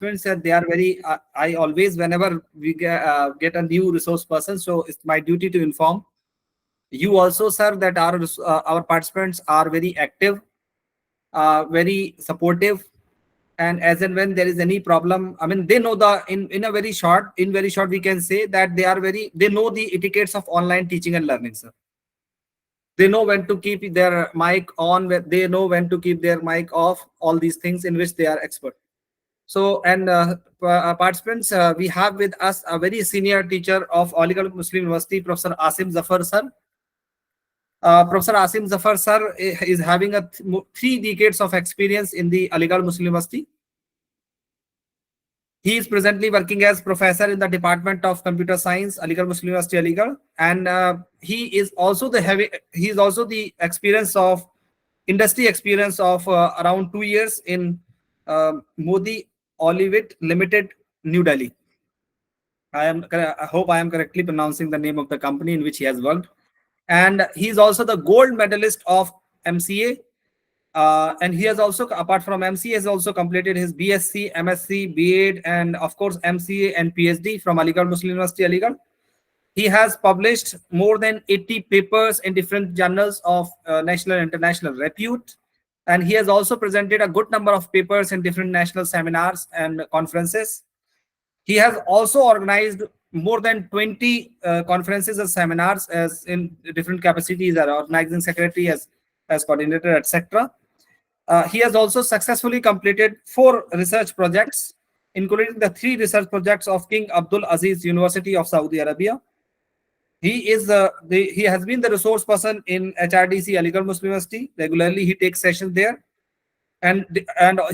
That they are very, I always, whenever we get a new resource person, so it's my duty to inform you also, sir, that our participants are very active, very supportive, and as and when there is any problem, I mean, they know the in a very short, we can say that they know the etiquettes of online teaching and learning, sir. They know when to keep their mic on, they know when to keep their mic off, all these things in which they are expert. So, and participants, we have with us a very senior teacher of Aligarh Muslim University, Professor Aasim Zafar, sir. Professor Aasim Zafar, sir, is having a 3 decades of experience in the Aligarh Muslim University. He is presently working as professor in the Department of Computer Science, Aligarh Muslim University, Aligarh, and he is also the experience of industry experience of around 2 years in Modi Olivet Limited, New Delhi. I hope I am correctly pronouncing the name of the company in which he has worked, and he is also the gold medalist of MCA. And he has also, apart from MCA, has also completed his BSc, MSc, B.Ed, and of course MCA and PhD from Aligarh Muslim University, Aligarh. He has published more than 80 papers in different journals of national and international repute, and he has also presented a good number of papers in different national seminars and conferences. He has also organized more than 20 conferences and seminars as in different capacities as organizing secretary, as coordinator, etc. He has also successfully completed 4 research projects, including the 3 research projects of King Abdul Aziz University of Saudi Arabia. He has been the resource person in HRDC Aligarh Muslim University. Regularly, he takes sessions there, and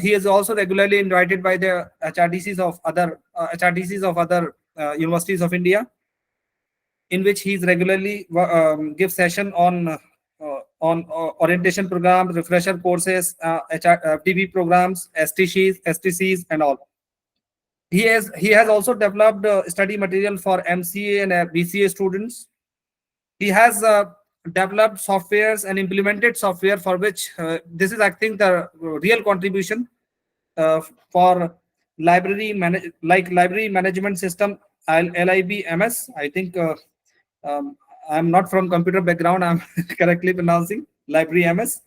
he is also regularly invited by the HRDCs of other universities of India, in which he is regularly gives session on orientation programs, refresher courses, TV programs, STCs, and all. He has also developed study material for MCA and BCA students. He has developed softwares and implemented software for which this is, I think, the real contribution for library management system, LIBMS. I think I'm not from computer background. I'm correctly pronouncing library MS,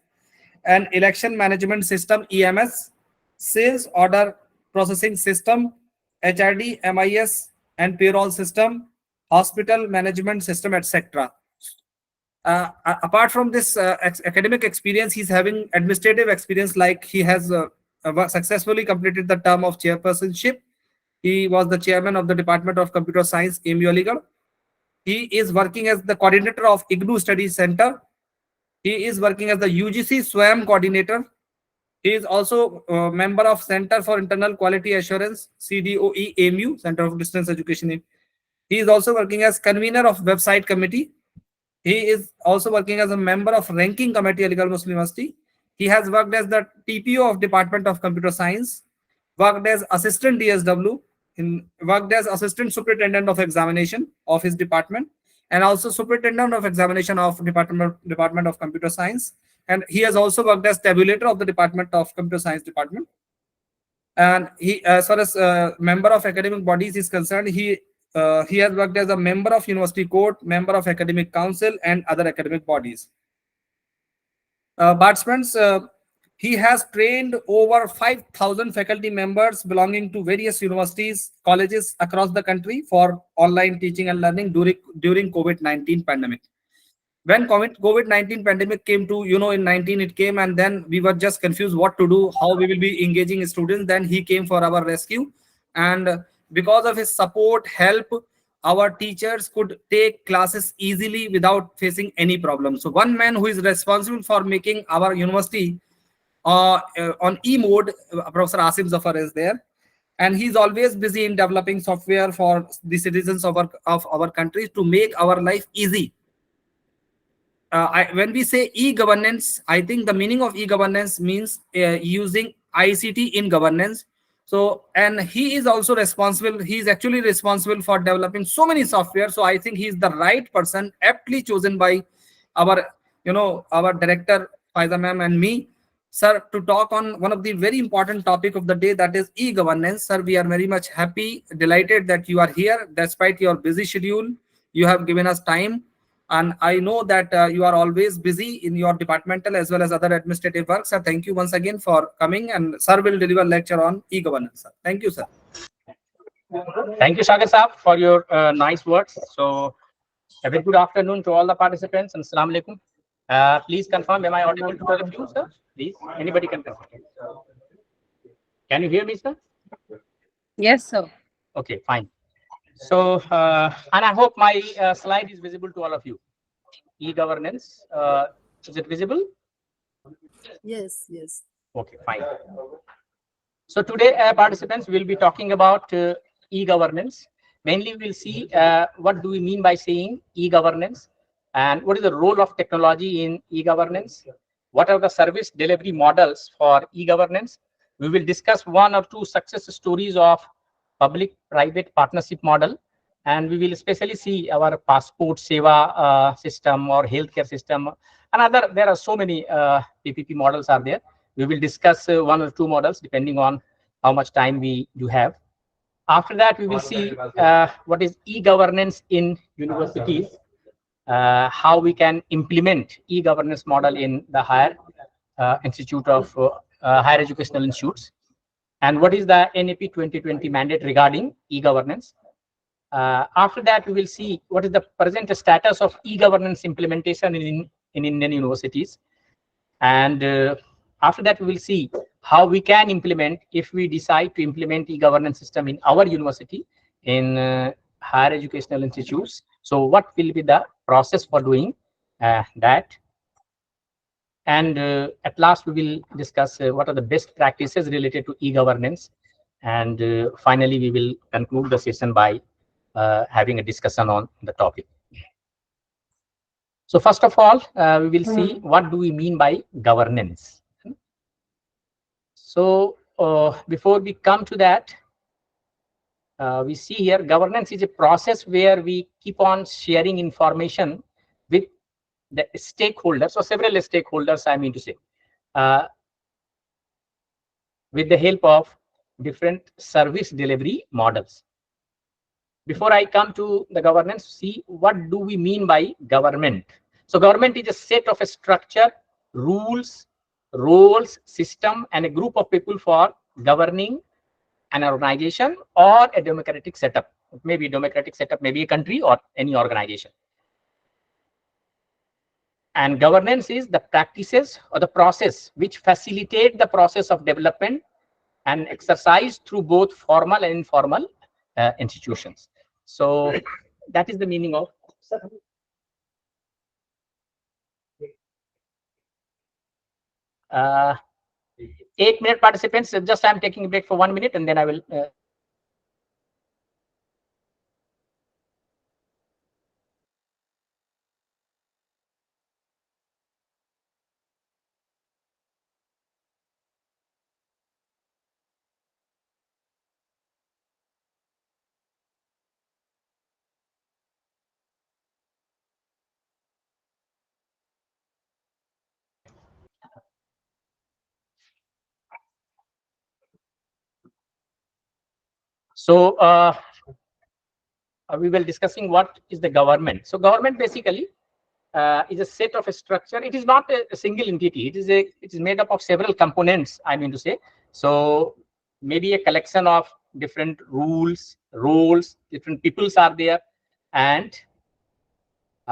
and election management system, EMS, sales order processing system, HRD, MIS, and payroll system, hospital management system, etc. Apart from this academic experience, he's having administrative experience, like he has successfully completed the term of chairpersonship. He was the chairman of the Department of Computer Science, AMU Aligarh. He is working as the coordinator of IGNU Study Center. He is working as the UGC SWAM coordinator. He is also a member of Center for Internal Quality Assurance, CDOE, AMU, Center of Distance Education. He is also working as convener of website committee. He is also working as a member of ranking committee, Aligarh Muslim University. He has worked as the TPO of Department of Computer Science, worked as assistant DSW, worked as assistant superintendent of examination of his department, and also superintendent of examination of Department of Computer Science. And he has also worked as tabulator of the Department of Computer Science department. And he, as far as member of academic bodies is concerned, he has worked as a member of University Court, member of Academic Council, and other academic bodies. Participants, he has trained over 5,000 faculty members belonging to various universities, colleges across the country for online teaching and learning during COVID-19 pandemic. When COVID-19 pandemic came to, in 19 it came, and then we were just confused what to do, how we will be engaging students. Then he came for our rescue, and because of his support, help, our teachers could take classes easily without facing any problem. So one man who is responsible for making our university on e-mode, Professor Aasim Zafar, is there, and he's always busy in developing software for the citizens of our country to make our life easy. When we say e-governance, I think the meaning of e-governance means using ICT in governance. So, and he is also responsible. He is actually responsible for developing so many software. So I think he is the right person, aptly chosen by our, our director Faiza ma'am and me, sir, to talk on one of the very important topic of the day, that is e-governance. Sir, we are very much happy, delighted that you are here despite your busy schedule. You have given us time, and I know that you are always busy in your departmental as well as other administrative work. Sir, thank you once again for coming, and sir will deliver lecture on e-governance. Sir, thank you, sir. Thank you, Sagar Saab, for your nice words. So, a very good afternoon to all the participants, and Assalamu alaikum. Please confirm, am I audible to all of you, sir? Please, anybody can confirm. Can you hear me, sir? Yes, sir. Okay, fine. So, and I hope my slide is visible to all of you. E-governance, is it visible? Yes, yes. Okay, fine. So today, participants will be talking about e-governance. Mainly, we'll see what do we mean by saying e-governance, and what is the role of technology in e-governance. What are the service delivery models for e-governance? We will discuss one or two success stories of public-private partnership model, and we will especially see our passport seva system or healthcare system. Another, there are so many PPP models are there. We will discuss one or two models depending on how much time we do have. After that, we will see what is e-governance in universities, how we can implement e-governance model in the higher higher educational institutes, and what is the NAP 2020 mandate regarding e-governance. After that, we will see what is the present status of e-governance implementation in Indian universities. And after that, we will see how we can implement, if we decide to implement e-governance system in our university, in higher educational institutes. So what will be the process for doing that? And at last, we will discuss what are the best practices related to e-governance. And finally, we will conclude the session by having a discussion on the topic. So first of all, we will see what do we mean by governance. So before we come to that, we see here governance is a process where we keep on sharing information with the stakeholders, or several stakeholders, I mean to say, with the help of different service delivery models. Before I come to the governance, see what do we mean by government. So government is a set of a structure, rules, roles, system, and a group of people for governing an organization or a democratic setup. It may be a democratic setup, maybe a country or any organization. And governance is the practices or the process which facilitate the process of development and exercise through both formal and informal institutions. So that is the meaning of 8-minute participants. Just I'm taking a break for 1 minute, and then I will. So we will discussing what is the government. So government basically is a set of a structure. It is not a single entity. It is made up of several components, I mean to say. So maybe a collection of different rules, roles, different peoples are there, and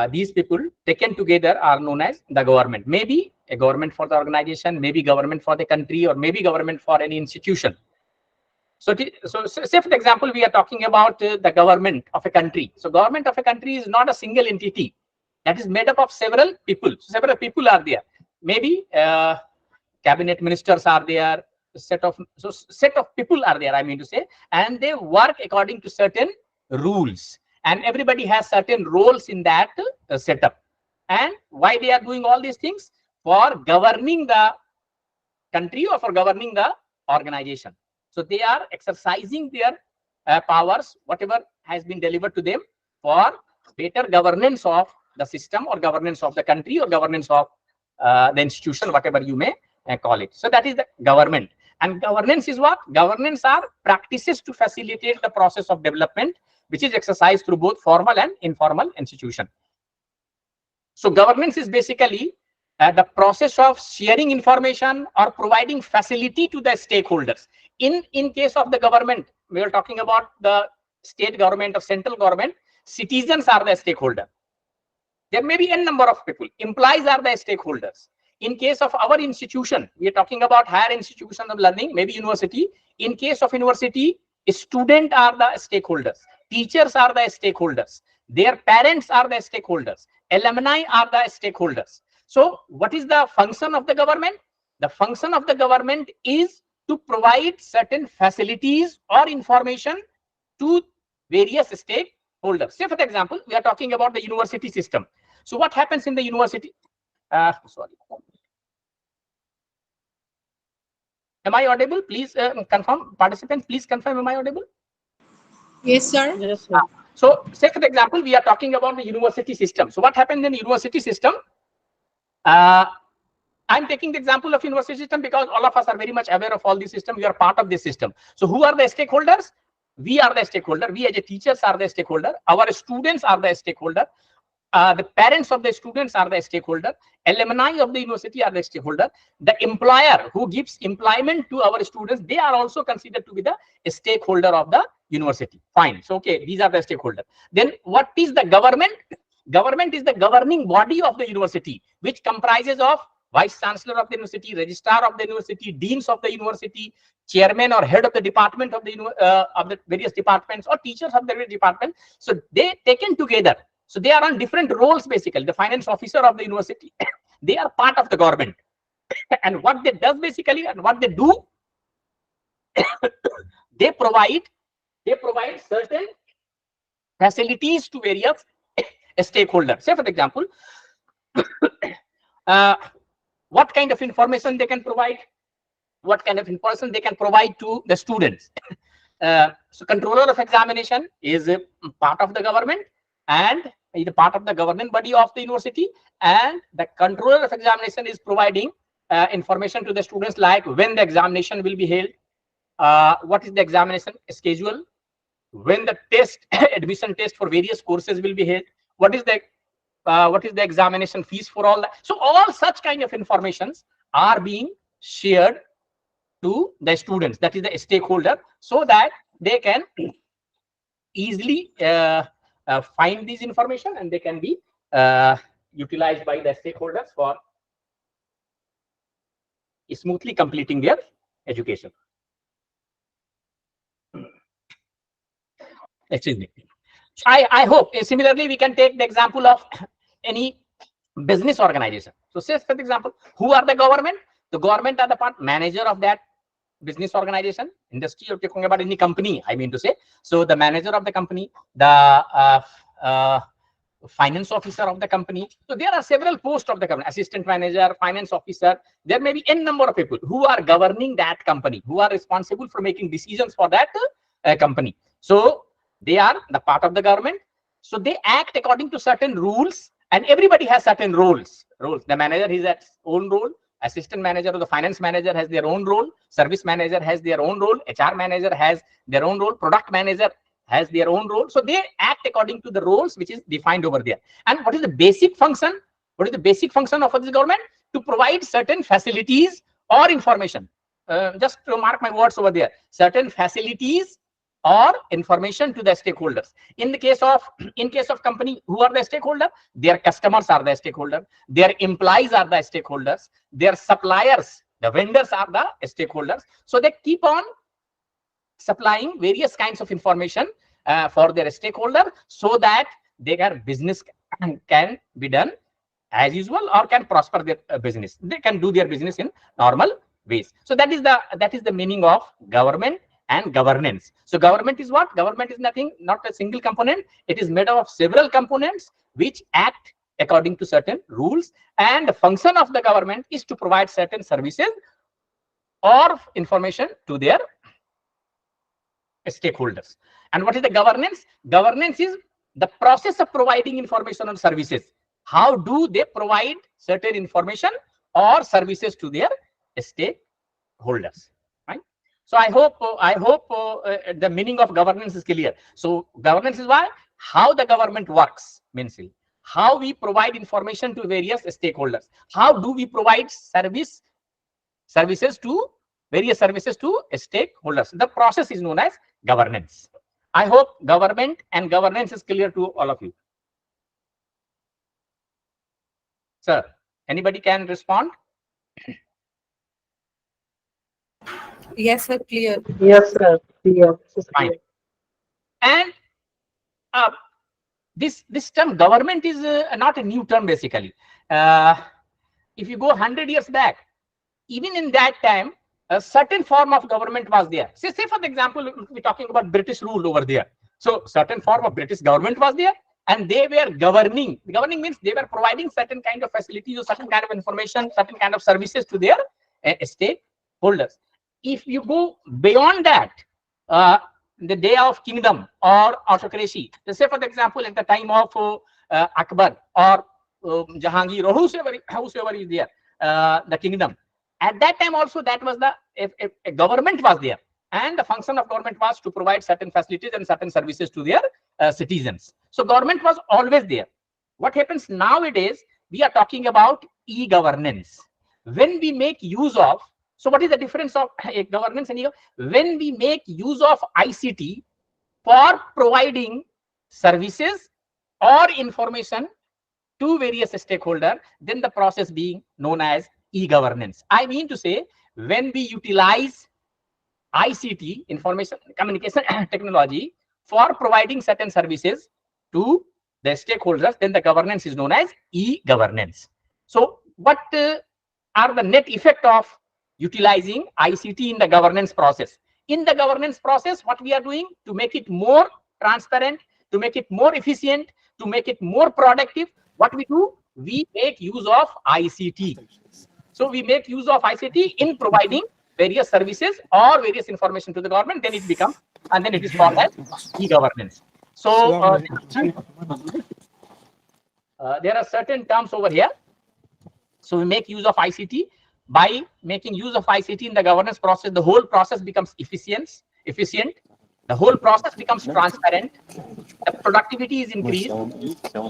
these people taken together are known as the government. Maybe a government for the organization, maybe government for the country, or maybe government for any institution. So say for example, we are talking about the government of a country. So government of a country is not a single entity. That is made up of several people. So several people are there. Maybe cabinet ministers are there. Set of people are there, I mean to say, and they work according to certain rules. And everybody has certain roles in that setup. And why they are doing all these things? For governing the country or for governing the organization. So they are exercising their powers, whatever has been delivered to them, for better governance of the system or governance of the country or governance of the institution, whatever you may call it. So that is the government. And governance is what? Governance are practices to facilitate the process of development, which is exercised through both formal and informal institution. So governance is basically the process of sharing information or providing facility to the stakeholders. In case of the government, we are talking about the state government or central government. Citizens are the stakeholder. There may be n number of people. Employees are the stakeholders. In case of our institution, we are talking about higher institutions of learning, maybe university. In case of university, students are the stakeholders. Teachers are the stakeholders. Their parents are the stakeholders. Alumni are the stakeholders. So what is the function of the government? The function of the government is to provide certain facilities or information to various stakeholders. Say, for example, we are talking about the university system. So what happens in the university? Sorry. Am I audible? Please confirm. Participants, please confirm. Am I audible? Yes, sir. Yes, sir. So, say for example, we are talking about the university system. So, what happens in the university system? I'm taking the example of university system because all of us are very much aware of all these systems. We are part of this system. So, who are the stakeholders? We are the stakeholder. We as a teachers are the stakeholder. Our students are the stakeholder. The parents of the students are the stakeholder. Alumni of the university are the stakeholder. The employer who gives employment to our students, they are also considered to be the stakeholder of the university. Fine. So, okay, these are the stakeholders. Then what is the government? Government is the governing body of the university, which comprises of vice chancellor of the university, registrar of the university, deans of the university, chairman or head of the department of the various departments, or teachers of the various departments. So they taken together. So they are on different roles basically. The finance officer of the university, they are part of the government. And what they does basically and what they do, they provide certain facilities to various stakeholders. Say for example, what kind of information they can provide, what kind of information they can provide to the students. So controller of examination is a part of the government and is a part of the governing body of the university, and the controller of examination is providing information to the students like when the examination will be held, what is the examination schedule, when the test admission test for various courses will be held, what is the examination fees for all that. So all such kind of informations are being shared to the students, that is the stakeholder, so that they can easily find this information and they can be utilized by the stakeholders for smoothly completing their education. Excuse me. I hope similarly we can take the example of any business organization. So say for example, who are the government? The government are the part manager of that business organization, industry, or talking about any company, I mean to say. So the manager of the company, the finance officer of the company. So there are several posts of the company, assistant manager, finance officer. There may be n number of people who are governing that company, who are responsible for making decisions for that company. So they are the part of the government. So they act according to certain rules, and everybody has certain roles. The manager has its own role. Assistant manager or the finance manager has their own role. Service manager has their own role. HR manager has their own role. Product manager has their own role. So they act according to the roles which is defined over there. And what is the basic function? What is the basic function of this government? To provide certain facilities or information. Just to mark my words over there. Certain facilities or information to the stakeholders. In case of company, who are the stakeholder? Their customers are the stakeholder. Their employees are the stakeholders. Their suppliers, the vendors are the stakeholders. So they keep on supplying various kinds of information for their stakeholder, so that their business can be done as usual or can prosper their business. They can do their business in normal ways. So that is the meaning of government and governance. So government is what? Government is nothing, not a single component. It is made up of several components which act according to certain rules, and the function of the government is to provide certain services or information to their stakeholders. And what is the governance? Governance is the process of providing information or services. How do they provide certain information or services to their stakeholders, right? So I hope the meaning of governance is clear. So governance is why how the government works, means how we provide information to various stakeholders. How do we provide services to various services to stakeholders? The process is known as governance. I hope government and governance is clear to all of you. Sir, anybody can respond? Yes, sir, clear. Yes, sir. Clear. This is Fine. clear. And this term government is not a new term basically. If you go 100 years back, even in that time, a certain form of government was there. Say for example, we're talking about British rule over there. So certain form of British government was there, and they were governing. Governing means they were providing certain kind of facilities or certain kind of information, certain kind of services to their stakeholders. If you go beyond that, the day of kingdom or autocracy, say for example, at the time of Akbar or Jahangir or whosoever is there, the kingdom. At that time also, that was the a government was there, and the function of government was to provide certain facilities and certain services to their citizens. So government was always there. What happens nowadays, we are talking about e-governance. When we make use of, so what is the difference of governance and when we make use of ICT for providing services or information to various stakeholders, then the process being known as e-governance. I mean to say, when we utilize ICT, information communication technology, for providing certain services to the stakeholders, then the governance is known as e-governance. So what are the net effect of utilizing ICT in the governance process? In the governance process, what we are doing to make it more transparent, to make it more efficient, to make it more productive, what we do, we make use of ICT. So we make use of ICT in providing various services or various information to the government, then it becomes, and then it is called as e-governance. So there are certain terms over here. So we make use of ICT. By making use of ICT in the governance process, the whole process becomes efficient. The whole process becomes transparent. The productivity is increased.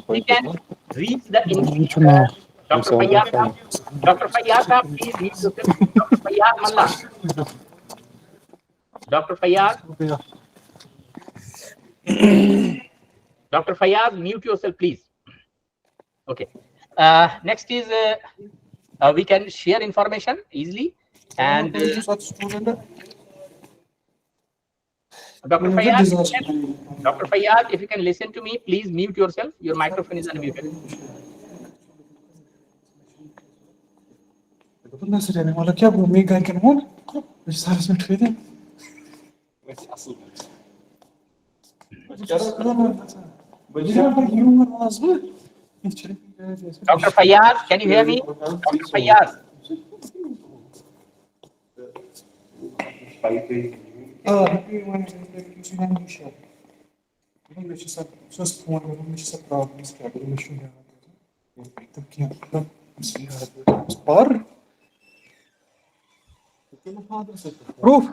We can reach the Dr. Fayyad, please mute yourself. Dr. Fayyad Malla. Dr. Fayyad. Dr. Fayyad, mute yourself, please. Okay. Next is we can share information easily. And Dr. Fayyad, if you can listen to me, please mute yourself. Your microphone is unmuted. Dr. Fayyad, can you hear me? Dr. Fayyad. Prof,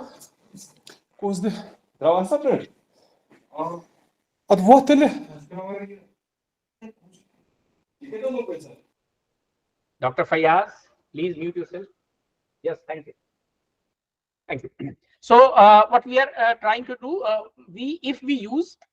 cause the Dr. Fayyaz, please mute yourself. Yes, thank you. Thank you. So what we are trying to do, if we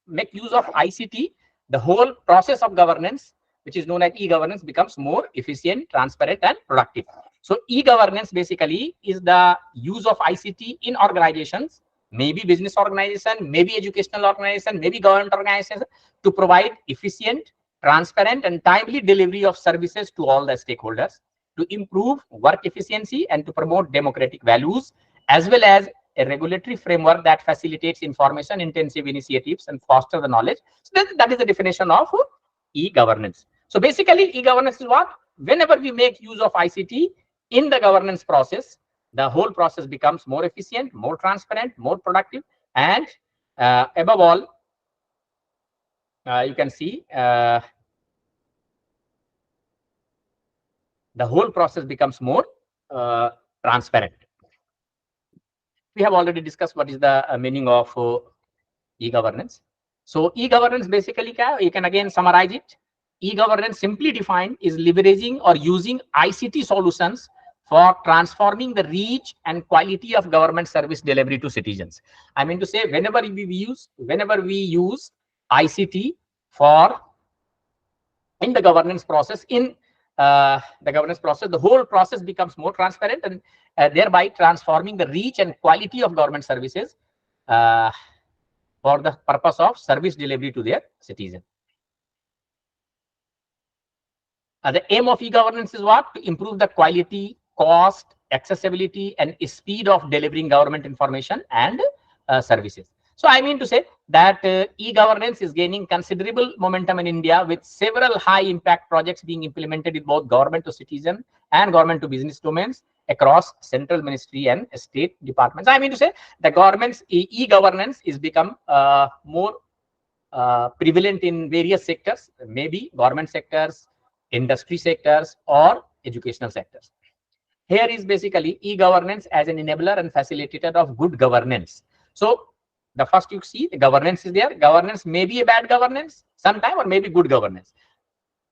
make use of ICT, the whole process of governance, which is known as e-governance, becomes more efficient, transparent, and productive. So e-governance basically is the use of ICT in organizations, maybe business organization, maybe educational organization, maybe government organization, to provide efficient, transparent, and timely delivery of services to all the stakeholders, to improve work efficiency and to promote democratic values, as well as a regulatory framework that facilitates information intensive initiatives and foster the knowledge. So that is the definition of e-governance. So basically, e-governance is what? Whenever we make use of ICT in the governance process, the whole process becomes more efficient, more transparent, more productive, and above all, you can see the whole process becomes more transparent. We have already discussed what is the meaning of e-governance. So e-governance basically, you can again summarize it. E-governance simply defined is leveraging or using ICT solutions for transforming the reach and quality of government service delivery to citizens. I mean to say, whenever we use ICT for in the governance process, the whole process becomes more transparent and thereby transforming the reach and quality of government services for the purpose of service delivery to their citizen. The aim of e-governance is what? To improve the quality, cost, accessibility, and speed of delivering government information and services. So I mean to say that e-governance is gaining considerable momentum in India, with several high-impact projects being implemented in both government to citizen and government to business domains across central ministry and state departments. I mean to say the government's e-governance is become more prevalent in various sectors, maybe government sectors, industry sectors, or educational sectors. Here is basically e-governance as an enabler and facilitator of good governance. So the first you see the governance is there. Governance may be a bad governance sometime, or maybe good governance.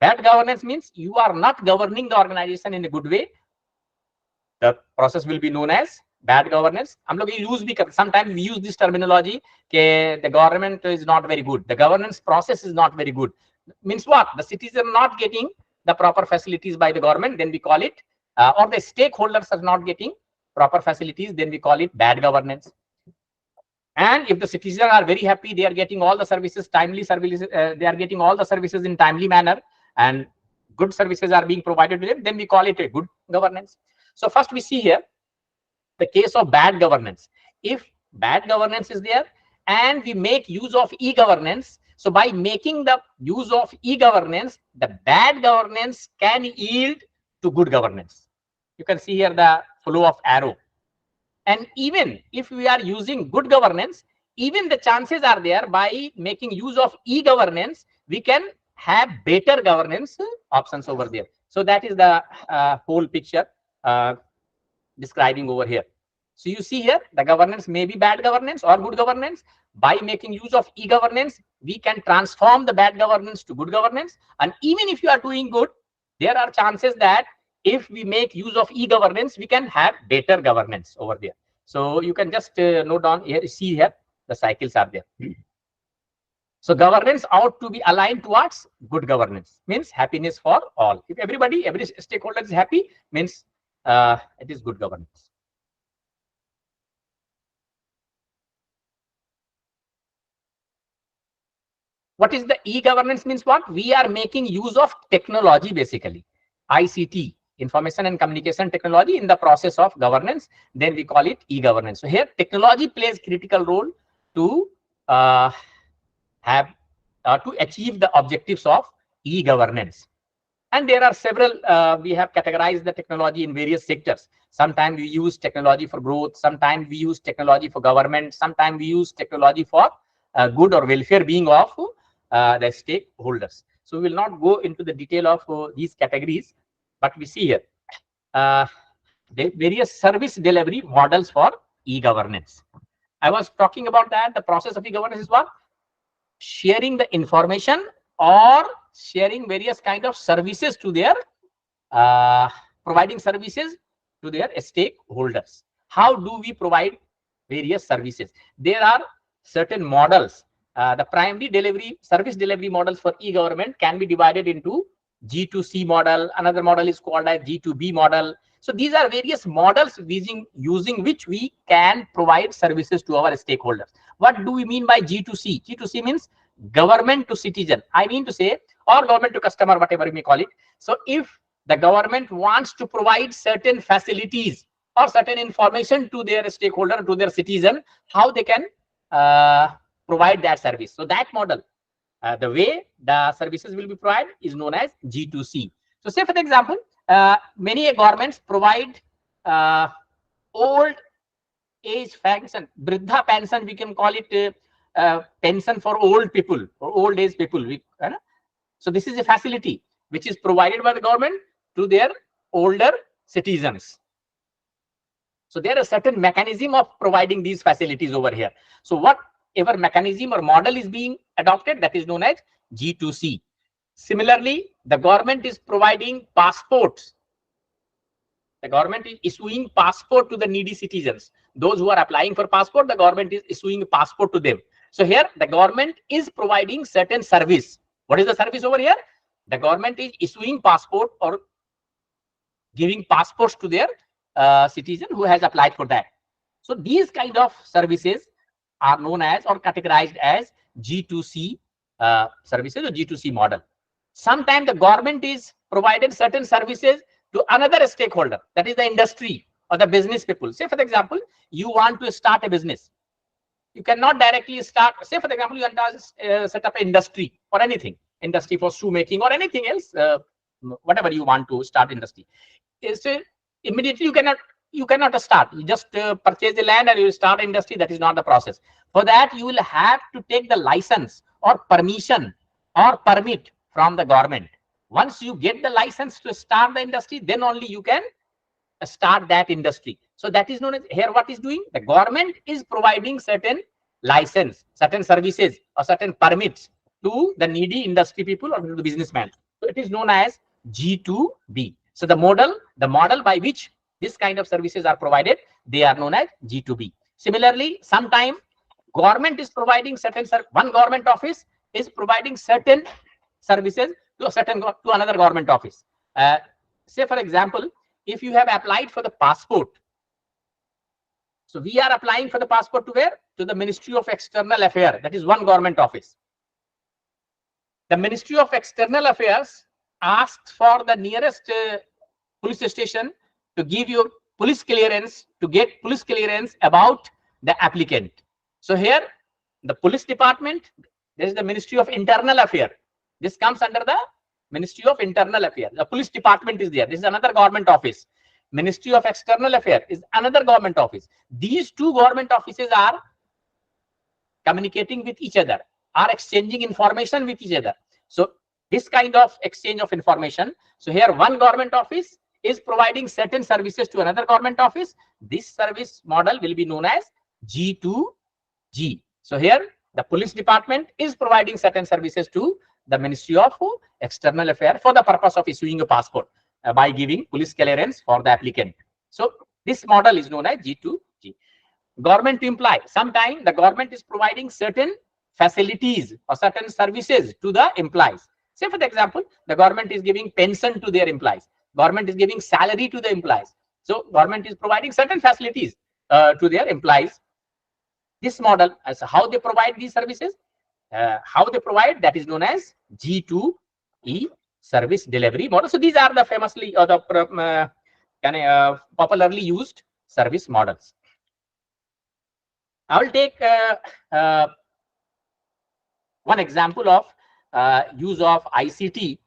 Bad governance means you are not governing the organization in a good way. The process will be known as bad governance. Sometimes we use this terminology, the government is not very good. The governance process is not very good. Means what? The citizens are not getting the proper facilities by the government, then we call it, or the stakeholders are not getting proper facilities, then we call it bad governance. And if the citizens are very happy, they are getting all the services, timely services, they are getting all the services in timely manner, and good services are being provided to them, then we call it a good governance. So first we see here the case of bad governance. If bad governance is there and we make use of e-governance, so by making the use of e-governance, the bad governance can yield to good governance. You can see here the flow of arrow. And even if we are using good governance, even the chances are there by making use of e-governance, we can have better governance options over there. So that is the whole picture describing over here. So you see here, the governance may be bad governance or good governance. By making use of e-governance, we can transform the bad governance to good governance. And even if you are doing good, there are chances that if we make use of e-governance, we can have better governance over there. So you can just note down here, see here, the cycles are there. So governance ought to be aligned towards good governance, means happiness for all. If every stakeholder is happy, means it is good governance. What is the e-governance means? What? We are making use of technology, basically ICT, information and communication technology, in the process of governance, then we call it e-governance. So here technology plays critical role to to achieve the objectives of e-governance. And there are several, we have categorized the technology in various sectors. Sometimes we use technology for growth, sometimes we use technology for government, sometimes we use technology for good or welfare being of the stakeholders. So we will not go into the detail of these categories, but we see here the various service delivery models for e-governance. I was talking about that. The process of e-governance is what? Sharing the information or sharing various kind of services to their providing services to their stakeholders. How do we provide various services? There are certain models. The primary delivery service delivery models for e-government can be divided into G2C model. Another model is called as G2B model. So these are various models using which we can provide services to our stakeholders. What do we mean by G2C? G2C means government to citizen. I mean to say, or government to customer, whatever you may call it. So if the government wants to provide certain facilities or certain information to their stakeholder, to their citizen, how they can provide that service. So that model, the way the services will be provided is known as G2C. So say for example, many governments provide old age pension, Vriddha pension, we can call it pension for old people or old age people. So this is a facility which is provided by the government to their older citizens. So there is a certain mechanism of providing these facilities over here. So whatever mechanism or model is being adopted, that is known as G2C. Similarly, the government is providing passports. The government is issuing passport to the needy citizens. Those who are applying for passport, the government is issuing a passport to them. So here the government is providing certain service. What is the service over here? The government is issuing passport or giving passports to their citizen who has applied for that. So these kind of services are known as or categorized as G2C services or G2C model. Sometimes the government is provided certain services to another stakeholder, that is the industry or the business people. Say for example, you want to start a business. You cannot directly start, say for example, you want to set up an industry or anything, industry for shoemaking or anything else, whatever you want to start industry. So immediately you cannot start. You just purchase the land and you start industry. That is not the process. For that, you will have to take the license or permission or permit from the government. Once you get the license to start the industry, then only you can start that industry. So that is known as, here what is doing? The government is providing certain license, certain services or certain permits to the needy industry people or to the businessman. So it is known as G2B. So the model by which this kind of services are provided, they are known as G2B. Similarly, sometime government is providing certain, one government office is providing certain services to another government office. Say for example, if you have applied for the passport, so we are applying for the passport to where? To the Ministry of External Affairs. That is one government office. The Ministry of External Affairs asks for the nearest police station to give you police clearance, to get police clearance about the applicant. So here, the police department, there is the Ministry of Internal Affairs. This comes under the Ministry of Internal Affairs. The police department is there. This is another government office. Ministry of External Affairs is another government office. These two government offices are communicating with each other, are exchanging information with each other. So this kind of exchange of information. So here one government office is providing certain services to another government office. This service model will be known as G2G. So here the police department is providing certain services to the Ministry of External Affairs for the purpose of issuing a passport by giving police clearance for the applicant. So this model is known as G2G. Government to employ. Sometimes the government is providing certain facilities or certain services to the employees. Say for example, the government is giving pension to their employees. Government is giving salary to the employees. So government is providing certain facilities to their employees. This model, as how they provide these services, how they provide, that is known as G2E service delivery model. So these are the famously or the popularly used service models. I will take one example of use of ICT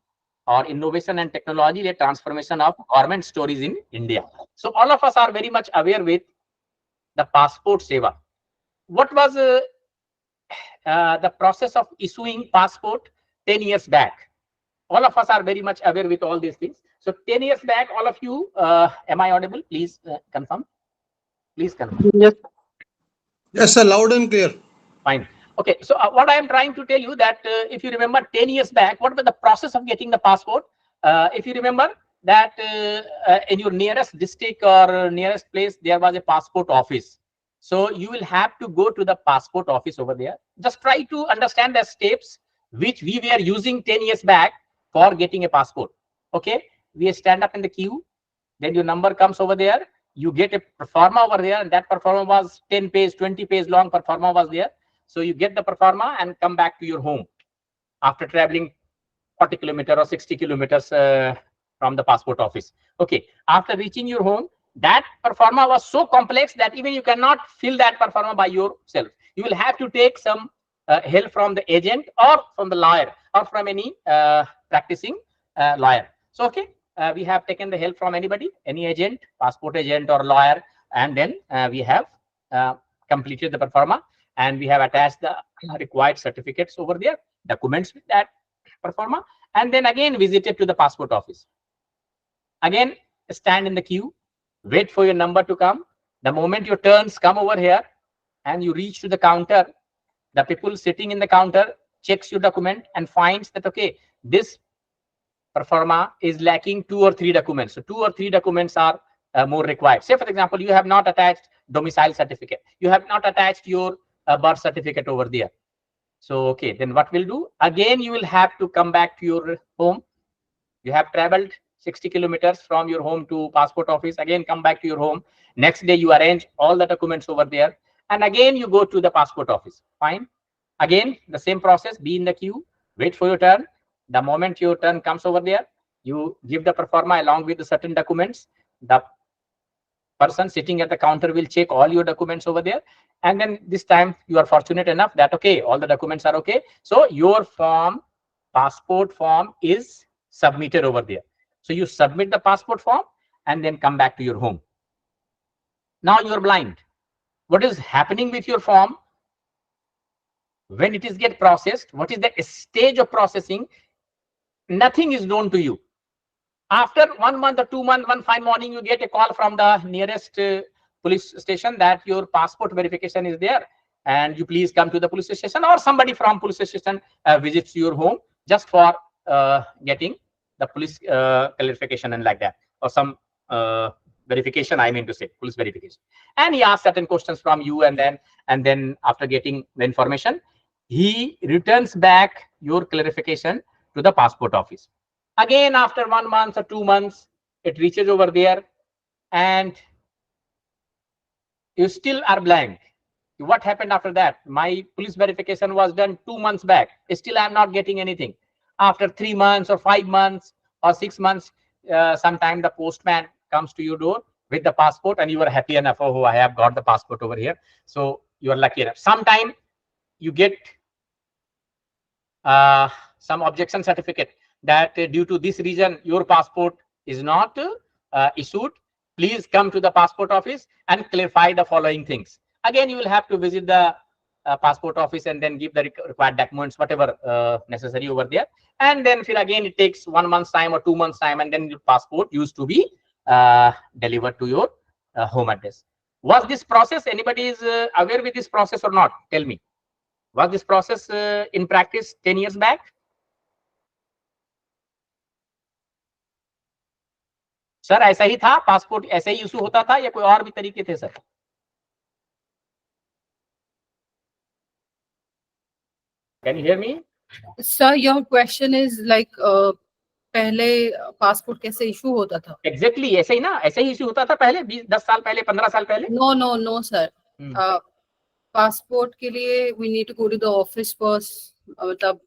or innovation and technology, the transformation of government stories in India. So all of us are very much aware with the passport seva. What was the process of issuing passport 10 years back? All of us are very much aware with all these things. So 10 years back, all of you, am I audible? Please confirm. Please confirm. Yes. Yes, sir, loud and clear. Fine. Okay. So what I am trying to tell you that if you remember 10 years back, what was the process of getting the passport? If you remember that in your nearest district or nearest place, there was a passport office. So you will have to go to the passport office over there. Just try to understand the steps which we were using 10 years back for getting a passport. Okay. We stand up in the queue. Then your number comes over there. You get a performa over there, and that performa was 10 page, 20 page long performa was there. So you get the performa and come back to your home after traveling 40 kilometers or 60 kilometers from the passport office. Okay. After reaching your home, that performa was so complex that even you cannot fill that performa by yourself. You will have to take some help from the agent or from the lawyer or from any practicing lawyer. So, okay. We have taken the help from anybody, any agent, passport agent or lawyer, and then we have completed the performa, and we have attached the required certificates over there, documents with that performa, and then again visited to the passport office. Again, stand in the queue, wait for your number to come, The moment your turns come over here and you reach to the counter, the people sitting in the counter checks your document and finds that, okay, this performa is lacking 2 or 3 documents. So 2 or 3 documents are more required. Say, for example, you have not attached domicile certificate. You have not attached your birth certificate over there. So, okay, then what we'll do? Again, you will have to come back to your home. You have traveled 60 kilometers from your home to passport office. Again, come back to your home. Next day, you arrange all the documents over there. And again, you go to the passport office. Fine. Again, the same process, be in the queue, wait for your turn. The moment your turn comes over there, you give the performa along with the certain documents. The person sitting at the counter will check all your documents over there. And then this time you are fortunate enough that, okay, all the documents are okay. So your form, passport form is submitted over there. So you submit the passport form and then come back to your home. Now you are blind. What is happening with your form? When it is get processed, what is the stage of processing? Nothing is known to you. After 1 month or 2 months, one fine morning, you get a call from the nearest police station that your passport verification is there, and you please come to the police station, or somebody from police station visits your home just for getting the police clarification and like that, or some verification, I mean to say, police verification. And he asks certain questions from you, and then after getting the information, he returns back your clarification to the passport office. Again, after 1 month or 2 months, it reaches over there, and you still are blank. What happened after that? My police verification was done 2 months back. Still, I'm not getting anything. After 3 months or 5 months or 6 months, sometime the postman comes to your door with the passport, and you are happy enough. Oh, I have got the passport over here. So you are lucky enough. Sometime you get some objection certificate that due to this reason your passport is not issued. Please come to the passport office and clarify the following things. Again, you will have to visit the passport office and then give the required documents, whatever necessary over there. And then again, it takes 1 month's time or 2 months' time, and then your passport used to be delivered to your home address. Was this process, anybody is aware with this process or not? Tell me. Was this process in practice 10 years back? Sir ऐसा ही था, passport ऐसे ही issue होता था या कोई और भी तरीके थे sir? Can you hear me? Sir, your question is like पहले पासपोर्ट कैसे इशू होता था? Exactly, ऐसे ही ना, ऐसे ही इशू होता था पहले 10 साल पहले, 15 साल पहले? No, sir. पासपोर्ट के लिए we need to go to the office first. मतलब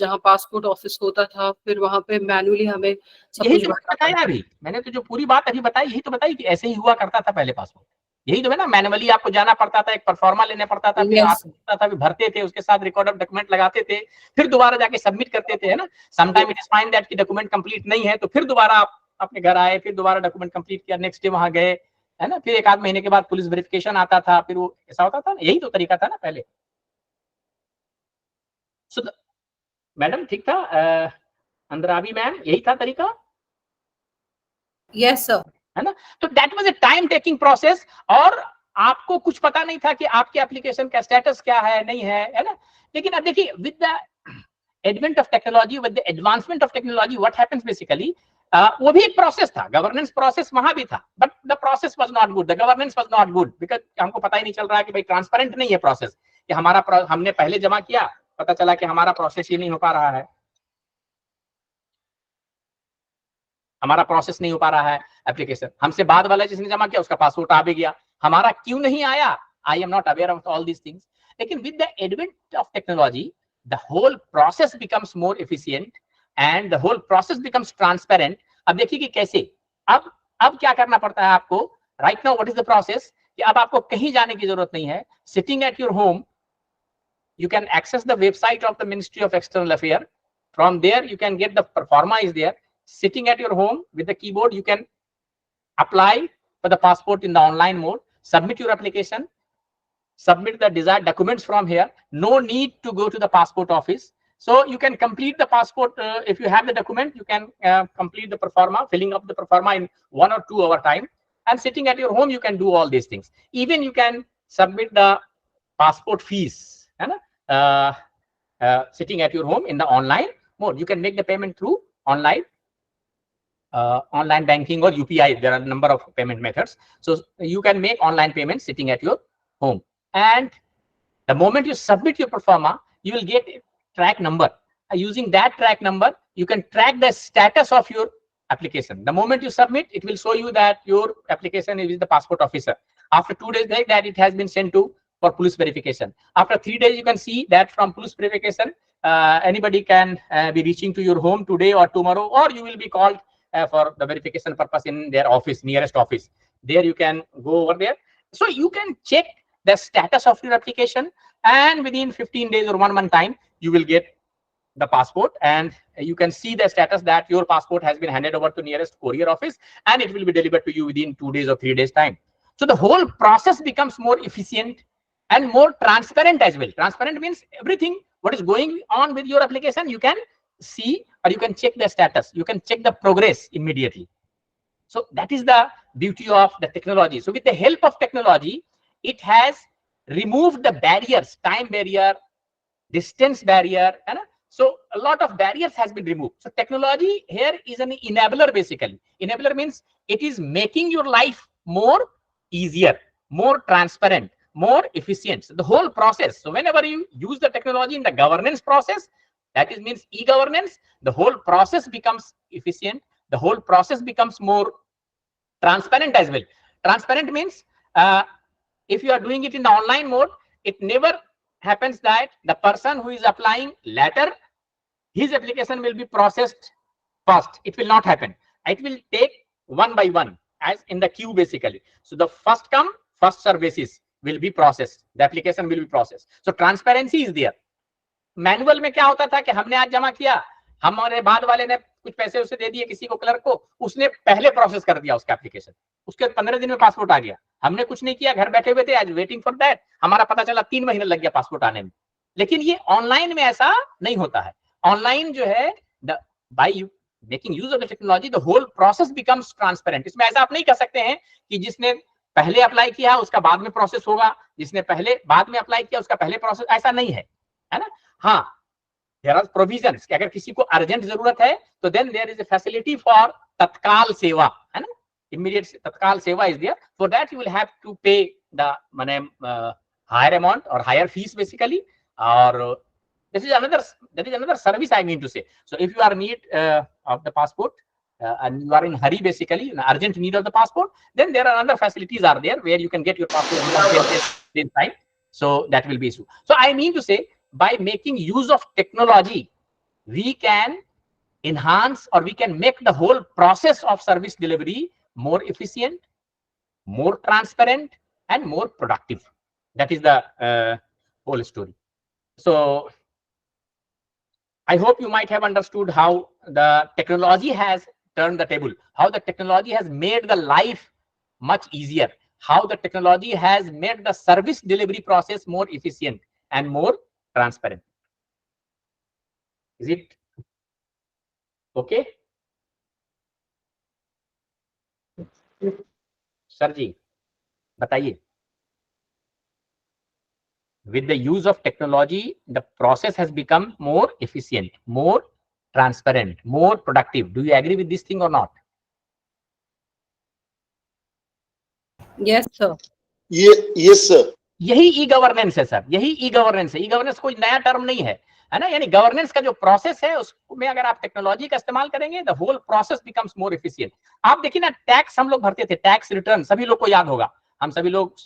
जहाँ पासपोर्ट ऑफिस होता था, फिर वहाँ पे मैनुअली हमें सब यही कुछ तो बताया अभी मैंने, तो जो पूरी बात अभी बताई यही तो बताई कि ऐसे ही हुआ करता था पहले पासपोर्ट। यही तो है ना, मैनुअली आपको जाना पड़ता था, एक परफॉर्मा लेना पड़ता था, फिर आता था, भरते थे, उसके साथ रिकॉर्ड ऑफ डॉक्यूमेंट लगाते थे, फिर दोबारा जाके सबमिट करते थे, है ना। Sometime it is find that कि डॉक्यूमेंट कंप्लीट नहीं है, तो फिर दोबारा आप अपने घर आए, फिर दोबारा डॉक्यूमेंट कंप्लीट किया, नेक्स्ट डे वहां गए, है ना, फिर 1 आध महीने के बाद पुलिस वेरिफिकेशन आता था, फिर वो ऐसा होता था। यही तो तरीका था ना पहले। मैडम ठीक था, अंदराबी मैम, यही था तरीका? यस सर, है ना। तो that was a time taking process, और आपको कुछ पता नहीं था कि आपके एप्लीकेशन का स्टेटस क्या है, नहीं है ना। लेकिन अब देखिए, with the advent of technology, with the advancement of technology, what happens basically, वो भी एक प्रोसेस था, गवर्नेंस प्रोसेस वहां भी था, but the process was not good, the governance was not good, because हमको पता ही नहीं चल रहा है कि भाई ट्रांसपेरेंट नहीं है प्रोसेस, कि हमारा हमने पहले जमा किया, पता चला कि हमारा प्रोसेस ही नहीं हो पा रहा है, हमारा प्रोसेस नहीं हो पा रहा है एप्लीकेशन। हमसे बाद वाला जिसने जमा किया उसका पासपोर्ट आ भी गया, हमारा क्यों नहीं आया? I am not aware of all these things. लेकिन with the advent of technology, the whole process becomes more efficient and the whole process becomes transparent. अब देखिए कि कैसे, अब क्या करना पड़ता है आपको। Right now what is the process, कि अब आपको कहीं जाने की जरूरत नहीं है, sitting at your home you can access the website of the Ministry of External Affairs. From there, you can get the performa is there. Sitting at your home with the keyboard, you can apply for the passport in the online mode, submit your application, submit the desired documents from here. No need to go to the passport office. So you can complete the passport. If you have the document, you can complete the performa, filling up the performa in 1 or 2 hour time. and sitting at your home you can do all these things. Even you can submit the passport fees, sitting at your home in the online mode. You can make the payment through online banking or UPI. There are a number of payment methods. So you can make online payments sitting at your home. And the moment you submit your performa, you will get a track number. Using that track number, you can track the status of your application. The moment you submit, it will show you that your application is with the passport officer. After 2 days, like that, it has been sent to for police verification. After 3 days, you can see that from police verification, anybody can be reaching to your home today or tomorrow, or you will be called for the verification purpose in their office, nearest office. There you can go over there. So you can check the status of your application, and within 15 days or 1 month time, you will get the passport, and you can see the status that your passport has been handed over to nearest courier office, and it will be delivered to you within 2 days or 3 days time. So the whole process becomes more efficient and more transparent as well. Transparent means everything what is going on with your application, you can see, or you can check the status, you can check the progress immediately. So that is the beauty of the technology. So with the help of technology, it has removed the barriers, time barrier, distance barrier, and so a lot of barriers has been removed. So technology here is an enabler basically. Enabler means it is making your life more easier, more transparent, more efficient. So the whole process. So whenever you use the technology in the governance process, that is means e-governance, the whole process becomes efficient. The whole process becomes more transparent as well. Transparent means if you are doing it in the online mode, it never happens that the person who is applying later, his application will be processed first. It will not happen. It will take one by one, as in the queue basically. So the first come, first serve basis will be processed. The application will be processed. So transparency is there. Manual में क्या होता था कि हमने आज जमा किया, हमारे बाद वाले ने कुछ पैसे उसे दे दिए किसी को, क्लर्क को, उसने पहले प्रोसेस कर दिया उसका एप्लीकेशन, उसके 15 दिन में पासपोर्ट आ गया। हमने कुछ नहीं किया, घर बैठे हुए थे, आज वेटिंग फॉर दैट, हमारा पता चला 3 महीने लग गया पासपोर्ट आने में। लेकिन ये ऑनलाइन में ऐसा नहीं होता है। ऑनलाइन जो है, by making use of the technology, the whole process becomes transparent. इसमें ऐसा आप नहीं कह सकते हैं कि जिसने पहले अप्लाई किया उसका बाद में प्रोसेस होगा, जिसने पहले बाद में अप्लाई किया उसका पहले प्रोसेस, ऐसा नहीं है, है ना। हाँ, there are provisions कि अगर किसी को अर्जेंट जरूरत है तो then there is a facility for तत्काल सेवा, है ना, immediate तत्काल सेवा is there. For that you will have to pay the higher amount or higher fees basically, or that is another service I mean to say. So if you are in need of the passport and you are in hurry basically, an urgent need of the passport, then there are other facilities are there where you can get your passport in 10 days time. So that will be issue. So I mean to say, by making use of technology, we can enhance or we can make the whole process of service delivery more efficient, more transparent, and more productive. That is the whole story. So I hope you might have understood how the technology has turned the table, how the technology has made the life much easier, how the technology has made the service delivery process more efficient and more transparent. Is it okay? Sir ji, बताइए. With the use of technology, the process has become more efficient, more transparent, more productive. Do you agree with this thing or not? Yes, sir. Yes, sir. यही e governance है sir, यही e governance है। E governance कोई नया term नहीं है, है ना। यानी गवर्नेंस का जो प्रोसेस है उसमें अगर आप टेक्नोलॉजी का इस्तेमाल करेंगे, the whole process becomes more efficient. आप देखिए ना, टैक्स हम लोग भरते थे, टैक्स रिटर्न सभी लोग को याद होगा, हम सभी लोग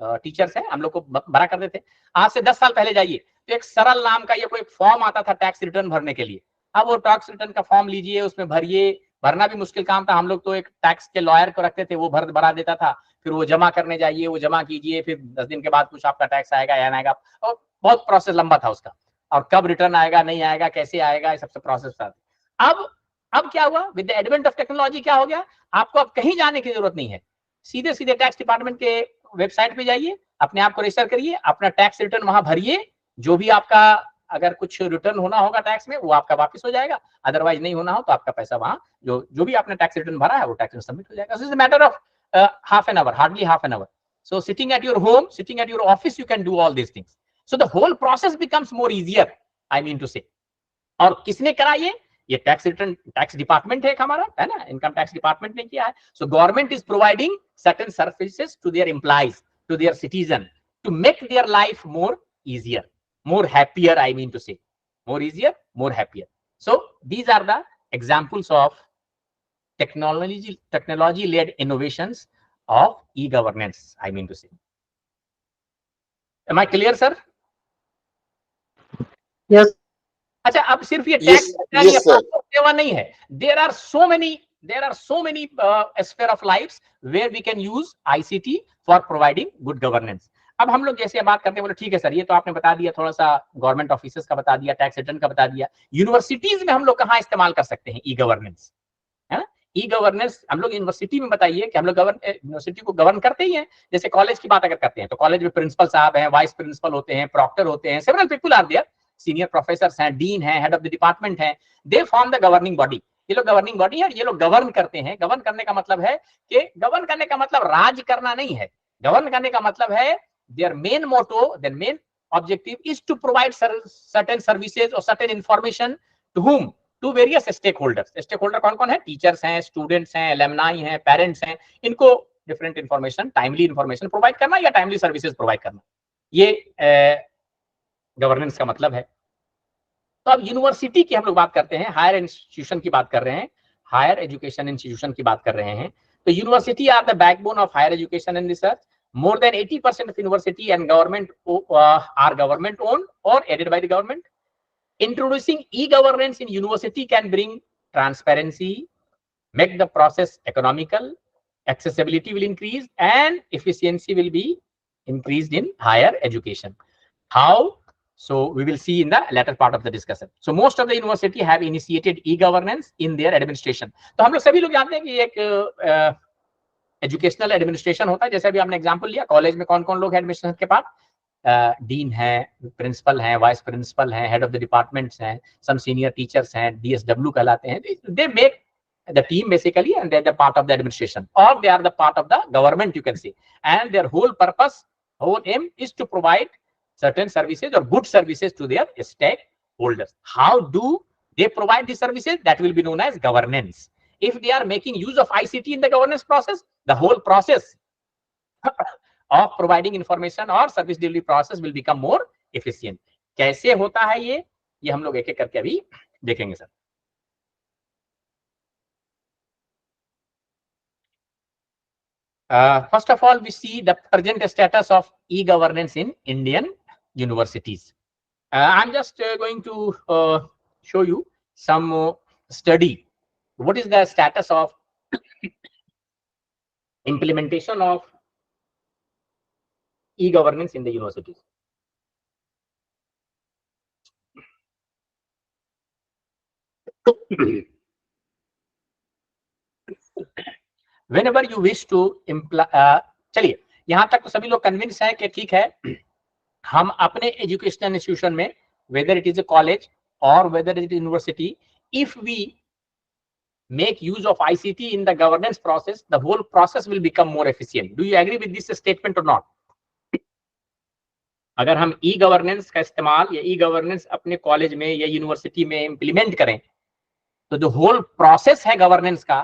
टीचर्स हैं, हम लोग को भरा करते थे। आज से 10 साल पहले जाइए तो एक सरल नाम का ये कोई फॉर्म आता था टैक्स रिटर्न भरने के लिए। अब वो टैक्स रिटर्न का फॉर्म लीजिए, उसमें भरिए, भरना भी मुश्किल काम था। हम लोग तो एक टैक्स के लॉयर को रखते थे, वो भरा देता था, फिर वो जमा करने जाइए, वो जमा कीजिए, फिर 10 दिन के बाद कुछ आपका टैक्स आएगा या नहीं आएगा, और बहुत प्रोसेस लंबा था उसका, और कब रिटर्न आएगा नहीं आएगा, कैसे आएगा, ये सबसे प्रोसेस था। अब क्या हुआ, with the advent of technology क्या हो गया, आपको अब कहीं जाने की जरूरत नहीं है, सीधे सीधे टैक्स डिपार्टमेंट के वेबसाइट पे जाइए, अपने आप को रजिस्टर करिए, अपना टैक्स रिटर्न वहां भरिए, जो भी आपका अगर कुछ रिटर्न होना होगा टैक्स में वो आपका वापस हो जाएगा, अदरवाइज नहीं होना हो तो आपका पैसा वहां जो भी आपने टैक्स रिटर्न भरा है वो टैक्स में सबमिट हो जाएगा. So it's a matter of half an hour, hardly half an hour. So sitting at your home, sitting at your office, you can do all these things. So the whole process becomes more easier, I mean to say. और किसने करा ये tax return, tax department है हमारा, है ना, income tax department ने किया है. So government is providing certain services to their employees, to their citizen, to make their life more easier, more happier, I mean to say, more easier, more happier. So these are the examples of technology led innovations of e-governance, I mean to say. Am I clear, sir? Yes. अच्छा, अब सिर्फ ये Yes, tax yes, sir. सेवा नहीं है. There are so many sphere of lives where we can use ICT for providing good governance. अब हम लोग जैसे बात करते हैं, बोले ठीक है सर, ये तो आपने बता दिया, थोड़ा सा गवर्नमेंट ऑफिसर्स का बता दिया, टैक्स रिटर्न का बता दिया. यूनिवर्सिटीज में हम लोग कहाँ इस्तेमाल कर सकते हैं ई गवर्नेंस, है ना? ई गवर्नेंस हम लोग यूनिवर्सिटी में बताइए कि हम लोग यूनिवर्सिटी को गवर्न करते ही हैं. जैसे कॉलेज की बात अगर करते हैं तो कॉलेज में प्रिंसिपल साहब हैं, वाइस प्रिंसिपल होते हैं, प्रॉक्टर होते हैं, several people are there, senior professor हैं, डीन हैं, हेड ऑफ द डिपार्टमेंट हैं. They form the governing body. ये लोग गवर्निंग बॉडी है, ये लोग गवर्न करते हैं. गवर्न करने का मतलब है कि गवर्न करने का मतलब राज करना नहीं है. गवर्न करने का मतलब है their main motto, their main objective is to provide certain services or certain information to whom, to various stakeholders. Stakeholder कौन कौन है? टीचर्स हैं, स्टूडेंट्स हैं, एलुमनाई हैं, पेरेंट्स हैं. इनको different information, timely information provide करना या टाइमली सर्विसेज प्रोवाइड करना, ये गवर्नेंस का मतलब है. तो अब यूनिवर्सिटी की हम लोग बात करते हैं, हायर इंस्टीट्यूशन की बात कर रहे हैं, हायर एजुकेशन इंस्टीट्यूशन की बात कर रहे हैं. तो university are the backbone of higher education and research. More than 80% of university and government are government owned or aided by the government. Introducing e-governance in university can bring transparency, make the process economical, accessibility will increase, and efficiency will be increased in higher education. How? So we will see in the latter part of the discussion. So most of the university have initiated e-governance in their administration. तो हम लोग सभी लोग जानते हैं कि एक educational administration होता है. जैसे अभी आपने एग्जांपल लिया, कॉलेज में कौन कौन लोग हैं एडमिनिस्ट्रेशन के पास? डीन है, प्रिंसिपल हैं, वाइस प्रिंसिपल हैं, हेड ऑफ द डिपार्टमेंट्स हैं, सम सीनियर टीचर्स हैं, डीएसडब्ल्यू कहलाते हैं. They make the team basically, and they're the part of the administration, or they are the part of the government, you can say, and their whole purpose, whole aim is to provide certain services or good services to their stakeholders. How do they provide these services? That will be known as governance. If they are making use of ICT in the governance process, the whole process of providing information or service delivery process will become more efficient. कैसे होता है ये हम लोग एक एक करके अभी देखेंगे sir. First of all, we see the present status of e-governance in Indian universities. I'm just going to show you some study. What is the status of implementation of e-governance in the universities? Whenever you wish to चलिए, यहां तक तो सभी लोग convince हैं कि ठीक है, हम अपने एजुकेशनल इंस्टीट्यूशन में, whether it is a college or whether it is university, if we make use of ICT in the governance process, the whole process will become more efficient. Do you agree with this statement or not? अगर हम ई governance का इस्तेमाल या e governance अपने college में या university में implement करें, तो जो होल प्रोसेस है गवर्नेंस का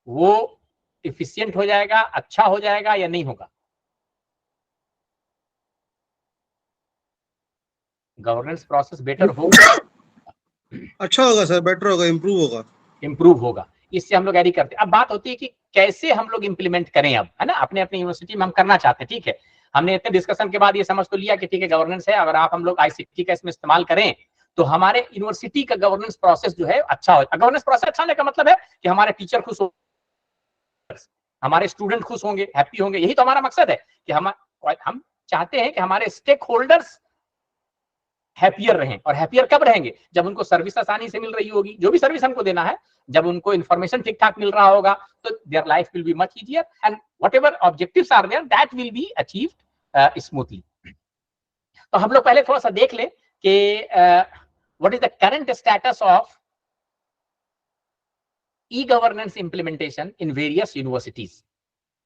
वो इफिशिएंट हो जाएगा, अच्छा हो जाएगा या नहीं होगा? गवर्नेंस प्रोसेस बेटर होगा, अच्छा होगा सर, बेटर होगा, इंप्रूव होगा. इंप्रूव होगा. इससे हम लोग एग्री करते हैं. अब बात होती है कि कैसे हम लोग इंप्लीमेंट करें, अब है ना, अपने अपने यूनिवर्सिटी में हम करना चाहते हैं. ठीक है, हमने इतने डिस्कशन के बाद ये समझ तो लिया कि ठीक है गवर्नेंस है, अगर हम लोग ICT का इसमें इस्तेमाल करें तो हमारे यूनिवर्सिटी का गवर्नेंस प्रोसेस जो है अच्छा हो. गवर्नेंस प्रोसेस अच्छा होने का मतलब है कि हमारे टीचर खुश हो, हमारे स्टूडेंट खुश होंगे, हैप्पी होंगे. यही तो हमारा मकसद है कि हम चाहते हैं कि हमारे स्टेक होल्डर्स हैप्पियर रहें. और हैप्पियर कब रहेंगे? जब उनको सर्विस आसानी से मिल रही होगी, जो भी सर्विस हमको देना है, जब उनको इन्फॉर्मेशन ठीक ठाक मिल रहा होगा, तो their life will be much easier and whatever objectives are there that will be achieved smoothly. तो हम लोग पहले थोड़ा सा देख ले कि what is the current status of e governance implementation in various universities.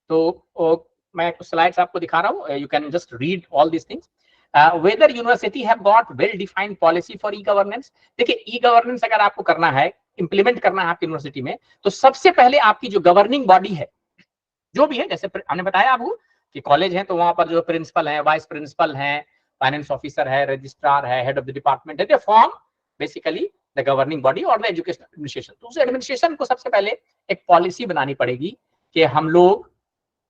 तो मैं कुछ स्लाइड्स आपको दिखा रहा हूँ, you can just read all this things. Whether university have got well defined policy for e governance. देखिए, ई गवर्नेंस अगर आपको करना है, इंप्लीमेंट करना है आपकी यूनिवर्सिटी में, तो सबसे पहले आपकी जो गवर्निंग बॉडी है, जो भी है, जैसे हमने बताया आपको कि कॉलेज है तो वहां पर जो प्रिंसिपल है, वाइस प्रिंसिपल है, फाइनेंस ऑफिसर है, रजिस्ट्रार है, हेड ऑफ द डिपार्टमेंट है, they form basically the governing body और द एजुकेशन एडमिनिस्ट्रेशन। तो उस एडमिनिस्ट्रेशन को सबसे पहले एक पॉलिसी बनानी पड़ेगी कि हम लोग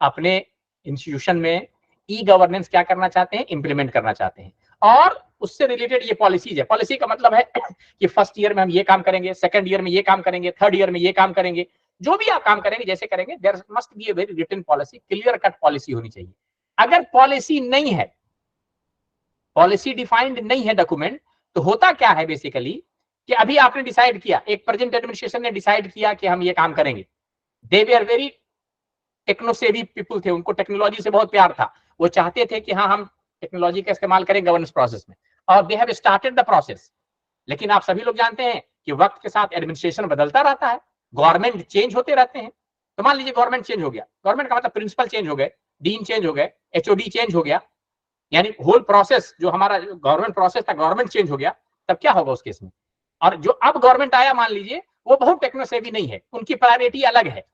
अपने इंस्टीट्यूशन में ई गवर्नेंस क्या करना चाहते हैं, इंप्लीमेंट करना चाहते हैं। और उससे रिलेटेड ये पॉलिसीज है। पॉलिसी का मतलब है कि फर्स्ट ईयर में हम ये काम करेंगे, सेकंड ईयर में ये काम करेंगे, थर्ड ईयर में ये काम करेंगे। जो भी आप काम करेंगे, जैसे करेंगे, there must be a very written policy, clear cut policy होनी चाहिए। अगर पॉलिसी नहीं है, पॉलिसी डिफाइंड नहीं है डॉक्यूमेंट, तो होता क्या है बेसिकली कि अभी आपने डिसाइड किया, एक प्रेजेंट एडमिनिस्ट्रेशन ने डिसाइड किया कि हम ये काम करेंगे। दे वे आर वेरी टेक्नोसेवी पीपल थे, उनको टेक्नोलॉजी से बहुत प्यार था। वो चाहते थे कि हाँ, हम टेक्नोलॉजी का इस्तेमाल करें गवर्नेंस प्रोसेस में, और they have started the process. लेकिन आप सभी लोग जानते हैं कि वक्त के साथ एडमिनिस्ट्रेशन बदलता रहता है, गवर्नमेंट चेंज होते रहते हैं। तो मान लीजिए गवर्नमेंट चेंज हो गया, गवर्नमेंट का मतलब प्रिंसिपल चेंज हो गए, डीन चेंज हो गए, एचओडी चेंज हो गया, यानी होल प्रोसेस जो हमारा गवर्नमेंट प्रोसेस था, गवर्नमेंट चेंज हो गया। तब क्या होगा उस केस में? और जो अब गवर्नमेंट आया, मान लीजिए वो बहुत टेक्नोसेवी नहीं है, उनकी प्रायोरिटी अलग है,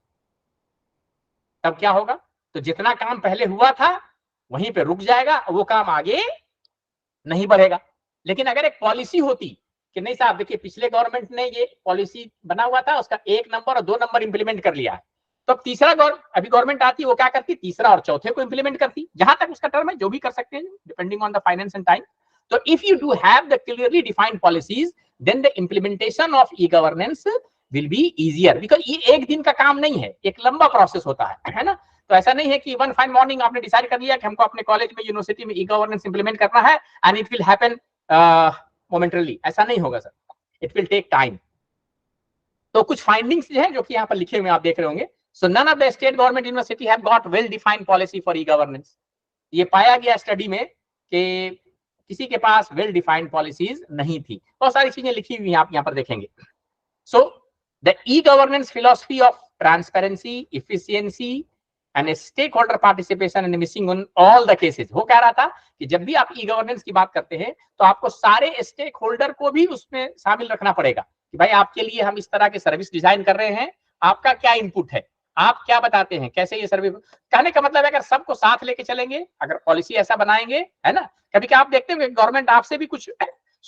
तब क्या होगा? तो जितना काम पहले हुआ था वहीं पे रुक जाएगा, वो काम आगे नहीं बढ़ेगा। लेकिन अगर एक पॉलिसी होती कि नहीं साहब, देखिए पिछले गवर्नमेंट ने ये पॉलिसी बना हुआ था, उसका 1 नंबर और 2 नंबर इंप्लीमेंट कर लिया है, तो अब तीसरा अभी गवर्नमेंट आती, वो क्या करती? तीसरा और चौथे को इंप्लीमेंट करती, जहां तक उसका टर्म है, जो भी कर सकते हैं depending on the finance and time. तो if you do have the clearly defined policies, then the implementation of e governance will be easier, because ये एक दिन का काम नहीं है, एक लंबा प्रोसेस होता है ना। तो ऐसा नहीं है कि वन फाइन मॉर्निंग आपने डिसाइड कर लिया कि हमको अपने कॉलेज में, यूनिवर्सिटी में ई गवर्नेंस इंप्लीमेंट करना है and it will happen momentarily. ऐसा नहीं होगा sir, it will take time. तो कुछ फाइंडिंग्स जो है, जो कि यहाँ पर लिखे हुए आप देख रहे होंगे। So none of the state government university have got well defined policy for e governance. ये पाया गया स्टडी में कि किसी के पास वेल डिफाइंड पॉलिसीज नहीं थी। बहुत सारी चीजें लिखी हुई आप यहाँ पर देखेंगे। So the e governance philosophy of transparency, efficiency and stakeholder participation and missing on all the cases. वो कह रहा था कि जब भी आप ई गवर्नेंस की बात करते हैं तो आपको सारे स्टेक होल्डर को भी उसमें शामिल रखना पड़ेगा कि भाई आपके लिए हम इस तरह के सर्विस डिजाइन कर रहे हैं, आपका क्या इनपुट है, आप क्या बताते हैं, कैसे ये सर्विस। कहने का मतलब है अगर सबको साथ लेके चलेंगे, अगर पॉलिसी ऐसा बनाएंगे, है ना। कभी कभी आप देखते हैं गवर्नमेंट आपसे भी कुछ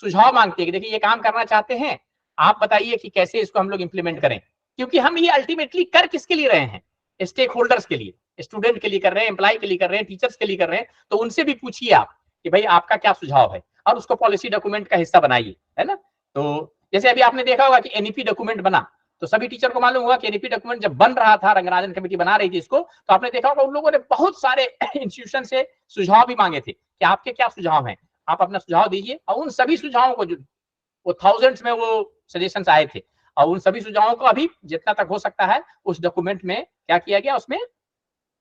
सुझाव मांगती है कि देखिए ये काम करना चाहते हैं, आप बताइए कि कैसे इसको हम लोग इंप्लीमेंट करें। क्योंकि हम ये अल्टीमेटली कर किसके लिए रहे हैं? स्टेक होल्डर्स के लिए, स्टूडेंट के लिए कर रहे हैं, एम्प्लॉय के लिए कर रहे हैं, टीचर्स के लिए कर रहे हैं। तो उनसे भी पूछिए आप कि भाई आपका क्या सुझाव है, और उसको पॉलिसी डॉक्यूमेंट का हिस्सा बनाइए, है ना। तो जैसे अभी आपने देखा होगा कि एनईपी डॉक्यूमेंट बना, तो सभी टीचर को मालूम होगा कि एनईपी डॉक्यूमेंट जब बन रहा था, रंगराजन कमेटी बना रही थी इसको, तो आपने देखा होगा उन लोगों ने बहुत सारे इंस्टीट्यूशन से सुझाव भी मांगे थे कि आपके क्या सुझाव हैं, आप अपना सुझाव दीजिए। और उन सभी सुझावों को, जो वो थाउजेंड्स में वो सजेशंस आए थे, और उन सभी सुझावों को अभी जितना तक हो सकता है उस डॉक्यूमेंट में क्या किया गया, उसमें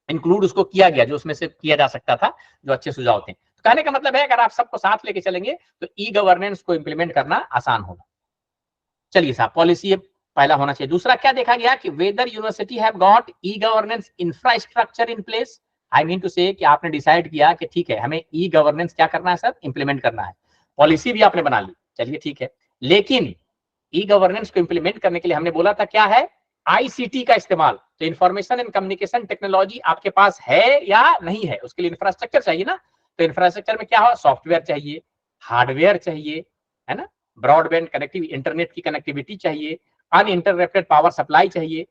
इंक्लूड उसको किया गया, जो उसमें से किया जा सकता था, जो अच्छे सुझाव थे। तो कहने का मतलब है अगर आप सबको साथ लेके चलेंगे तो ई गवर्नेंस को इंप्लीमेंट करना आसान होगा। चलिए साहब, पॉलिसी पहला होना चाहिए। दूसरा क्या देखा गया कि whether university have got e governance infrastructure in place. I mean to say कि आपने डिसाइड किया कि ठीक है हमें ई गवर्नेंस क्या करना है सर, इंप्लीमेंट करना है, पॉलिसी भी आपने बना ली, चलिए ठीक है। लेकिन ई गवर्नेंस को इंप्लीमेंट करने के लिए हमने बोला था क्या है, आईसीटी का इस्तेमाल। तो इंफॉर्मेशन एंड कम्युनिकेशन टेक्नोलॉजी आपके पास है या नहीं है, उसके लिए इंफ्रास्ट्रक्चर चाहिए ना। तो इंफ्रास्ट्रक्चर में क्या हो, सॉफ्टवेयर चाहिए, हार्डवेयर चाहिए, है ना, ब्रॉडबैंड कनेक्टिविटी, इंटरनेट की कनेक्टिविटी चाहिए, अनइंटरप्टेड पावर सप्लाई चाहिए।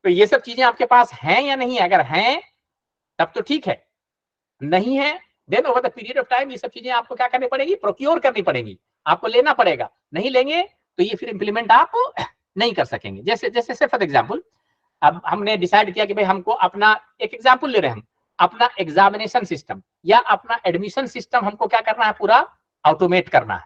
तो ये सब चीजें आपके पास हैं या नहीं है? अगर हैं तब तो ठीक है, नहीं है then over the period of time ये सब चीजें आपको क्या करनी पड़ेगी, प्रोक्योर करनी पड़ेगी, आपको लेना पड़ेगा। नहीं लेंगे तो ये फिर इंप्लीमेंट आप नहीं कर सकेंगे। जैसे जैसे फॉर एग्जांपल, अब हमने डिसाइड किया कि भाई हमको अपना, एक एग्जांपल ले रहे हैं हम, अपना एग्जामिनेशन सिस्टम या अपना एडमिशन सिस्टम हमको क्या करना है, पूरा ऑटोमेट करना है,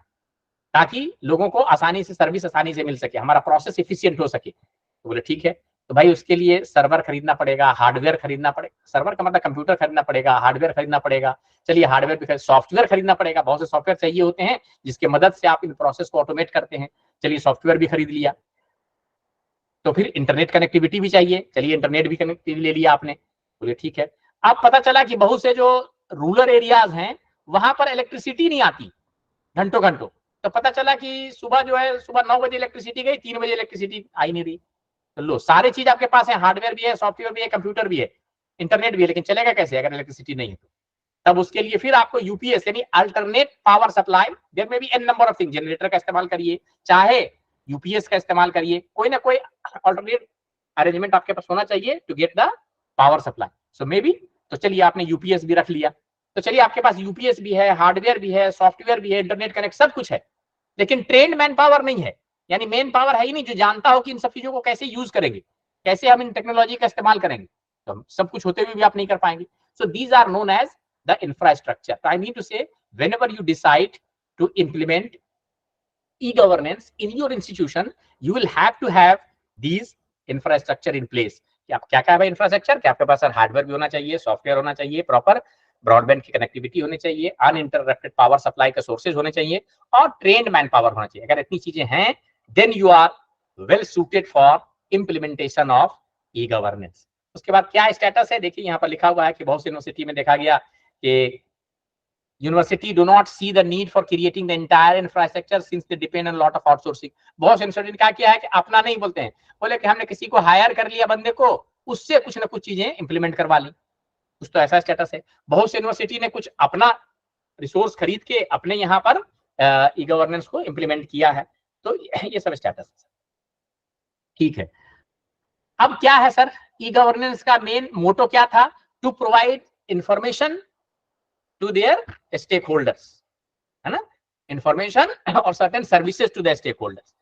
ताकि लोगों को आसानी से सर्विस आसानी से मिल सके, हमारा प्रोसेस इफिशिएंट हो सके। तो बोले ठीक है, तो भाई उसके लिए सर्वर खरीदना पड़ेगा, हार्डवेयर खरीदना पड़ेगा। सर्वर का मतलब कंप्यूटर खरीदना पड़ेगा, हार्डवेयर खरीदना पड़ेगा। चलिए हार्डवेयर भी, सॉफ्टवेयर खरीदना पड़ेगा, बहुत से सॉफ्टवेयर चाहिए होते हैं जिसके मदद से आप इन प्रोसेस को ऑटोमेट करते हैं। चलिए सॉफ्टवेयर भी खरीद लिया। तो फिर इंटरनेट कनेक्टिविटी भी चाहिए। चलिए इंटरनेट भी कनेक्टिविटी ले लिया आपने, बोलिए ठीक है। अब पता चला कि बहुत से जो रूरल एरियाज हैं वहां पर इलेक्ट्रिसिटी नहीं आती घंटों घंटों। तो पता चला कि सुबह जो है, सुबह 9 बजे इलेक्ट्रिसिटी गई, 3 बजे इलेक्ट्रिसिटी आई नहीं रही। तो लो, सारी चीज आपके पास है, हार्डवेयर भी है, सॉफ्टवेयर भी है, कंप्यूटर भी है, इंटरनेट भी है, लेकिन चलेगा कैसे अगर इलेक्ट्रिसिटी नहीं है तो? तब उसके लिए फिर आपको यूपीएस यानी alternate power supply, there may be an number of thing, generator का इस्तेमाल करिए, चाहे यूपीएस का इस्तेमाल करिए, कोई ना कोई अल्टरनेट अरेंजमेंट आपके पास होना चाहिए to get the power supply. So maybe, तो चलिए आपने यूपीएस भी रख लिया। तो चलिए आपके पास यूपीएस भी है, हार्डवेयर भी है, सॉफ्टवेयर भी है, इंटरनेट कनेक्ट सब कुछ है, लेकिन ट्रेंड मैन पावर नहीं है, यानी मेन पावर है ही नहीं जो जानता हो कि इन सब चीजों को कैसे यूज करेंगे, कैसे हम इन टेक्नोलॉजी का इस्तेमाल करेंगे। तो सब कुछ होते हुए भी आप नहीं कर पाएंगे। So these are known as the infrastructure. I mean to say whenever you decide to implement e-governance in your institution, you will have to have these infrastructure in place। कि आप क्या क्या है इंफ्रास्ट्रक्चर, कि आपके पास हार्डवेयर भी होना चाहिए, सॉफ्टवेयर होना चाहिए, प्रॉपर ब्रॉडबैंड की कनेक्टिविटी होनी चाहिए, अनइंटरप्टेड पावर सप्लाई के सोर्सेज होने चाहिए, और ट्रेन्ड मैन पावर होना चाहिए। अगर इतनी चीजें हैं, then you are well suited for implementation of e governance. उसके बाद क्या स्टेटस है, देखिए यहाँ पर लिखा हुआ है कि बहुत सी यूनिवर्सिटी में देखा गया कि university do not see the need for creating the entire infrastructure since they depend on lot of outsourcing. बहुत से यूनिवर्सिटी ने क्या किया है कि अपना नहीं बोलते हैं, बोले कि हमने किसी को हायर कर लिया बंदे को, उससे कुछ ना कुछ चीजें इंप्लीमेंट करवा ली। कुछ तो ऐसा स्टेटस है। बहुत से यूनिवर्सिटी ने कुछ अपना रिसोर्स खरीद के अपने यहाँ पर ई गवर्नेंस को इंप्लीमेंट किया है। तो ये सब स्टेटस है। ठीक है, अब क्या है सर, ई गवर्नेंस का मेन मोटो क्या था? To provide information to their stakeholders, है ना, इंफॉर्मेशन और certain services to the stakeholders.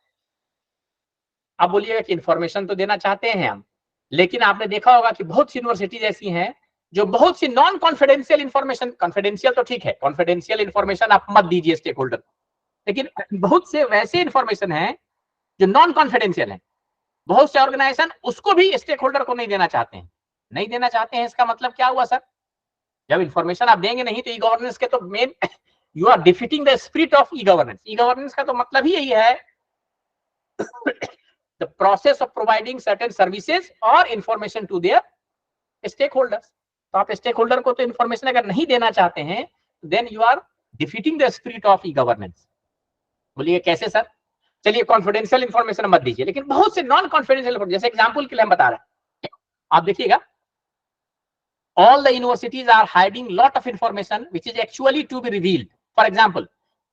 अब बोलिएगा कि इंफॉर्मेशन तो देना चाहते हैं हम, लेकिन आपने देखा होगा कि बहुत सी यूनिवर्सिटीज ऐसी हैं जो बहुत सी नॉन कॉन्फिडेंशियल इंफॉर्मेशन, कॉन्फिडेंशियल तो ठीक है, कॉन्फिडेंशियल इंफॉर्मेशन आप मत दीजिए स्टेक होल्डर, लेकिन बहुत से वैसे इंफॉर्मेशन है जो नॉन कॉन्फिडेंशियल है। बहुत से ऑर्गेनाइजेशन उसको भी स्टेक होल्डर को नहीं देना चाहते हैं। नहीं देना चाहते हैं, इसका मतलब क्या हुआ सर? जब इंफॉर्मेशन आप देंगे नहीं तो ई गवर्नेंस के तो मेन, you are defeating the spirit of e governance. E governance का तो मतलब ही यही है, the process of providing certain services और information to their stakeholders. तो आप स्टेक होल्डर को तो इंफॉर्मेशन अगर नहीं देना चाहते हैं, then you are defeating the spirit of e governance. बोलिए कैसे सर? चलिए कॉन्फिडेंशियल इंफॉर्मेशन मत दीजिए, लेकिन बहुत से नॉन कॉन्फिडेंशियल, जैसे एग्जांपल के लिए हम बता रहे हैं, आप देखिएगा, all the universities are hiding lot of information which is actually to be revealed. For example,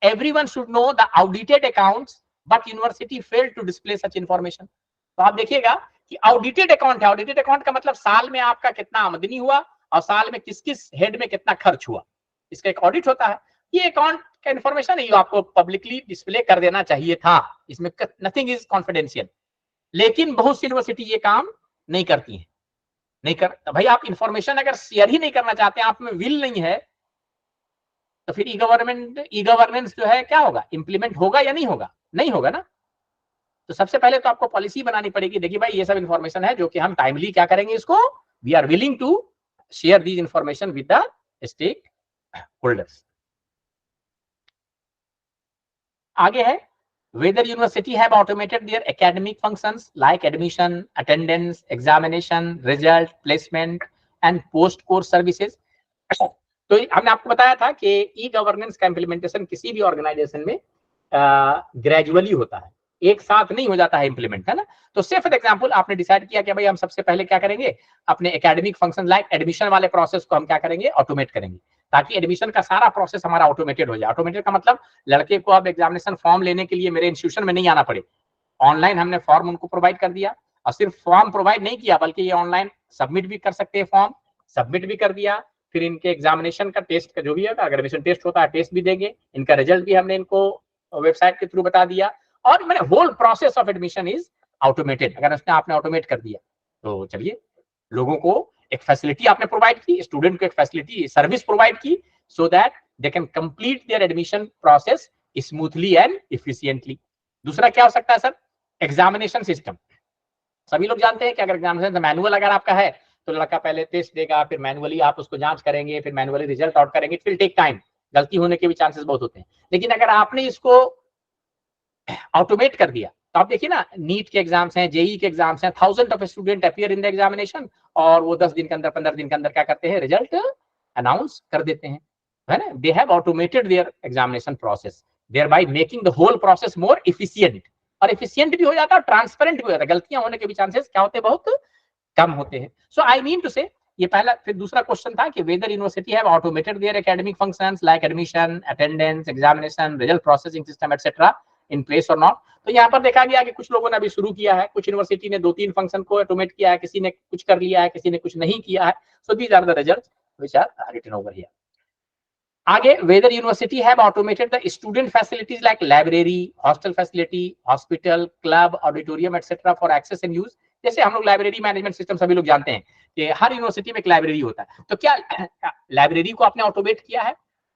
everyone should know the audited accounts, but university failed to display such information। तो आप देखिएगा कि ऑडिटेड अकाउंट है, audited account का मतलब साल में आपका कितना आमदनी हुआ और साल में किस किस हेड में कितना खर्च हुआ, इसका एक ऑडिट होता है। ये अकाउंट का इंफॉर्मेशन है, आपको पब्लिकली डिस्प्ले कर देना चाहिए था, इसमें नथिंग इज कॉन्फिडेंशियल। लेकिन बहुत सी यूनिवर्सिटी ये काम नहीं करती है, नहीं कर। भाई आप इंफॉर्मेशन अगर शेयर ही नहीं करना चाहते हैं, आप में विल नहीं है, तो फिर ई गवर्नेंस जो है क्या होगा, इंप्लीमेंट होगा या नहीं होगा? नहीं होगा ना। तो सबसे पहले तो आपको पॉलिसी बनानी पड़ेगी, देखिए भाई ये सब इंफॉर्मेशन है जो कि हम टाइमली क्या करेंगे, इसको we are willing to share these information with the stakeholders. आगे है, whether university have automated their academic functions like admission, attendance, examination, result, placement and post course services। तो हमने आपको बताया था कि ई गवर्नेंस का इंप्लीमेंटेशन किसी भी ऑर्गेनाइजेशन में ग्रेजुअली होता है, एक साथ नहीं हो जाता है इंप्लीमेंट, है ना। तो से फॉर एग्जांपल आपने डिसाइड किया कि भाई हम सबसे पहले क्या करेंगे, अपने एकेडमिक फंक्शन लाइक एडमिशन वाले प्रोसेस को हम क्या करेंगे, ऑटोमेट करेंगे, ताकि एडमिशन का सारा प्रोसेस हमारा ऑटोमेटेड हो जाए। ऑटोमेटेड का मतलब लड़के को अब एग्जामिनेशन फॉर्म लेने के लिए मेरे इंस्टीट्यूशन में नहीं आना पड़े, ऑनलाइन हमने फॉर्म उनको प्रोवाइड कर दिया, और सिर्फ फॉर्म प्रोवाइड नहीं किया बल्कि ये ऑनलाइन सबमिट भी कर सकते हैं, फॉर्म सबमिट भी कर दिया, फिर इनके एग्जामिनेशन का टेस्ट का जो भी है, अगर एडमिशन टेस्ट होता है टेस्ट भी देंगे, इनका रिजल्ट भी हमने इनको वेबसाइट के थ्रू बता दिया, और मैंने whole process of admission is automated. अगर उसने आपने ऑटोमेट कर दिया तो चलिए, लोगों को एक फैसिलिटी आपने प्रोवाइड की, स्टूडेंट को एक फैसिलिटी सर्विस प्रोवाइड की, so that they can complete their admission process smoothly and efficiently. दूसरा क्या हो सकता है सर, एग्जामिनेशन सिस्टम। सभी लोग जानते हैं कि अगर एग्जामिनेशन मैनुअल अगर आपका है तो लड़का पहले टेस्ट देगा, फिर मैनुअली आप उसको जांच करेंगे, फिर मैनुअली रिजल्ट आउट करेंगे, इट विल टेक टाइम, गलती होने के भी चांसेस बहुत होते हैं। लेकिन अगर आपने इसको ऑटोमेट कर दिया तो आप देखिए ना, नीट के एग्जाम्स हैं, जेई के एग्जाम्स हैं, 1000 of student appear in the examination और वो 10 दिन के अंदर 15 दिन के अंदर क्या करते हैं, रिजल्ट अनाउंस कर देते हैं, है ना। They have automated their examination process, thereby making the whole process more efficient, और एफिशिएंट भी हो जाता है और ट्रांसपेरेंट भी हो जाता है, गलतियां होने के भी चांसेस क्या होते हैं, बहुत कम होते हैं। सो आई मीन टू से, ये पहला, फिर दूसरा क्वेश्चन था कि whether university have automated their academic functions like admission, attendance, examination, result processing system etcetera in place और नॉट। तो यहाँ पर देखा गया कि कुछ लोगों ने अभी शुरू किया है, कुछ यूनिवर्सिटी ने 2-3 फंक्शन को ऑटोमेट किया है, किसी ने कुछ कर लिया है, किसी ने कुछ नहीं किया है। So these are the results which are written over here. आगे, whether university have automated the student facilities like library, hostel facility, hospital, club, auditorium etcetera for access and use. जैसे हम लोग लाइब्रेरी मैनेजमेंट सिस्टम सभी लोग जानते हैं कि हर university में एक लाइब्रेरी होता है, तो क्या लाइब्रेरी को आपने ऑटोमेट किया है?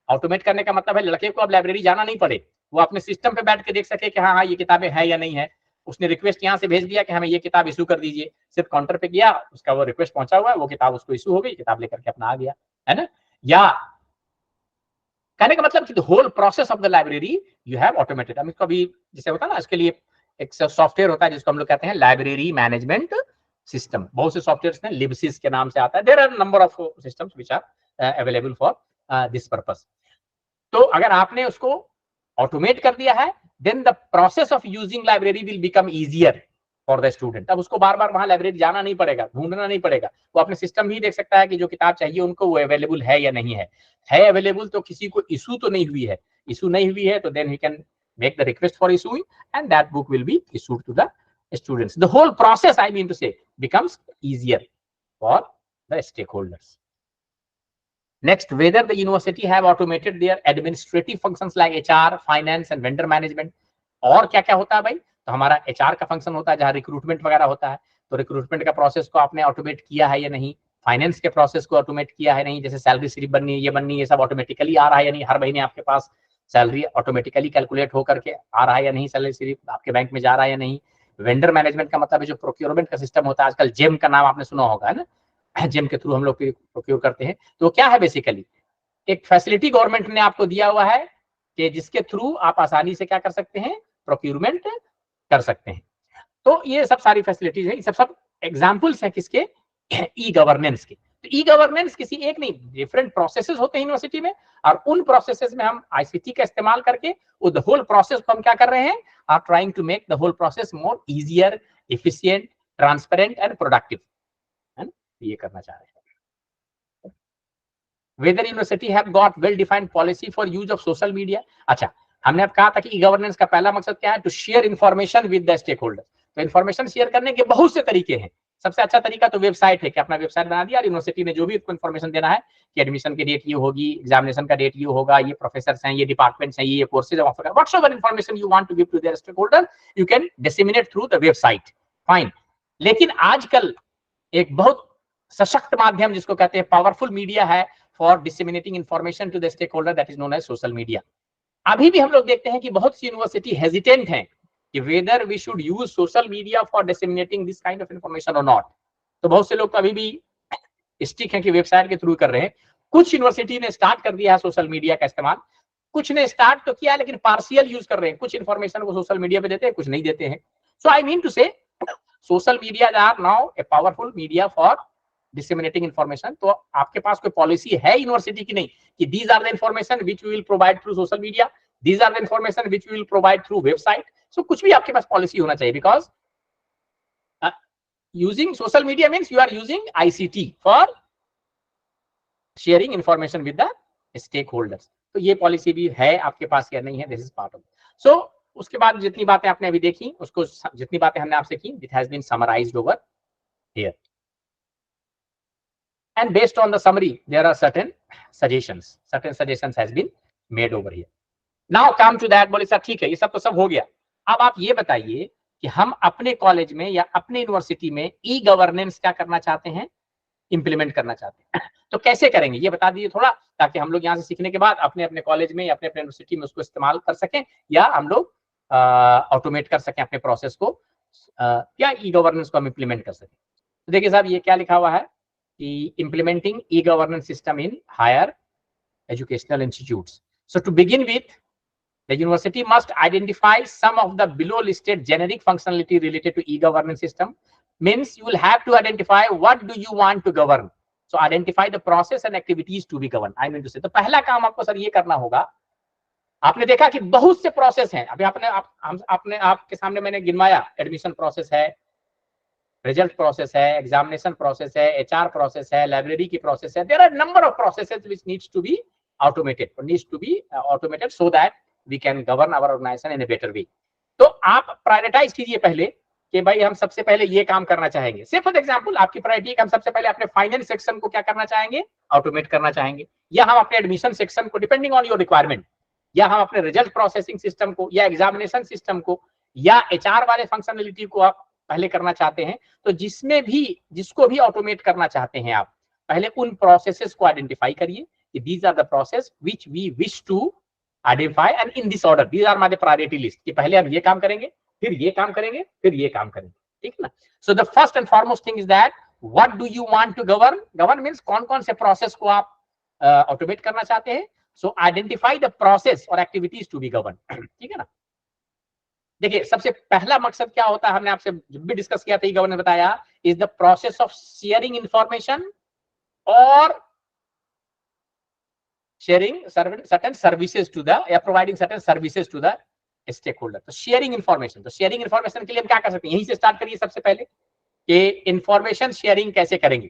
ऑटोमेट करने का मतलब है लड़के को अब लाइब्रेरी जाना नहीं पड़े, वो अपने सिस्टम पे बैठ के देख सके कि हाँ हाँ ये किताबें हैं या नहीं है। उसने रिक्वेस्ट यहाँ से भेज दिया कि हमें ये किताब इशू कर दीजिए, सिर्फ काउंटर पे गया, उसका वो रिक्वेस्ट पहुंचा हुआ है, वो किताब उसको इशू हो गई, किताब लेकर के अपना आ गया, है ना। या कहने का मतलब कि whole process of the library you have automated. हम इसको अभी जैसे होता है ना, इसके लिए एक सॉफ्टवेयर होता है जिसको हम लोग कहते हैं लाइब्रेरी मैनेजमेंट सिस्टम। बहुत से सॉफ्टवेयर्स हैं, लिब्सिस के नाम से आता है। There are number of systems which are available for this purpose. तो अगर आपने उसको ऑटोमेट कर दिया है, then the process of using library will become easier for the student. अब उसको बार बार वहां लाइब्रेरी जाना नहीं पड़ेगा, ढूंढना नहीं पड़ेगा, वो अपने सिस्टम ही देख सकता है कि जो किताब चाहिए उनको वो अवेलेबल है या नहीं है अवेलेबल तो किसी को इशू तो नहीं हुई है, इशू नहीं हुई है तो then he can make the request for issuing and that book will be issued to the students. The whole process, I mean to say, becomes easier for the stakeholders. Next, whether the university have automated their administrative functions like HR, finance and vendor management. और क्या क्या होता है भाई, तो हमारा HR का function होता है जहां रिक्रूटमेंट वगैरह होता है, तो रिक्रूटमेंट का प्रोसेस को आपने ऑटोमेट किया है या नहीं। फाइनेंस के प्रोसेस को ऑटोमेट किया है नहीं, जैसे सैलरी स्लिप बननी, ये सब ऑटोमेटिकली आ रहा है या नहीं, हर महीने आपके पास सैलरी ऑटोमेटिकली कैलकुलेट होकर के आ रहा है या नहीं, सैलरी स्लिप आपके बैंक में जा रहा है या नहीं। वेंडर मैनेजमेंट का मतलब है जो प्रोक्योरमेंट का सिस्टम होता है, आजकल जेम का नाम आपने सुना होगा, है ना, जेम के थ्रू हम लोग प्रोक्योर करते हैं। तो क्या है, बेसिकली एक फैसिलिटी गवर्नमेंट ने आपको दिया हुआ है कि जिसके थ्रू आप आसानी से क्या कर सकते हैं, प्रोक्योरमेंट कर सकते हैं। तो ये सब सारी फैसिलिटीज है, सब एग्जांपल्स हैं किसके, ई गवर्नेंस के। तो ई गवर्नेंस किसी एक नहीं, डिफरेंट प्रोसेसेस होते हैं यूनिवर्सिटी में, और उन प्रोसेसेस में हम आईसीटी का इस्तेमाल करके वो द होल प्रोसेस को हम क्या कर रहे हैं, are trying to make the whole process more easier, efficient, transparent and productive, है ना, ये करना चाह रहे हैं। Whether university have got well defined policy for use of social media. अच्छा, हमने अब कहा था कि ई गवर्नेंस का पहला मकसद क्या है, to share information with the stakeholder. तो इन्फॉर्मेशन शेयर करने के बहुत से तरीके हैं। सबसे अच्छा तरीका तो वेबसाइट है कि अपना वेबसाइट बना दिया और यूनिवर्सिटी ने जो भी इन्फॉर्मेशन देना है कि एडमिशन की डेट ये होगी, एग्जामिनेशन का डेट ये होगा, ये प्रोफेसर हैं, ये डिपार्टमेंट्स हैं, ये courses offer, whatever information you want to give to their stakeholder, you can disseminate through the website, fine. लेकिन आजकल एक बहुत सशक्त माध्यम जिसको कहते हैं पावरफुल मीडिया है for disseminating information to the stakeholder, that is known as social media. अभी भी हम लोग देखते हैं कि बहुत सी यूनिवर्सिटी हेजिटेंट हैं कि whether we should use social media for disseminating this kind of information और नॉट। तो बहुत से लोग तो अभी भी स्टिक हैं कि वेबसाइट के थ्रू कर रहे हैं। कुछ यूनिवर्सिटी ने स्टार्ट कर दिया है सोशल मीडिया का इस्तेमाल, कुछ ने स्टार्ट तो किया है लेकिन पार्शियल यूज कर रहे हैं, कुछ इन्फॉर्मेशन को सोशल मीडिया पे देते हैं, कुछ नहीं देते हैं। So I mean to say social media are now a powerful media for disseminating information. तो आपके पास कोई पॉलिसी है यूनिवर्सिटी की नहीं कि these are the information which we will provide through social media, these are the information which we will provide through website. So कुछ भी आपके पास पॉलिसी होना चाहिए, because using social media means you are using ICT for sharing information with the stakeholders. तो ये policy भी है आपके पास या नहीं है, दिस इज पार्ट ऑफ। सो उसके बाद जितनी बातें आपने अभी देखी, उसको जितनी बातें हमने आपसे की, it has been summarized over here. And based on the summary, there are certain suggestions has been made over here. Now come to that, बोले सर ठीक है, ये सब तो सब हो गया। अब आप ये बताइए कि हम अपने कॉलेज में या अपने यूनिवर्सिटी में ई गवर्नेंस क्या करना चाहते हैं, इंप्लीमेंट करना चाहते हैं, तो कैसे करेंगे ये बता दीजिए थोड़ा, ताकि हम लोग यहाँ से सीखने के बाद अपने अपने कॉलेज में या अपने अपने यूनिवर्सिटी में उसको इस्तेमाल कर सकें, या हम लोग ऑटोमेट कर सकें अपने प्रोसेस को, क्या ई गवर्नेंस को हम इम्प्लीमेंट कर सकें। तो देखिए साहब ये क्या लिखा हुआ है कि implementing e governance system in higher educational institutes. So to begin with, the university must identify some of the below listed generic functionality related to e-governance system. Means you will have to identify what do you want to govern. So identify the process and activities to be governed. I mean to say, तो पहला काम आपको sir ये करना होगा। आपने देखा कि बहुत से प्रोसेस हैं। अभी आपने आपके सामने मैंने गिनवाया, एडमिशन प्रोसेस है, रिजल्ट प्रोसेस है, एग्जामिनेशन प्रोसेस है, एचआर प्रोसेस है, लाइब्रेरी की प्रोसेस है। There are number of processes which needs to be automated so that we can govern our organization in a better way. तो आप prioritise कीजिए पहले कि भाई हम सबसे पहले ये काम करना चाहेंगे। से फॉर एग्जांपल आपकी प्रायोरिटी है कि हम सबसे पहले अपने फाइनेंस सेक्शन को क्या करना चाहेंगे, ऑटोमेट करना चाहेंगे, या हम अपने एडमिशन सेक्शन को डिपेंडिंग ऑन योर रिक्वायरमेंट, या हम अपने रिजल्ट प्रोसेसिंग सिस्टम को, या एग्जामिनेशन सिस्टम को, या एचआर वाले फंक्शनलिटी को आप पहले करना चाहते हैं। तो जिसको भी ऑटोमेट करना चाहते हैं आप पहले उन प्रोसेसेस को आइडेंटिफाई करिए कि these are the process which we wish to identify and in this order these are my priority list कि पहले हम ये काम करेंगे, फिर ये काम करेंगे, फिर ये काम करेंगे, ठीक है ना। So the first and foremost thing is that what do you want to govern means कौन-कौन से प्रोसेस को आप ऑटोमेट करना चाहते हैं। So identify the process or activities to be governed, ठीक है ना। देखिए सबसे पहला मकसद क्या होता है, हमने आपसे जब भी डिस्कस किया था गवर्नेंस बताया, is the process of sharing information और sharing certain services to the या providing certain services to the stakeholder. तो शेयरिंग इंफॉर्मेशन, तो शेयरिंग इंफॉर्मेशन के लिए हम क्या कर सकते हैं, यहीं से स्टार्ट करिए सबसे पहले कि इंफॉर्मेशन शेयरिंग कैसे करेंगे।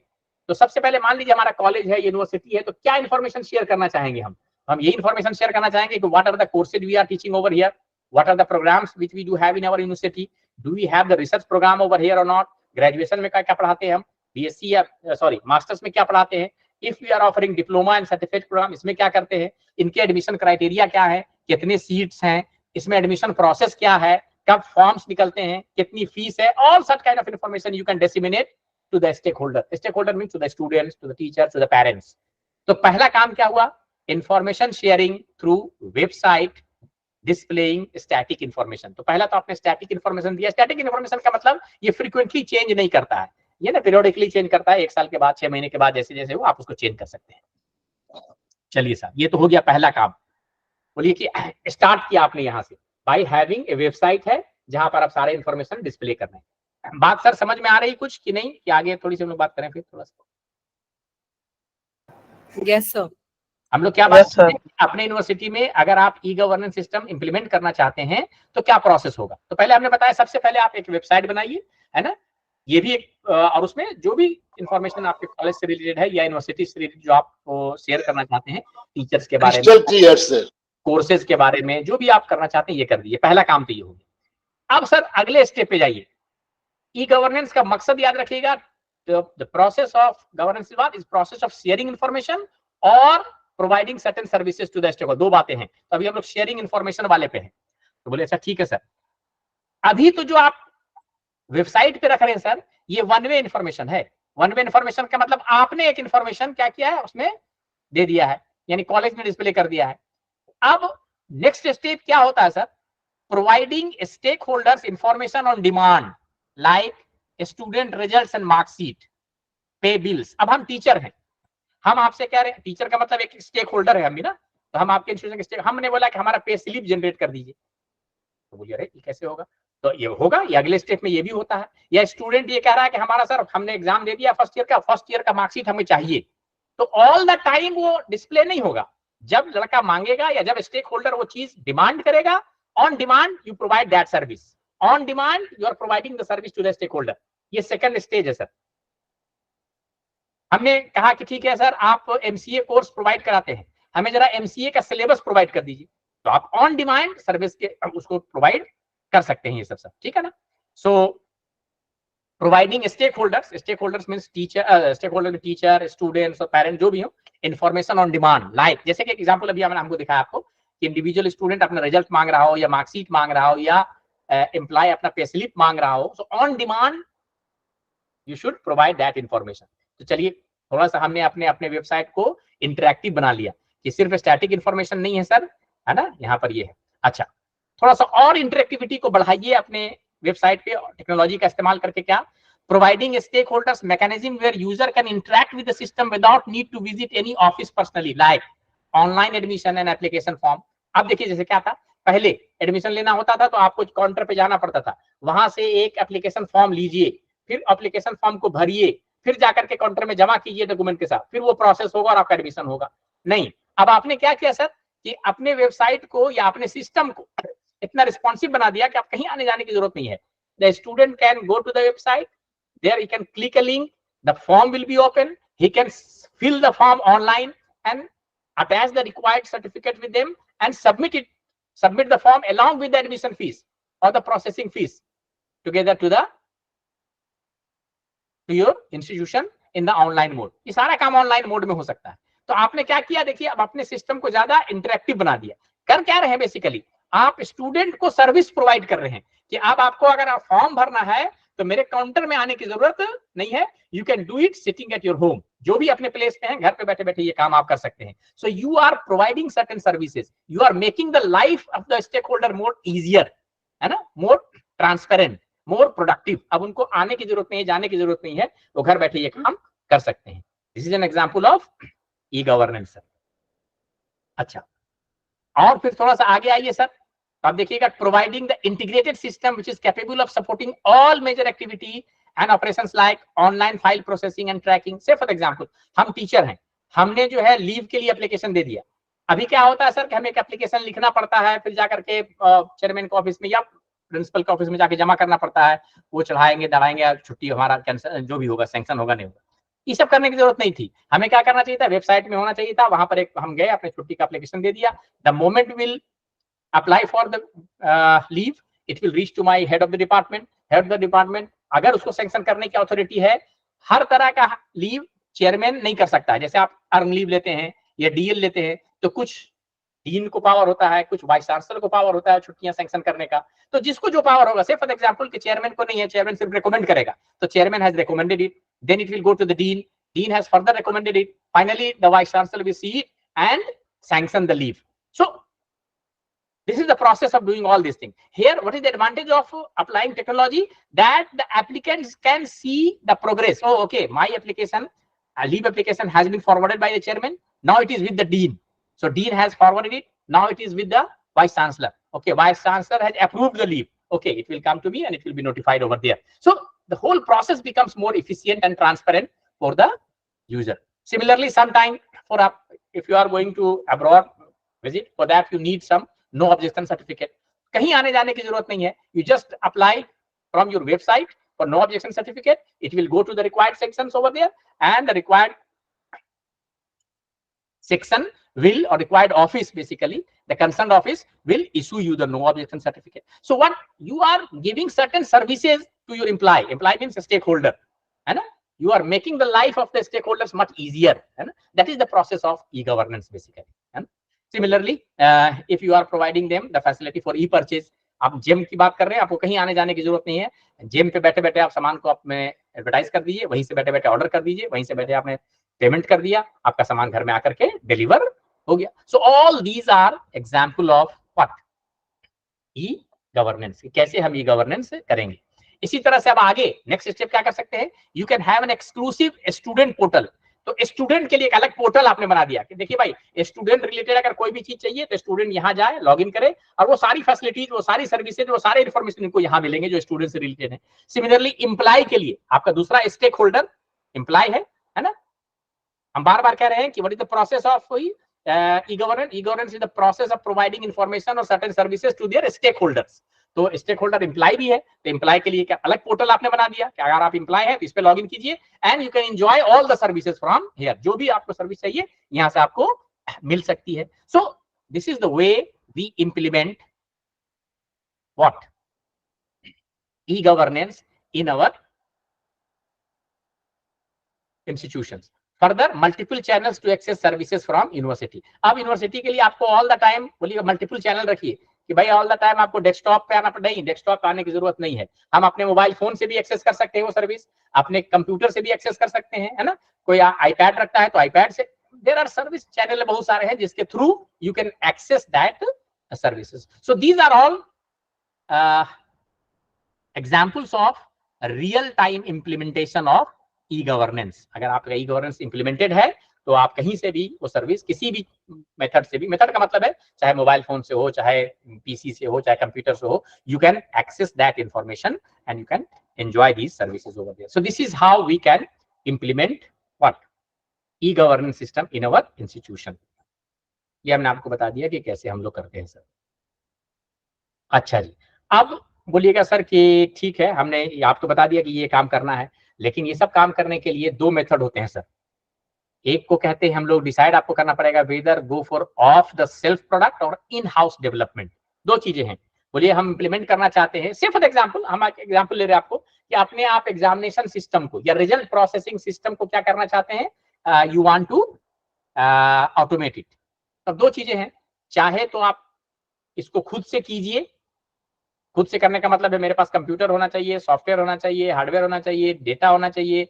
तो सबसे पहले मान लीजिए हमारा कॉलेज है, यूनिवर्सिटी है, तो क्या इंफॉर्मेशन शेयर करना चाहेंगे हम ये इंफॉर्मेशन शेयर करना चाहेंगे कि what are the courses we are teaching over here, what are the programs which we do have in our university, do we have the research program over here और not, graduation में क्या क्या पढ़ाते हैं हम, बीएससी या sorry masters में क्या पढ़ाते हैं, if we are offering diploma and certificate program इसमें क्या करते हैं, इनके एडमिशन क्राइटेरिया क्या है, कितने सीट्स हैं, इसमें एडमिशन प्रोसेस क्या है, कब फॉर्म्स निकलते हैं, कितनी फीस है, all such kind of information you can disseminate to the stakeholder means to the students, to the teachers, to the parents. तो पहला काम क्या हुआ, information sharing through website displaying static information. तो पहला तो आपने स्टैटिक इंफॉर्मेशन दिया। स्टैटिक इंफॉर्मेशन का मतलब ये फ्रीक्वेंटली चेंज नहीं करता है, ये ना पीरियोडिकली चेंज करता है, 1 साल के बाद, 6 महीने के बाद, जैसे जैसे हो आप उसको चेंज कर सकते हैं। चलिए साहब ये तो हो गया पहला काम। बोलिए कि स्टार्ट किया आपने यहाँ से बाय हैविंग ए वेबसाइट है जहां पर आप सारे इंफॉर्मेशन डिस्प्ले कर रहे हैं। बात सर समझ में आ रही कुछ कि नहीं, कि आगे थोड़ी सी हम लोग बात करें फिर थोड़ा सा। Yes sir. हम लोग क्या बात करते हैं अपने यूनिवर्सिटी में, अगर आप ई गवर्नेंस सिस्टम इंप्लीमेंट करना चाहते हैं तो क्या प्रोसेस होगा। तो पहले हमने बताया सबसे पहले आप एक वेबसाइट बनाइए, है ना, ये भी एक और उसमें जो भी इंफॉर्मेशन आपके कॉलेज से रिलेटेड है या यूनिवर्सिटी से रिलेटेड जो आप शेयर करना चाहते हैं, टीचर्स के बारे में, कोर्सेज के बारे में, जो भी आप करना चाहते हैं ये कर दीजिए। पहला काम तो ये हो गया। अब सर अगले स्टेप पे जाइए। ई गवर्नेंस का मकसद याद रखिएगा, the process of governance is process of sharing information और providing certain services to the stakeholder. दो बातें हैं। तो अभी हम लोग शेयरिंग इंफॉर्मेशन वाले पे हैं। तो बोले अच्छा ठीक है सर, अभी तो जो आप वेबसाइट पे रख रहे हैं सर ये वन वे इंफॉर्मेशन है। वन वे इंफॉर्मेशन का मतलब आपने एक इंफॉर्मेशन क्या किया है उसमें दे दिया है, यानी कॉलेज में डिस्प्ले कर दिया है। अब नेक्स्ट स्टेप क्या होता है sir, providing stakeholders information on demand like student results and marksheet, pay bills. अब हम टीचर हैं, हम आपसे कह रहे हैं, टीचर का मतलब एक स्टेक होल्डर है हम भी ना, तो हम आपके इंस्टीट्यूशन के स्टेक, हमने बोला कि हमारा पे स्लिप जनरेट कर दीजिए। तो बोलिए अरे ये कैसे होगा, तो ये होगा, ये अगले स्टेप में ये भी होता है। या स्टूडेंट ये कह रहा है कि हमारा सर हमने एग्जाम दे दिया फर्स्ट ईयर का मार्कशीट हमें चाहिए, तो ऑल द टाइम वो डिस्प्ले नहीं होगा। जब लड़का मांगेगा या जब स्टेक होल्डर वो चीज डिमांड करेगा, on demand you provide that service, on demand you are providing the service to the stakeholder. ये सेकंड स्टेज है सर। हमने कहा कि ठीक है सर आप एमसीए कोर्स प्रोवाइड कराते हैं, हमें जरा एमसीए का सिलेबस प्रोवाइड कर दीजिए, तो आप ऑन डिमांड सर्विस के उसको प्रोवाइड कर सकते हैं, ये सब ठीक है ना। So providing stakeholders means teacher, stakeholder teacher, students और पेरेंट जो भी हो, इंफॉर्मेशन ऑन डिमांड लाइक जैसे कि एग्जांपल अभी हमने हमको दिखाया आपको कि इंडिविजुअल स्टूडेंट अपना रिजल्ट मांग रहा हो या मार्कशीट मांग रहा हो या एम्प्लॉय अपना पे स्लिप मांग रहा हो, so on demand you should provide that information. तो चलिए थोड़ा सा हमने अपने वेबसाइट को इंटरैक्टिव बना लिया कि सिर्फ स्टैटिक इंफॉर्मेशन नहीं है सर, है ना, यहाँ पर ये है। अच्छा थोड़ा सा और इंटरेक्टिविटी को बढ़ाइए अपने वेबसाइट पे टेक्नोलॉजी का इस्तेमाल करके क्या, providing stakeholders mechanism where user can interact with the system without need to visit any office personally, like online admission and application form. अब देखिए जैसे क्या था, पहले एडमिशन लेना होता था तो आपको काउंटर पे जाना पड़ता था, वहां से एक एप्लीकेशन फॉर्म लीजिए, फिर एप्लीकेशन फॉर्म को भरिए, फिर जाकर के काउंटर में जमा कीजिए डॉक्यूमेंट के साथ, फिर वो प्रोसेस होगा और आपका एडमिशन होगा। नहीं, अब आपने क्या किया सर कि अपने वेबसाइट को या अपने सिस्टम को इतना रिस्पॉन्सिव बना दिया कि आप कहीं आने जाने की जरूरत नहीं है। The student can go to the website, there he can click a link, the form will be open, he can fill the form online and attach the required certificate with them and submit the form along with the admission fees or the processing fees together to your institution in the online mode। ये सारा काम online mode में हो सकता है। तो आपने क्या किया, देखिए अब अपने सिस्टम को ज्यादा इंटरेक्टिव बना दिया। कर क्या रहे हैं, बेसिकली आप स्टूडेंट को सर्विस प्रोवाइड कर रहे हैं कि अब आपको अगर फॉर्म भरना है तो मेरे काउंटर में आने की जरूरत नहीं है, you can do it sitting at your home. जो भी अपने प्लेस पे हैं, घर पे बैठे बैठे ये काम आप कर सकते हैं। So you are providing certain services, you are making the life of the stakeholder more easier, है ना, मोर ट्रांसपेरेंट, मोर प्रोडक्टिव। अब उनको आने की जरूरत नहीं है, जाने की जरूरत नहीं है, वो घर बैठे ये काम कर सकते हैं। This is an example of e governance. अच्छा, और फिर थोड़ा सा आगे आइए सर, आप देखिएगा providing the integrated system which is capable of supporting all major activity and operations like online file processing and tracking. Say for example हम टीचर हैं, हमने जो है लीव के लिए एप्लीकेशन दे दिया। अभी क्या होता है सर कि हमें एक एप्लीकेशन लिखना पड़ता है, फिर जाकर के चेयरमैन के ऑफिस में या प्रिंसिपल के ऑफिस में जाके जमा करना पड़ता है, वो चढ़ाएंगे दड़ाएंगे, छुट्टी हमारा कैंसिल जो भी होगा, सैंक्शन होगा नहीं होगा, ये सब करने की जरूरत नहीं थी। हमें क्या करना चाहिए था, वेबसाइट में होना चाहिए था, वहां पर एक हम गए, अपने छुट्टी का एप्लीकेशन दे दिया, the moment will apply for the leave, it will reach to my head of the department। अगर उसको सैंक्शन करने की अथॉरिटी है, हर तरह का लीव चेयरमैन नहीं कर सकता है। जैसे आप अर्न लीव लेते हैं या डीएल लेते हैं तो कुछ डीन को पावर होता है, कुछ वाइस चांसलर को पावर होता है छुट्टियां सैंक्शन करने का। तो जिसको जो पावर होगा, से फॉर एग्जांपल कि चेयरमैन को नहीं है, चेयरमैन सिर्फ रिकमेंड करेगा, तो chairman has recommended it, then it will go to the dean has further recommended it, finally the vice chancellor will see it and sanction the leave. So this is the process of doing all these things. Here, what is the advantage of applying technology? That the applicants can see the progress. Oh, okay, my application, leave application has been forwarded by the chairman. Now it is with the dean. So dean has forwarded it. Now it is with the vice chancellor. Okay, vice chancellor has approved the leave. Okay, it will come to me and it will be notified over there. So the whole process becomes more efficient and transparent for the user. Similarly, sometime if you are going to abroad visit, for that you need some no objection certificate। कहीं आने जाने की जरूरत नहीं है, you just apply from your website for no objection certificate, it will go to the required sections over there and the required section will, or required office, basically the concerned office will issue you the no objection certificate। So what you are giving certain services to your employee means a stakeholder, है ना, you are making the life of the stakeholders much easier, है ना, that is the process of e-governance basically, है ना। Similarly, if you are providing them the facility for e-purchase, आप GeM की बात कर रहे हैं, आपको कहीं आने जाने की जरूरत नहीं है, जेम पे बैठे बैठे आप सामान को अपने एडवर्टाइज कर दीजिए, वहीं से बैठे बैठे ऑर्डर कर दीजिए, वहीं से बैठे आपने पेमेंट कर दिया, आपका सामान घर में आकर के डिलीवर हो गया। So all these are example of what, e governance. कैसे हम ई गवर्नेंस करेंगे। इसी तरह से अब आगे नेक्स्ट स्टेप क्या कर सकते हैं, you can have an exclusive student portal. तो स्टूडेंट के लिए एक अलग पोर्टल आपने बना दिया कि देखिए भाई, स्टूडेंट रिलेटेड अगर कोई भी चीज चाहिए तो स्टूडेंट यहाँ जाए, लॉगिन करे और वो सारी फैसिलिटीज, वो सारी सर्विसेज, वो सारे इन्फॉर्मेशन इनको यहाँ मिलेंगे जो स्टूडेंट से रिलेटेड है। सिमिलरली एम्प्लॉय के लिए आपका दूसरा स्टेक होल्डर एम्प्लॉय है ना। हम बार बार कह रहे हैं कि what is the process of e-governance? E-governance is the process of providing information or certain services to their stakeholders। तो स्टेक होल्डर एम्प्लॉय भी है, तो एम्प्लॉय के लिए क्या अलग पोर्टल आपने बना दिया कि अगर आप एम्प्लॉय हैं तो इस पे लॉगिन कीजिए and you can enjoy all the services from here. जो भी आपको सर्विस चाहिए यहां से आपको मिल सकती है। So this is the way we implement what, e-governance in our institutions। Further multiple channels to access services from university. अब यूनिवर्सिटी के लिए आपको ऑल द टाइम बोलिए मल्टीपल चैनल रखिए कि भाई ऑल द टाइम आपको डेस्कटॉप पे आना पड़े, नहीं, डेस्कटॉप पे आने की जरूरत नहीं है। हम अपने मोबाइल फोन से भी एक्सेस कर सकते हैं वो सर्विस, अपने कंप्यूटर से भी एक्सेस कर सकते हैं, है ना। कोई आईपैड रखता है तो आईपैड से, देयर आर सर्विस चैनल बहुत सारे हैं जिसके through you can access that services. So these are all examples of real time implementation of e governance. अगर आपका ई गवर्नेंस इंप्लीमेंटेड है तो आप कहीं से भी वो सर्विस किसी भी मेथड से भी, मेथड का मतलब है चाहे मोबाइल फोन से हो, चाहे पीसी से हो, चाहे कंप्यूटर से हो, you can access that information and you can enjoy these services over there. So this is how we can implement what e-governance system in our institution. ये हमने आपको बता दिया कि कैसे हम लोग करते हैं सर। अच्छा जी, अब बोलिएगा सर कि ठीक है, हमने आपको बता दिया कि ये काम करना है, लेकिन ये सब काम करने के लिए दो मेथड होते हैं सर। एक को कहते हैं हम लोग डिसाइड आपको करना पड़ेगा whether go for of the self product और इन हाउस डेवलपमेंट। दो चीजें हैं। बोलिए हम इंप्लीमेंट करना चाहते हैं, सिर्फ एग्जांपल, हम एग्जांपल ले रहे हैं आपको कि अपने आप एग्जामिनेशन सिस्टम को या रिजल्ट प्रोसेसिंग सिस्टम को क्या करना चाहते हैं, you want to automate it. तो दो चीजें हैं, चाहे तो आप इसको खुद से कीजिए। खुद से करने का मतलब है मेरे पास कंप्यूटर होना चाहिए, सॉफ्टवेयर होना चाहिए, हार्डवेयर होना चाहिए, डेटा होना चाहिए,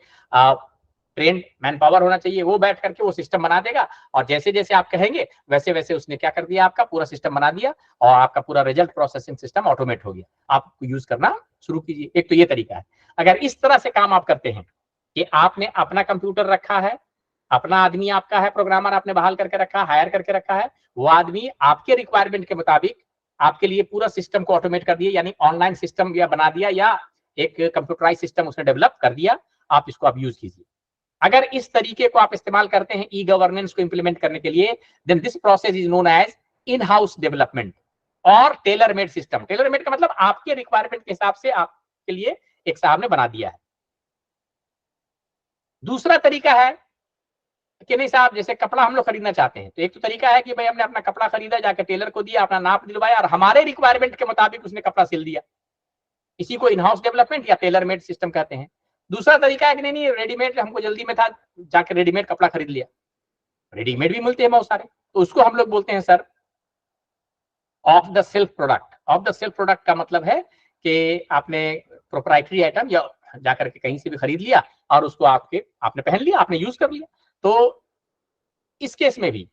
ट्रेन मैन पावर होना चाहिए। वो बैठ करके वो सिस्टम बना देगा और जैसे जैसे आप कहेंगे वैसे वैसे उसने क्या कर दिया, आपका पूरा सिस्टम बना दिया और आपका पूरा रिजल्ट प्रोसेसिंग सिस्टम ऑटोमेट हो गया। आप यूज करना शुरू कीजिए। एक तो ये तरीका है। अगर इस तरह से काम आप करते हैं कि आपने अपना कंप्यूटर रखा है, अपना आदमी आपका है, प्रोग्रामर आपने बहाल करके रखा, हायर करके रखा है, वो आदमी आपके रिक्वायरमेंट के मुताबिक आपके लिए पूरा सिस्टम को ऑटोमेट कर दिया, यानी ऑनलाइन सिस्टम या बना दिया या एक कंप्यूटराइज सिस्टम उसने डेवलप कर दिया, आप इसको आप यूज कीजिए। अगर इस तरीके को आप इस्तेमाल करते हैं ई गवर्नेंस को इंप्लीमेंट करने के लिए, then this process is known as in house development और tailor made system. Tailor made का मतलब आपके रिक्वायरमेंट के हिसाब से आपके लिए एक साहब ने बना दिया है। दूसरा तरीका है कि नहीं साहब, जैसे कपड़ा हम लोग खरीदना चाहते हैं, तो एक तो तरीका है कि भाई हमने अपना कपड़ा खरीदा, जाके टेलर को दिया, अपना नाप दिलवाया और हमारे रिक्वायरमेंट के मुताबिक उसने कपड़ा सिल दिया। इसी को इन हाउस डेवलपमेंट या टेलर मेड सिस्टम कहते हैं। दूसरा तरीका है कि नहीं रेडीमेड, हमको जल्दी में था, जाके रेडीमेड कपड़ा खरीद लिया। रेडीमेड भी मिलते हैं बहुत सारे, तो उसको हम लोग बोलते हैं sir of the self product. Of the self product का मतलब है कि आपने प्रोप्राइटरी आइटम या जाकर के कहीं से भी खरीद लिया और उसको आपने पहन लिया, आपने यूज कर लिया। तो इस केस में भी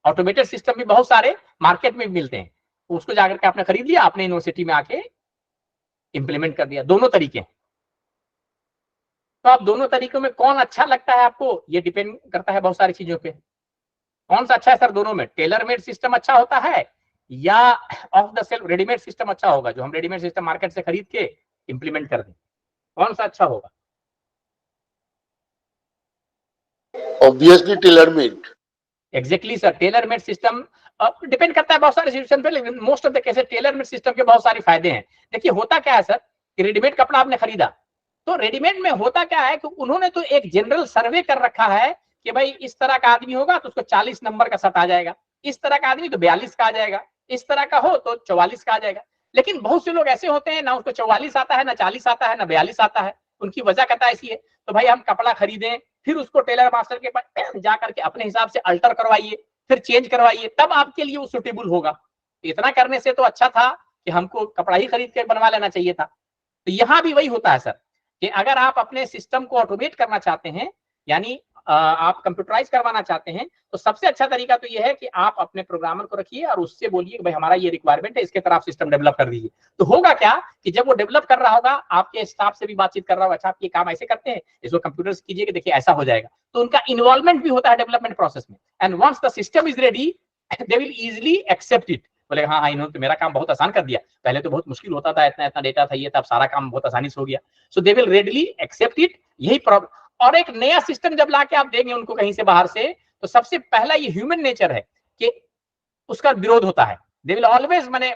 ऑटोमेटेड सिस्टम भी बहुत सारे मार्केट में भी मिलते हैं, उसको जाकर के आपने खरीद लिया, आपने यूनिवर्सिटी में आके इंप्लीमेंट कर दिया। दोनों तरीके हैं। तो आप दोनों तरीकों में कौन अच्छा लगता है आपको, ये डिपेंड करता है बहुत सारी चीजों पे। कौन सा अच्छा है सर दोनों में? टेलर मेड सिस्टम अच्छा होता है या of the self readymade system अच्छा होगा, जो हम रेडीमेड सिस्टम मार्केट से खरीद के इंप्लीमेंट कर दें? कौन सा अच्छा होगा? Obviously tailor made. Exactly sir, Taylor made system depend करता है बहुत सारे सिचुएशन पे, लेकिन most of the cases Taylor made system के बहुत सारे फायदे हैं। देखिए होता क्या है सर कि रेडीमेड कपड़ा आपने खरीदा, तो रेडीमेड में होता क्या है कि उन्होंने तो एक जनरल सर्वे कर रखा है कि भाई इस तरह का आदमी होगा तो उसको 40 नंबर का शर्ट आ जाएगा, इस तरह का आदमी तो 42 का आ जाएगा, इस तरह का हो तो 44 का आ जाएगा। लेकिन बहुत से लोग ऐसे होते हैं ना उसको 44 आता है, ना 40 आता है, ना 42 आता है। उनकी वजह कहता है ऐसी है, तो भाई हम कपड़ा खरीदें, फिर उसको टेलर मास्टर के पास जाकर के अपने हिसाब से अल्टर करवाइए, फिर चेंज करवाइए, तब आपके लिए वो सुटेबल होगा। इतना करने से तो अच्छा था कि हमको कपड़ा ही खरीद के बनवा लेना चाहिए था। तो यहाँ भी वही होता है सर कि अगर आप अपने सिस्टम को ऑटोमेट करना चाहते हैं, यानी आप कंप्यूटराइज करवाना चाहते हैं, तो सबसे अच्छा तरीका तो यह है कि आप अपने प्रोग्रामर को रखिए और उससे बोलिए कि भाई हमारा ये रिक्वायरमेंट है, इसके तरह आप सिस्टम डेवलप कर दीजिए। तो होगा क्या कि जब वो डेवलप कर रहा होगा, आपके स्टाफ से भी बातचीत कर रहा होगा, अच्छा आप ये काम ऐसे करते हैं, इसको कंप्यूटर से कीजिए कि देखिए ऐसा हो जाएगा। तो उनका इन्वॉल्वमेंट भी होता है डेवलपमेंट प्रोसेस में। And once the system is ready, they will easily accept it. बोले हाँ इन्होंने तो मेरा काम बहुत आसान कर दिया, पहले तो बहुत मुश्किल होता था, इतना इतना डेटा था, ये तब सारा काम बहुत आसानी से हो गया। So they will readily accept it. यही प्रॉब्लम। और एक नया सिस्टम जब लाके आप देंगे उनको कहीं से बाहर से, तो सबसे पहला ये ह्यूमन नेचर है कि उसका विरोध होता है। दे विल ऑलवेज माने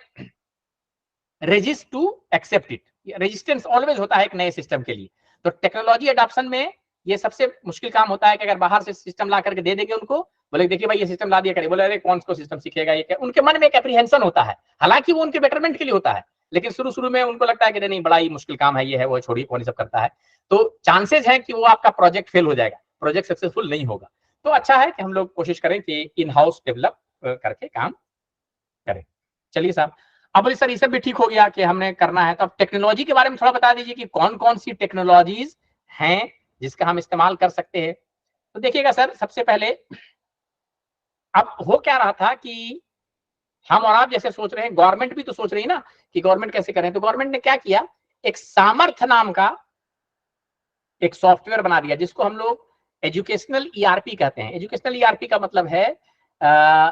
resist to accept it. Resistance always होता है एक नए सिस्टम के लिए। तो टेक्नोलॉजी अडॉप्शन में ये सबसे मुश्किल काम होता है कि अगर बाहर से सिस्टम ला करके दे देंगे उनको, बोले देखिए भाई ये सिस्टम ला दिया करे, बोले अरे कौन सा सिस्टम सीखेगा ये क्या, उनके मन में एक एप्रीहेंशन होता है। हालांकि वो उनके बेटरमेंट के लिए होता है, लेकिन शुरू में उनको लगता है कि नहीं बड़ा ही मुश्किल काम है, ये है वो, छोड़िए कौन सब करता है। तो चांसेस है कि वो आपका प्रोजेक्ट फेल हो जाएगा, प्रोजेक्ट सक्सेसफुल नहीं होगा। तो अच्छा है कि हम लोग कोशिश करें कि इन हाउस डेवलप करके काम करें। चलिए साहब, अब बोले सर ये सब भी ठीक हो गया कि हमने करना है, तो अब टेक्नोलॉजी के बारे में थोड़ा बता दीजिए कि कौन कौन सी टेक्नोलॉजीज हैं जिसका हम इस्तेमाल कर सकते हैं। तो देखिएगा सर, सबसे पहले अब हो क्या रहा था कि हम और आप जैसे सोच रहे हैं, गवर्नमेंट भी तो सोच रही है ना कि गवर्नमेंट कैसे करें। तो गवर्नमेंट ने क्या किया, एक सामर्थ्य नाम का एक सॉफ्टवेयर बना दिया जिसको हम लोग एजुकेशनल ईआरपी कहते हैं। एजुकेशनल ईआरपी का मतलब है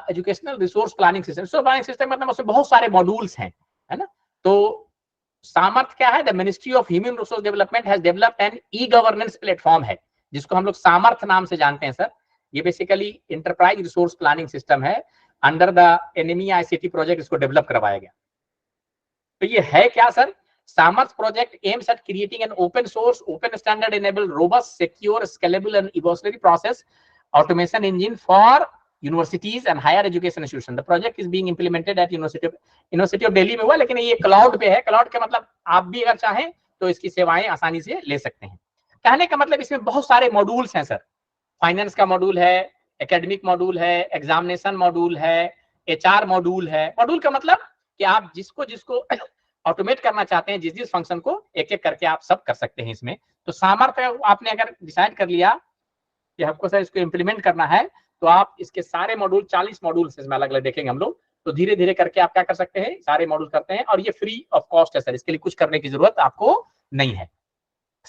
educational resource planning system. Resource planning system मतलब उसमें बहुत सारे मॉड्यूल्स हैं, है ना। तो सामर्थ्य क्या है? The ministry of human resource development has developed an e governance platform है जिसको हम लोग सामर्थ्य नाम से जानते हैं सर। ये basically enterprise resource planning system है, under the NME ICT project इसको डेवलप करवाया गया। तो ये है क्या sir? Samarth project aims at creating an open source, open standard enable, robust, secure, scalable and evolutionary process automation engine for universities and higher education institution. The project is being implemented at University of Delhi में हुआ, लेकिन ये cloud पे है। Cloud का मतलब आप भी अगर चाहें तो इसकी सेवाएं आसानी से ले सकते हैं। कहने का मतलब इसमें बहुत सारे मॉड्यूल्स हैं सर। फाइनेंस का मॉड्यूल है, एकेडमिक मॉड्यूल है, एग्जामिनेशन मॉड्यूल है, एचआर मॉड्यूल है। मॉड्यूल का मतलब कि आप जिसको जिसको ऑटोमेट करना चाहते हैं, जिस जिस फंक्शन को एक एक करके आप सब कर सकते हैं इसमें। तो सामर्थ्य आपने अगर डिसाइड कर लिया कि आपको सर इसको इम्प्लीमेंट करना है, तो आप इसके सारे मॉड्यूल 40 मॉड्यूल इसमें अलग अलग देखेंगे हम लोग। तो धीरे धीरे करके आप क्या कर सकते हैं, सारे मॉड्यूल करते हैं। और ये फ्री ऑफ कॉस्ट है सर, इसके लिए कुछ करने की जरूरत आपको नहीं है।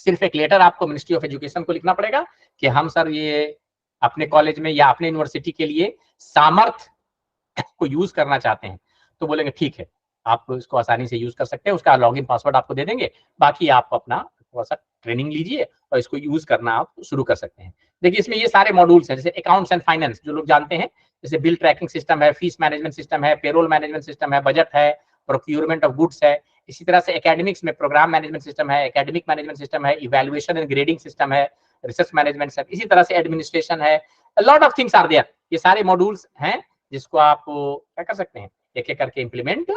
सिर्फ एक लेटर आपको मिनिस्ट्री ऑफ एजुकेशन को लिखना पड़ेगा कि हम सर ये अपने कॉलेज में या अपने यूनिवर्सिटी के लिए सामर्थ्य को यूज करना चाहते हैं। तो बोलेंगे ठीक है, आप इसको आसानी से यूज कर सकते हैं। उसका लॉगिन पासवर्ड आपको दे देंगे, बाकी आप अपना थोड़ा सा ट्रेनिंग लीजिए और इसको यूज करना आप शुरू कर सकते हैं। देखिए इसमें ये सारे मॉड्यूल्स हैं, जैसे अकाउंट्स एंड फाइनेंस जो लोग जानते हैं, जैसे बिल ट्रैकिंग सिस्टम है, फीस मैनेजमेंट सिस्टम है, पेरोल मैनेजमेंट सिस्टम है, बजट है, प्रोक्यूरमेंट ऑफ गुड्स है। इसी तरह से एकेडमिक्स में प्रोग्राम मैनेजमेंट सिस्टम है, एकेडमिक मैनेजमेंट सिस्टम है, इवैल्यूएशन एंड ग्रेडिंग सिस्टम है, रिसर्च मैनेजमेंट सिस्टम, इसी तरह से एडमिनिस्ट्रेशन है। Lot of things are there. ये सारे मॉड्यूल्स हैं जिसको आप क्या कर सकते हैं, एक एक करके इम्प्लीमेंट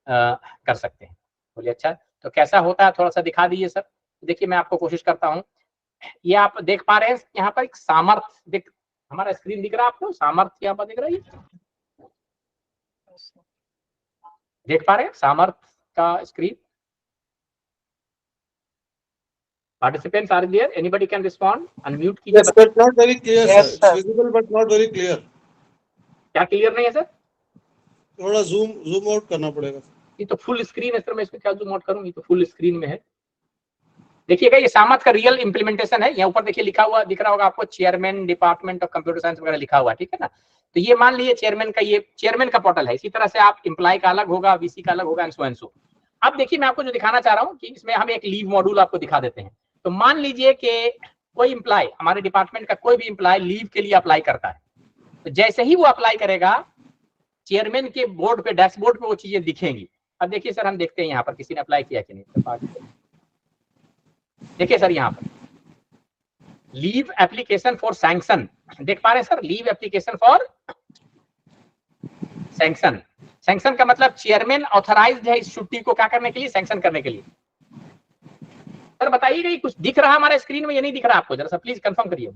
कर सकते हैं। बोलिए अच्छा, तो कैसा होता है थोड़ा सा दिखा दीजिए सर। देखिए मैं आपको कोशिश करता हूँ। ये आप देख पा रहे हैं यहाँ पर एक सामर्थ्य दिख, हमारा स्क्रीन दिख रहा है आपको? सामर्थ्य यहाँ पर दिख रहा है, देख पा रहे हैं सामर्थ्य का screen? Participants are there? Anybody can respond? Unmute कीजिए। Yes, but not very clear, sir. It's visible but not very clear. क्या क्लियर नहीं है सर? थोड़ा zoom out करना पड़ेगा। ये तो फुल स्क्रीन है सर, मैं इसको क्या जूम आउट करूँ? ये तो फुल स्क्रीन में है। देखिएगा ये सामर्थ्य का रियल इंप्लीमेंटेशन है। यहाँ ऊपर देखिए लिखा हुआ दिख रहा होगा आपको, chairman department of computer science वगैरह लिखा हुआ, ठीक है ना। तो ये मान लीजिए चेयरमैन का, ये चेयरमैन का पोर्टल है। इसी तरह से आप एम्प्लॉय का अलग होगा, वीसी का अलग होगा, एंड सो। अब देखिए मैं आपको जो दिखाना चाह रहा हूँ कि इसमें हम एक लीव मॉड्यूल आपको दिखा देते हैं। तो मान लीजिए कि कोई एम्प्लॉय, हमारे डिपार्टमेंट का कोई भी एम्प्लॉय लीव के लिए अप्लाई करता है, तो जैसे ही वो अप्लाई करेगा चेयरमैन के बोर्ड पे, डैशबोर्ड पे वो चीजें दिखेंगी। अब देखिए सर, हम देखते हैं यहाँ पर किसी ने अप्लाई किया कि नहीं। देखिए सर यहाँ पर लीव एप्लीकेशन फॉर सैंक्शन, देख पा रहे हैं sir? Leave application for sanction. Sanction का मतलब चेयरमैन ऑथराइज्ड है इस छुट्टी को क्या करने के लिए, सैंक्शन करने के लिए। सर बताइएगा ये कुछ दिख रहा है हमारे स्क्रीन में, ये नहीं दिख रहा आपको? जरा सा प्लीज कंफर्म करिए।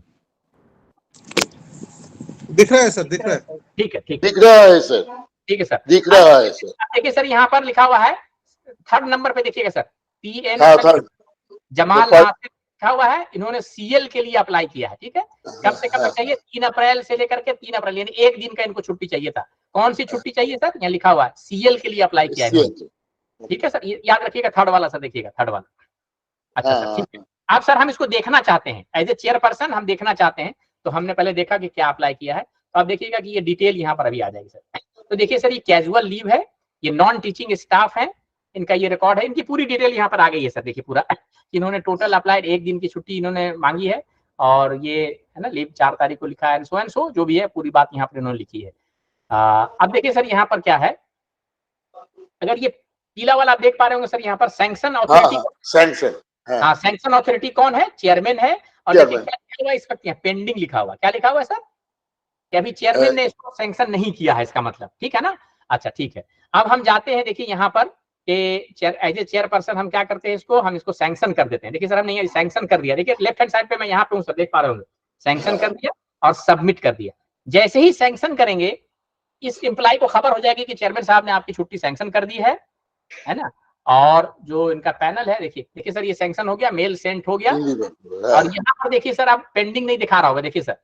दिख रहा है सर, दिख रहा है। ठीक है, ठीक दिख रहा है सर, ठीक है सर, दिख रहा है सर। देखिए सर यहाँ पर लिखा हुआ है, थर्ड नंबर पे देखिएगा सर, PN जमाल लिखा हुआ है। इन्होंने CL के लिए अप्लाई किया है, ठीक है। कब से कब तक चाहिए? 3 अप्रैल से लेकर के 3 अप्रैल, यानी एक दिन का इनको छुट्टी चाहिए था। कौन सी छुट्टी चाहिए सर? यहाँ लिखा हुआ है CL के लिए अप्लाई किया है, ठीक है सर। याद रखिएगा थर्ड वाला सर, देखिएगा थर्ड वाला। अच्छा सर, ठीक है। अब सर हम इसको देखना चाहते हैं एज ए चेयरपर्सन, हम देखना चाहते हैं। तो हमने पहले देखा कि क्या अप्लाई किया है, तो आप देखिएगा कि ये डिटेल यहाँ पर अभी आ जाएगी सर। तो देखिए सर, ये कैजुअल लीव है, ये नॉन टीचिंग स्टाफ है, इनका ये रिकॉर्ड है, इनकी पूरी डिटेल यहाँ पर आ गई है सर। देखिए पूरा इन्होंने टोटल अप्लाइड, एक दिन की छुट्टी इन्होंने मांगी है, और ये है ना लीव 4 तारीख को लिखा है, एंड सो जो भी है पूरी बात यहाँ पर इन्होंने लिखी है। अब देखिए सर यहाँ पर क्या है, अगर ये पीला वाला आप देख पा रहे होंगे सर यहाँ पर सैंक्शन अथॉरिटी। सैंक्शन, हाँ, सैंक्शन अथॉरिटी कौन है? चेयरमैन है। और देखिए क्या लिखा हुआ है इस वक्त, पेंडिंग लिखा हुआ। क्या लिखा हुआ है सर? कि अभी चेयरमैन ने इसको सैंक्शन नहीं किया है, इसका मतलब, ठीक है ना। अच्छा ठीक है, अब हम जाते हैं, देखिए यहाँ पर एज ए चेयरपर्सन हम क्या करते हैं, इसको हम इसको सैंक्शन कर देते हैं। देखिए सर, हमने ये सैंक्शन कर दिया, देखिए लेफ्ट हैंड साइड पे मैं यहाँ पे हूँ सर, देख पा रहे होंगे, सैंक्शन कर दिया और सबमिट कर दिया। जैसे ही सैंक्शन करेंगे, इस एम्प्लॉय को खबर हो जाएगी कि चेयरमैन साहब ने आपकी छुट्टी सैंक्शन कर दी है ना। और जो इनका पैनल है, देखिए सर, ये सैंक्शन हो गया, मेल सेंड हो गया। और यहाँ पर देखिए सर, आप पेंडिंग नहीं दिखा रहा होगा। देखिए सर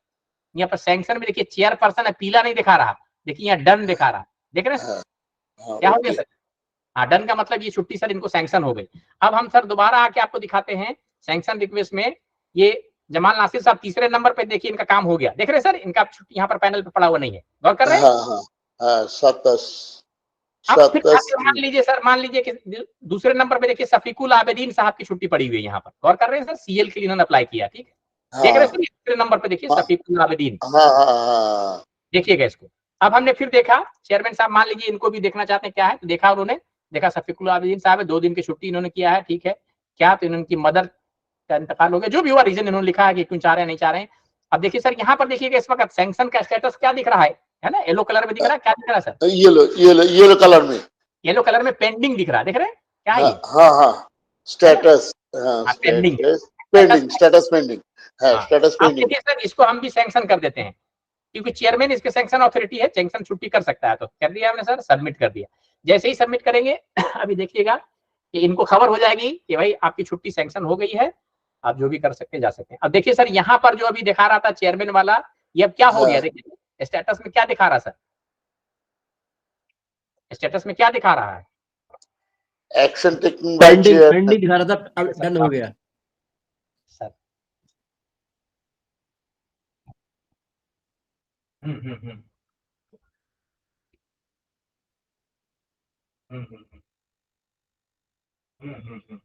यहाँ पर सैंक्शन में देखिए चेयरपर्सन है, पीला नहीं दिखा रहा, देखिए यहाँ डन दिखा रहा, देख रहे हैं क्या हो गया सर? हाँ, डन का मतलब ये छुट्टी सर इनको सैंक्शन हो गई। अब हम सर दोबारा आके आपको दिखाते हैं सैंक्शन रिक्वेस्ट में, ये जमाल नासिर साहब तीसरे नंबर पे देखिए इनका काम हो गया। देख रहे हैं सर, इनका छुट्टी यहाँ पर पैनल पे पड़ा हुआ नहीं है, गौर कर रहे हैं। हाँ हाँ हाँ, 27 अब फिर 27 मान लीजिए सर, मान लीजिए कि दूसरे नंबर पे देखिए शफीकुल आबेदीन साहब की छुट्टी पड़ी हुई है यहाँ पर, गौर कर रहे हैं सर, सीएल के लिए इन्होंने अप्लाई किया, ठीक है। देख रहे हैं सर, दूसरे नंबर पे देखिए हाँ शफीकुल आबेदीन, हाँ हाँ, देखिएगा इसको। अब हमने फिर देखा चेयरमैन साहब, मान लीजिए इनको भी देखना चाहते हैं क्या है, तो देखा उन्होंने, देखा शफीकुल आबेदीन साहब है, 2 दिन की छुट्टी इन्होंने किया है, ठीक है। क्या, तो इनकी मदर का इंतकाल हो गया, जो भी हुआ रीजन इन्होंने लिखा है कि क्यों चाह रहे हैं नहीं चाह रहे हैं। अब देखिए सर, यहाँ पर देखिएगा इस वक्त सैंक्शन का स्टेटस क्या दिख रहा है ना, येलो कलर में दिख रहा है, क्या दिख रहा है सर, येलो कलर में, येलो कलर में पेंडिंग दिख रहा है, देख रहे हैं क्या है हाँ ये, हाँ हाँ, स्टेटस, हाँ पेंडिंग, पेंडिंग, स्टेटस पेंडिंग, हाँ हाँ। स्टेटस अब पेंडिंग। देखिए सर, इसको हम भी सैंक्शन कर देते हैं, क्योंकि चेयरमैन इसके सैंक्शन अथॉरिटी है, सैंक्शन छुट्टी कर सकता है, तो कर दिया हमने सर, सबमिट कर दिया। जैसे ही सबमिट करेंगे अभी देखिएगा कि इनको खबर हो जाएगी कि भाई आपकी छुट्टी सैंक्शन हो गई है, आप जो भी कर सकते हैं जा सकते हैं। अब देखिए सर, यहाँ पर जो अभी दिखा रहा था चेयरमैन वाला, ये अब क्या हो गया, देखिए स्टेटस में क्या दिखा रहा सर, स्टेटस में क्या दिखा रहा है, action taking by chair, pending दिखा रहा था, अब डन हो गया सर। हम्म हम्म हम्म हम्म हम्म हम्म।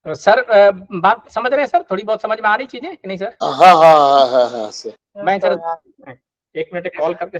तो सर बात समझ रहे हैं सर, थोड़ी बहुत समझ में आ रही चीजें कि नहीं सर? हाँ हाँ हाँ हाँ हाँ सर। मैं सर 1 मिनट कॉल करके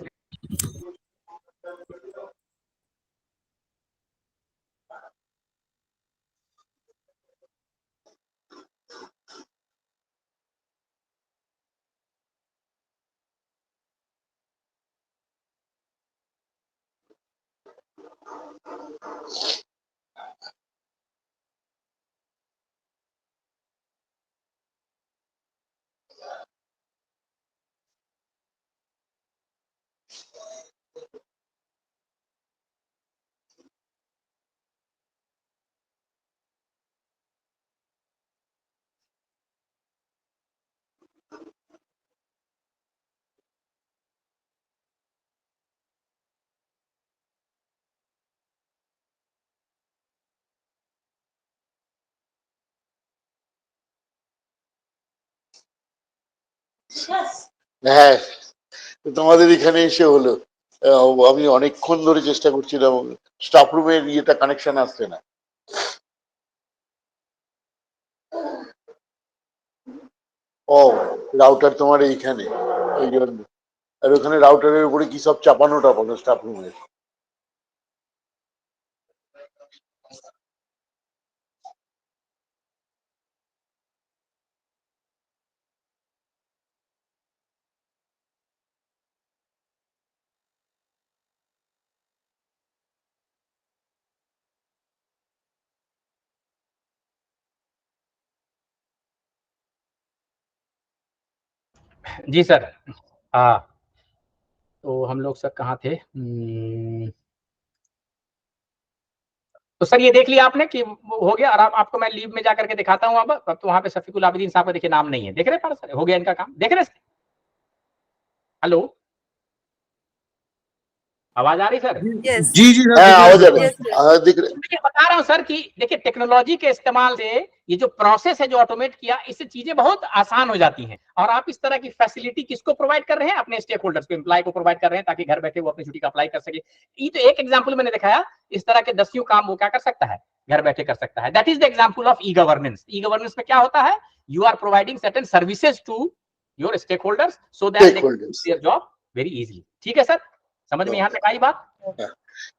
হ্যাঁ, তোমাদের এখানে এসে হলো। আমি অনেকক্ষণ ধরে চেষ্টা করছিলাম, স্টাফ রুমের ইয়েটা কানেকশন আসছে না। ও, রাউটার তোমার এইখানে, ওই জন্য। আর ওখানে রাউটারের উপরে কি সব চাপানো টাপানো স্টাফ রুমের। जी सर। हाँ, तो हम लोग सर कहाँ थे? तो सर ये देख लिया आपने कि हो गया, और आपको मैं लीव में जाकर के दिखाता हूँ। अब तो वहाँ पे शफीकुल आबिदीन साहब का देखिए नाम नहीं है, देख रहे हैं सर, हो गया इनका काम, देख रहे हैं। हेलो, आवाज आ रही सर? जी जी सर, হ্যাঁ, আওয়াজ दिख आ रहा रहा है। है, दिख रहा है। देखिए बता रहा हूँ सर कि देखिए टेक्नोलॉजी के इस्तेमाल से ये जो प्रोसेस है जो ऑटोमेट किया, इससे चीजें बहुत आसान हो जाती हैं। और आप इस तरह की फैसिलिटी किसको प्रोवाइड कर रहे हैं? अपने स्टेक होल्डर्स को, एम्प्लॉय को प्रोवाइड कर रहे हैं, ताकि घर बैठे वो अपनी छुट्टी का अप्लाई कर सके। ये तो एक एग्जाम्पल मैंने दिखाया, इस तरह के दसियों काम वो क्या कर सकता है, घर बैठे कर सकता है। That is the example of e governance. E governance में क्या होता है you are providing certain services to your stakeholders so that they can do their job very easily. ठीक है सर, समझ में यहाँ तक आई बात?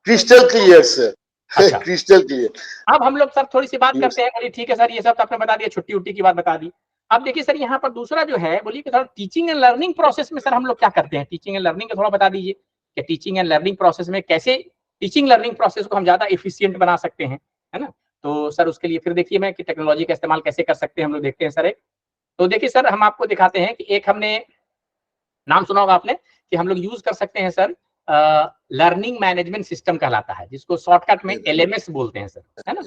क्रिस्टल क्लियर सर, अच्छा क्रिस्टल क्लियर। अब हम लोग सर थोड़ी सी बात करते हैं। बोलिए ठीक है सर, ये सब तो आपने बता दिया, छुट्टी उट्टी की बात बता दी। अब देखिए सर यहाँ पर दूसरा जो है, बोलिए कि थोड़ा टीचिंग एंड लर्निंग प्रोसेस में सर हम लोग क्या करते हैं, टीचिंग एंड लर्निंग का थोड़ा बता दीजिए कि टीचिंग एंड लर्निंग प्रोसेस में कैसे टीचिंग लर्निंग प्रोसेस को हम ज्यादा एफिशिएंट बना सकते हैं, है ना। तो सर उसके लिए फिर देखिए मैं कि टेक्नोलॉजी का इस्तेमाल कैसे कर सकते हैं हम लोग देखते हैं सर। एक तो देखिए सर हम आपको दिखाते हैं कि एक हमने नाम सुना होगा आपने कि हम लोग यूज कर सकते हैं सर, लर्निंग मैनेजमेंट सिस्टम कहलाता है, जिसको शॉर्टकट में एलएमएस बोलते हैं सर, है ना।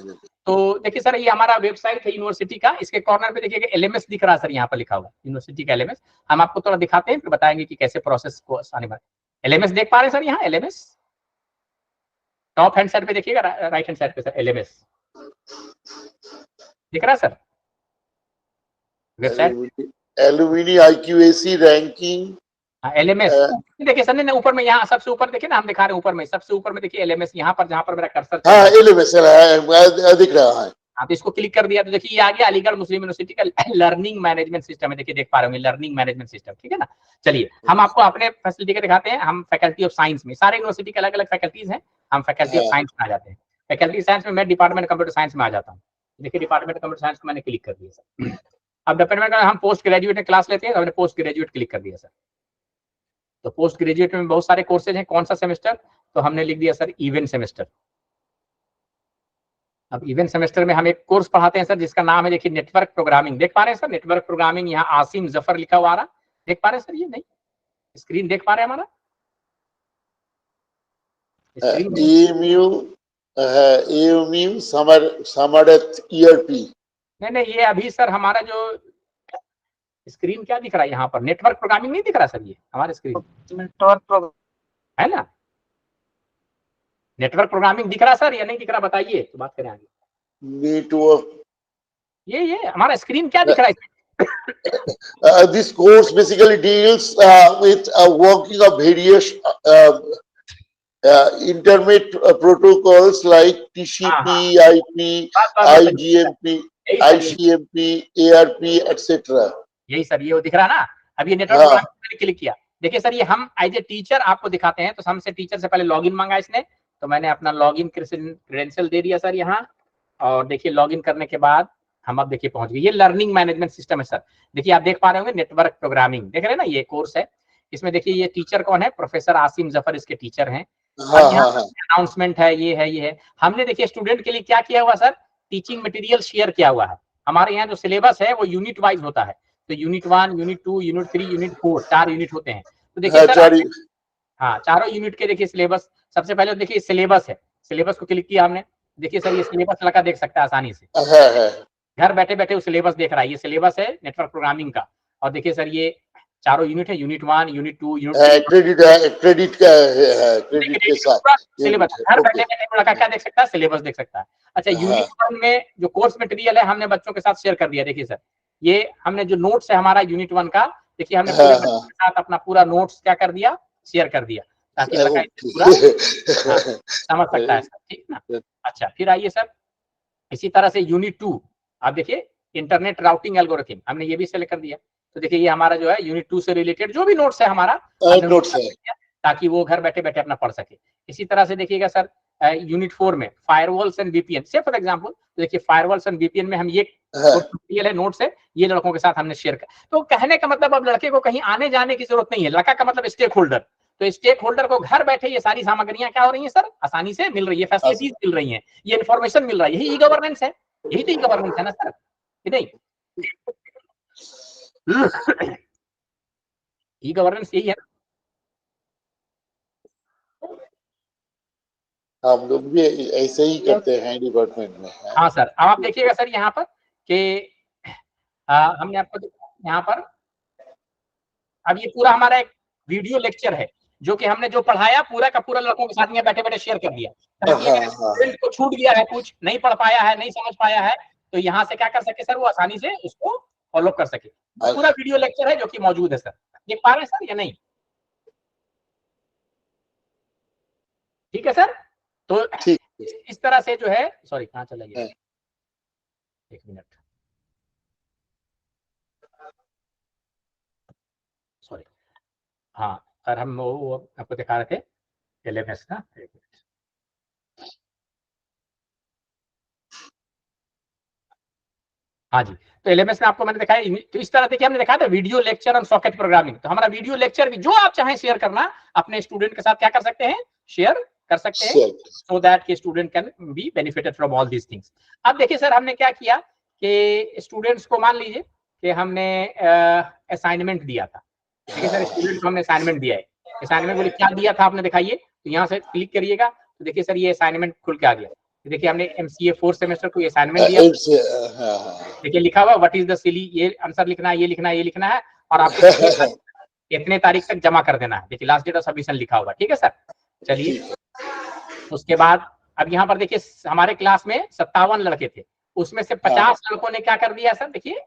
तो देखिए सर ये हमारा वेबसाइट है यूनिवर्सिटी का, इसके कॉर्नर पे देखिए एलएमएस दिख रहा है सर, यहाँ पर लिखा हुआ यूनिवर्सिटी का एलएमएस। हम आपको थोड़ा दिखाते हैं फिर बताएंगे कि कैसे प्रोसेस को आसानी में। एलएमएस देख पा रहे हैं सर, यहाँ एलएमएस टॉप हैंड साइड पे देखिएगा, राइट हैंड साइड पे सर एलएमएस दिख रहा है sir website. Alumni IQAC ranking LMS देखिए सर, ने ऊपर में, यहाँ सबसे ऊपर देखिए ना, हम दिखा रहे हैं ऊपर में, सबसे ऊपर में देखिए एलएमएस, यहाँ पर जहाँ पर मेरा कर्सर हाँ एलएमएस दिख रहा है। आप इसको क्लिक कर दिया तो देखिए ये आ गया अलीगढ़ मुस्लिम यूनिवर्सिटी का लर्निंग मैनेजमेंट सिस्टम है, देखिए देख पा रहे होंगे लर्निंग मैनेजमेंट सिस्टम, ठीक है ना। चलिए हम आपको अपने फैकल्टी के दिखाते हैं। हम फैकल्टी ऑफ साइंस में, सारे यूनिवर्सिटी के अलग अलग फैकल्टीज हैं, हम फैकल्टी ऑफ साइंस में आ जाते हैं। फैकल्टी साइंस में मैं डिपार्टमेंट कंप्यूटर साइंस में आ जाता हूँ। देखिए डिपार्टमेंट कंप्यूटर साइंस को मैंने क्लिक कर दिया सर। अब डिपार्टमेंट हम पोस्ट ग्रेजुएट में क्लास लेते हैं, तो हमने पोस्ट ग्रेजुएट क्लिक कर दिया सर। तो पोस्ट ग्रेजुएट में बहुत सारे कोर्सेज हैं, कौन सा सेमेस्टर, तो हमने लिख दिया सर इवेंट सेमेस्टर। अब इवेंट सेमेस्टर में हम एक कोर्स पढ़ाते हैं सर जिसका नाम है देखिए नेटवर्क प्रोग्रामिंग, देख पा रहे हैं सर नेटवर्क प्रोग्रामिंग, यहाँ आसिम जफर लिखा हुआ आ रहा, देख पा रहे हैं सर, ये नहीं स्क्रीन देख पा रहे हैं हमारा AMU समर्थ ईआरपी। नहीं ये अभी सर हमारा जो स्क्रीन क्या दिख रहा है, यहाँ पर नेटवर्क प्रोग्रामिंग नहीं दिख रहा सर, ये हमारा स्क्रीन नेटवर्क है ना, नेटवर्क प्रोग्रामिंग दिख रहा सर या नहीं दिख रहा, बताइए तो बात करें आगे। नेटवर्क ये हमारा स्क्रीन क्या दिख रहा है? This course basically deals with working of various internet protocols like TCP, IP, IGMP, ICMP, ARP, etc. यही सर, ये दिख रहा ना। अब ये नेटवर्क प्रोग्रामिंग मैंने क्लिक किया, देखिए सर ये हम एज ए टीचर आपको दिखाते हैं। तो हमसे टीचर से पहले लॉगिन मांगा इसने, तो मैंने अपना लॉगिन क्रेडेंशियल दे दिया सर यहाँ, और देखिए लॉगिन करने के बाद हम अब देखिए पहुंच गए। ये लर्निंग मैनेजमेंट सिस्टम है सर, देखिए आप देख पा रहे होंगे नेटवर्क प्रोग्रामिंग, देख रहे हैं ना, ये कोर्स है। इसमें देखिए ये टीचर कौन है, प्रोफेसर आसिम जफर इसके टीचर हैं। अनाउंसमेंट है, ये है। हमने देखिए स्टूडेंट के लिए क्या किया हुआ सर, टीचिंग मटेरियल शेयर किया हुआ है। हमारे यहाँ जो सिलेबस है वो यूनिट वाइज होता है, तो unit 1, unit 2, unit 3, unit 4, 4 unit होते हैं। तो देखिए सर हाँ चारों यूनिट के देखिए सिलेबस, सबसे पहले देखिए सिलेबस है, सिलेबस को क्लिक किया हमने, देखिए सर ये सिलेबस लड़का देख सकता है आसानी से, घर बैठे बैठे वो सिलेबस देख रहा है। ये सिलेबस है नेटवर्क प्रोग्रामिंग का, और देखिए सर ये चारों यूनिट है, यूनिट 1, यूनिट 2, यूनिट 3, क्रेडिट के साथ सिलेबस। घर बैठे बैठे लड़का क्या देख सकता है, सिलेबस देख सकता है। अच्छा यूनिट 1 में जो कोर्स मटेरियल है हमने बच्चों के साथ शेयर कर दिया। देखिए सर ये हमने जो नोट्स है हमारा यूनिट 1 का, देखिए हमने पूरे बच्चों के साथ अपना पूरा नोट्स क्या कर दिया, शेयर कर दिया, ताकि लड़का पूरा समझ सकता है सर, ठीक ना। अच्छा फिर आइए सर, इसी तरह से यूनिट 2 आप देखिए इंटरनेट राउटिंग एल्गोरिथम, हमने ये भी सेलेक्ट कर दिया। तो देखिए ये हमारा जो है यूनिट 2 से रिलेटेड जो भी नोट्स है हमारा, नोट्स है, ताकि वो घर बैठे बैठे अपना पढ़ सके। इसी तरह से देखिएगा सर यूनिट 4 में फायरवॉल्स एंड वीपीएन, से फॉर एग्जांपल देखिए फायरवॉल्स एंड वीपीएन में हम ये है नोट्स है, ये लड़कों के साथ हमने शेयर कर। तो कहने का मतलब अब लड़के को कहीं आने जाने की जरूरत नहीं है, लड़का का मतलब स्टेक होल्डर, तो स्टेक होल्डर को घर बैठे ये सारी सामग्रियां क्या हो रही हैं सर, आसानी से मिल रही है, फैसिलिटीज मिल रही हैं, ये इन्फॉर्मेशन मिल रहा है। यही ई गवर्नेंस है, यही तो ई गवर्नेंस है ना सर, कि नहीं? ई गवर्नेंस यही है। हम लोग भी ऐसे ही करते हैं डिपार्टमेंट में। हाँ सर, अब आप देखिएगा सर यहाँ पर कि हमने आपको यहाँ पर अब ये पूरा हमारा एक वीडियो लेक्चर है जो कि हमने जो पढ़ाया पूरा का पूरा लड़कों के साथ में बैठे बैठे शेयर कर दिया, ताकि स्टूडेंट को छूट गया है, कुछ नहीं पढ़ पाया है, नहीं समझ पाया है, तो यहाँ से क्या कर सके सर, वो आसानी से उसको फॉलो कर सके। पूरा वीडियो लेक्चर है जो कि मौजूद है सर, देख पा रहे हैं सर या नहीं? ठीक है सर, तो इस तरह से जो है, सॉरी कहाँ चला गया, एक मिनट, हाँ सर, हम वो आपको दिखा रहे थे LMS ना, एक मिनट। हाँ जी, तो LMS में आपको मैंने दिखाया, तो इस तरह देखिए हमने दिखाया था वीडियो लेक्चर और सॉकेट प्रोग्रामिंग। तो हमारा वीडियो लेक्चर भी जो आप चाहें शेयर करना अपने स्टूडेंट के साथ क्या कर सकते हैं, शेयर कर सकते हैं, सो दैट कि student can be benefited from all these things. अब देखिए सर, हमने क्या किया कि स्टूडेंट्स को मान लीजिए कि हमने असाइनमेंट दिया था। देखिए सर, स्टूडेंट को हमने असाइनमेंट दिया है। असाइनमेंट बोले क्या दिया था आपने, दिखाइए। तो यहाँ से क्लिक करिएगा, तो देखिए सर ये असाइनमेंट खुल के आ गया। देखिए हमने MCA 4th सेमेस्टर को असाइनमेंट दिया। देखिए लिखा हुआ व्हाट इज द सिली, ये आंसर लिखना है, ये लिखना है, ये लिखना है, और आपको कितने तारीख तक जमा कर देना है। देखिए लास्ट डेट ऑफ सबमिशन लिखा हुआ, ठीक है सर। चलिए, उसके बाद अब यहाँ पर देखिए हमारे क्लास में 57 लड़के थे, उसमें से 50 लड़कों ने क्या कर दिया सर, देखिए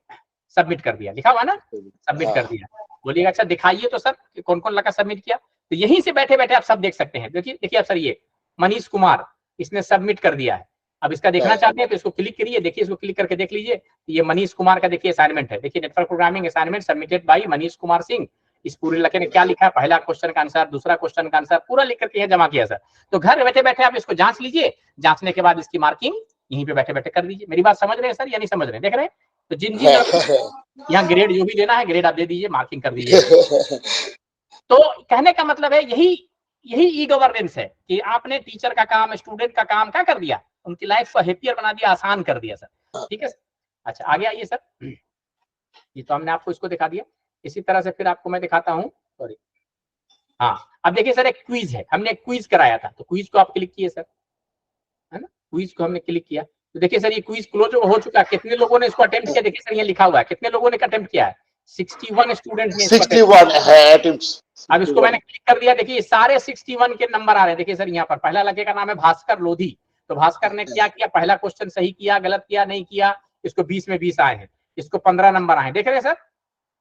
सबमिट कर दिया, लिखा हुआ ना, सबमिट कर दिया। बोलिएगा अच्छा दिखाइए तो सर कौन कौन लड़का सबमिट किया। तो यहीं से बैठे बैठे आप सब देख सकते हैं। देखिए देखिए आप सर, ये मनीष कुमार, इसने सबमिट कर दिया है। अब इसका देखना चाहते हैं तो इसको क्लिक करिए, देखिए इसको क्लिक करके देख लीजिए। ये मनीष कुमार का देखिए असाइनमेंट है। देखिए network programming assignment submitted by Manish Kumar Singh. इस पूरे लड़के ने क्या लिखा है, पहला क्वेश्चन का आंसर, दूसरा क्वेश्चन का आंसर पूरा लिख करके जमा किया सर। तो घर बैठे बैठे आप इसको जांच लीजिए, जांचने के बाद इसकी मार्किंग यहीं पे बैठे बैठे कर दीजिए। मेरी बात समझ रहे हैं सर या नहीं समझ रहे हैं, देख रहे हैं। तो जिन जिन यहाँ ग्रेड जो भी देना है, ग्रेड आप दे दीजिए, मार्किंग कर दीजिए। तो कहने का मतलब है यही यही ई गवर्नेंस है कि आपने टीचर का काम, स्टूडेंट का काम क्या कर दिया, उनकी लाइफ को हैप्पियर बना दिया, आसान कर दिया सर। ठीक है सर। अच्छा आगे आइए सर। ये तो हमने आपको इसको दिखा दिया। इसी तरह से फिर आपको मैं दिखाता हूँ, सॉरी। हाँ, अब देखिए सर, एक क्विज है, हमने एक क्विज कराया था, तो क्विज को आप क्लिक किए सर, है ना। क्विज को हमने क्लिक किया, तो देखिए सर ये क्विज क्लोज हो चुका है। कितने लोगों ने इसको अटेम्प्ट किया, देखिए सर ये लिखा हुआ है कितने लोगों ने अटेम्प्ट किया है। 61 स्टूडेंट ने इसको 61 है अटेम्प्ट्स। अब इसको मैंने क्लिक कर दिया, देखिए सारे 61 के नंबर आ रहे हैं। देखिए सर यहाँ पर पहला लड़के का नाम है भास्कर लोधी। तो भास्कर ने क्या किया, पहला क्वेश्चन सही किया, गलत किया, नहीं किया। इसको 20 में 20 आए हैं, इसको 15 नंबर आए, देख रहे हैं सर।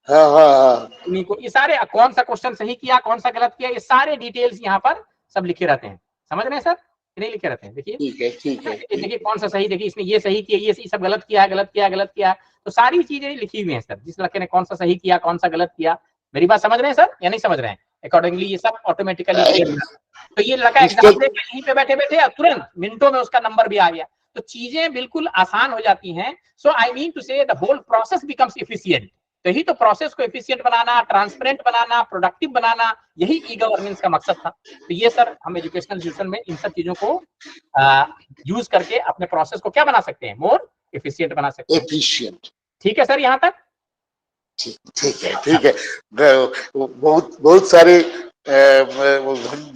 उन्हीं को, ये सारे कौन सा क्वेश्चन सही किया, कौन सा गलत किया, ये सारे डिटेल्स यहाँ पर सब लिखे रहते हैं। समझ रहे हैं सर, नहीं लिखे रहते हैं। देखिए ठीक है। देखिए कौन सा सही, देखिए इसने ये सही किया, ये सब गलत किया है, गलत किया, गलत किया। तो सारी चीजें लिखी हुई हैं सर, जिस लड़के ने कौन सा सही किया, कौन सा गलत किया। मेरी बात समझ रहे हैं सर या नहीं समझ रहे हैं। अकॉर्डिंगली ये सब ऑटोमेटिकली। तो ये लड़का एग्जाम दे के यहीं पे बैठे बैठे तुरंत मिनटों में उसका नंबर भी आ गया। तो चीजें बिल्कुल आसान हो जाती हैं। So I mean to say the whole process becomes efficient. तो यही तो प्रोसेस को एफिशिएंट बनाना, ट्रांसपेरेंट बनाना, प्रोडक्टिव बनाना, यही ई गवर्नेंस का मकसद था। तो ये सर हम एजुकेशनल इंस्टीट्यूशन में इन सब चीजों को यूज करके अपने प्रोसेस को क्या बना सकते हैं, मोर एफिशिएंट बना सकते हैं। एफिशिएंट। ठीक है सर, यहाँ तक ठीक है। बहुत बहुत सारे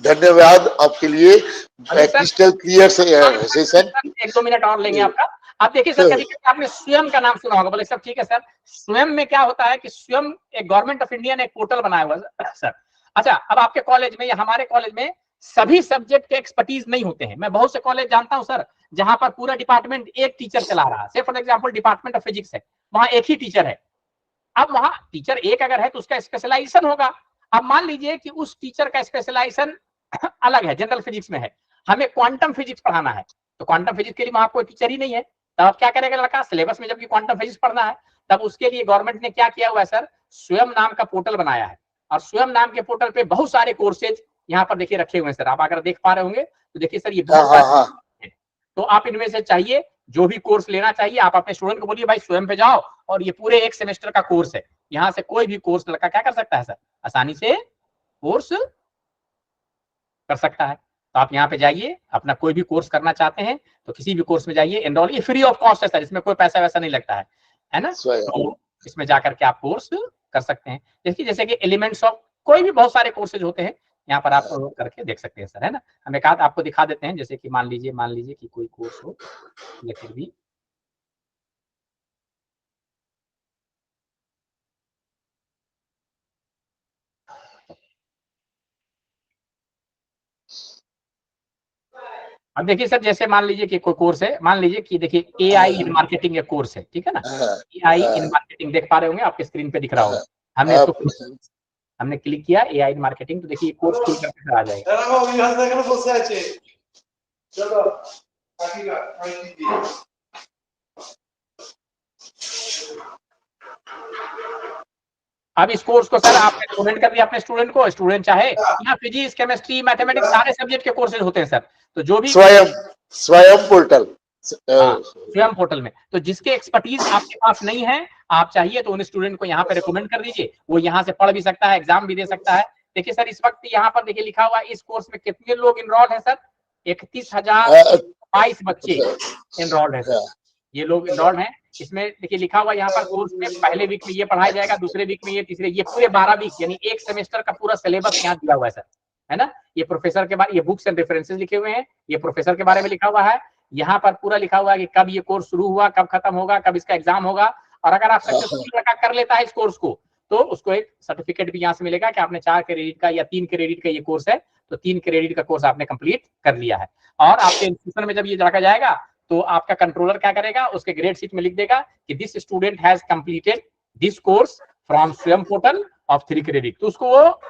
धन्यवाद आपके लिए, क्रिस्टल क्लियर सेशन। 1-2 मिनट और लेंगे आपका। अब देखिए सर, कभी कभी आपने स्वयं का नाम सुना होगा, बोले सब ठीक है सर। स्वयं में क्या होता है कि स्वयं एक गवर्नमेंट ऑफ इंडिया ने एक पोर्टल बनाया हुआ है सर। अच्छा, अब आपके कॉलेज में या हमारे कॉलेज में सभी सब्जेक्ट के एक्सपर्टीज नहीं होते हैं। मैं बहुत से कॉलेज जानता हूं सर, जहां पर पूरा डिपार्टमेंट एक टीचर चला रहा है। से for example department of physics है, वहां एक ही टीचर है। अब वहां टीचर एक अगर है तो उसका स्पेशलाइजेशन होगा। अब मान लीजिए कि उस टीचर का स्पेशलाइजेशन अलग है, जनरल फिजिक्स में है, हमें क्वांटम फिजिक्स पढ़ाना है। तो क्वांटम फिजिक्स के लिए वहां कोई टीचर ही नहीं है। तब क्या करेगा लड़का, सिलेबस में जबकि क्वांटम फिजिक्स पढ़ना है, तब उसके लिए गवर्नमेंट ने क्या किया हुआ है सर, स्वयं नाम का पोर्टल बनाया है। और स्वयं नाम के पोर्टल पे बहुत सारे कोर्सेज यहाँ पर देखिए रखे हुए हैं सर। आप अगर देख पा रहे होंगे तो देखिए सर ये बहुत सारे। तो आप इनमें से चाहिए जो भी कोर्स लेना चाहिए, आप अपने स्टूडेंट को बोलिए भाई स्वयं पे जाओ, और ये पूरे एक सेमेस्टर का कोर्स है। यहाँ से कोई भी कोर्स लड़का क्या कर सकता है सर, आसानी से कोर्स कर सकता है। तो आप यहाँ पे जाइए, अपना कोई भी कोर्स करना चाहते हैं तो किसी भी कोर्स में जाइए, एनरोल, ये फ्री ऑफ कॉस्ट है सर, इसमें कोई पैसा वैसा नहीं लगता है ना। तो इसमें जाकर के आप कोर्स कर सकते हैं। जैसे कि एलिमेंट्स ऑफ, कोई भी बहुत सारे कोर्सेज होते हैं, यहाँ पर आप करके देख सकते हैं सर, है ना। हम एक आध आपको दिखा देते हैं, जैसे कि मान लीजिए कि कोई कोर्स हो या फिर भी अब देखिए सर, जैसे मान लीजिए कि कोई कोर्स है, मान लीजिए कि देखिए AI इन मार्केटिंग एक कोर्स है, ठीक है ना। AI इन मार्केटिंग देख पा रहे होंगे, आपके स्क्रीन पे दिख रहा होगा। हमने इसको हमने क्लिक किया AI इन मार्केटिंग, तो देखिए कोर्स खुल करके आ जाएगा। अब इस कोर्स को सर आपने रिकमेंड कर दिया अपने स्टूडेंट को, स्टूडेंट चाहे यहाँ फिजिक्स, केमिस्ट्री, मैथमेटिक्स सारे सब्जेक्ट के कोर्सेज होते हैं सर, तो जो भी स्वयं पोर्टल, स्वयं पोर्टल में, तो जिसके एक्सपर्टीज आपके पास नहीं है, आप चाहिए तो उन स्टूडेंट को यहाँ पे रिकमेंड कर दीजिए, वो यहाँ से पढ़ भी सकता है, एग्जाम भी दे सकता है। देखिए सर इस वक्त यहाँ पर देखिए लिखा हुआ है इस कोर्स में कितने लोग इनरोल्ड है सर, 31,022 बच्चे इनरोल्ड है सर, ये लोग इनरोल्ड हैं। इसमें देखिए लिखा हुआ यहाँ पर कोर्स में पहले वीक में ये पढ़ाया जाएगा, दूसरे वीक में ये, तीसरे, ये पूरे 12 वीक यानी एक सेमेस्टर का पूरा सिलेबस यहाँ दिया हुआ है सर, है ना। ये प्रोफेसर के बारे, ये बुक्स एंड रेफरेंसेस लिखे हुए हैं, ये प्रोफेसर के बारे में लिखा हुआ है, यहाँ पर पूरा लिखा हुआ है कि कब ये कोर्स शुरू हुआ, कब खत्म होगा, कब इसका एग्जाम होगा, और अगर आप सक्सेसफुली कर लेता है इस कोर्स को तो उसको एक सर्टिफिकेट भी यहाँ से मिलेगा कि आपने 4 क्रेडिट का या 3 क्रेडिट का ये कोर्स है, तो 3 क्रेडिट का कोर्स आपने कंप्लीट कर लिया है। और आपके इंस्टीट्यूशन में जब ये रखा जाएगा तो आपका कंट्रोलर क्या करेगा, उसके ग्रेड शीट में लिख देगा कि this student has completed this course from स्वयं पोर्टल ऑफ 3 क्रेडिट, तो उसको वो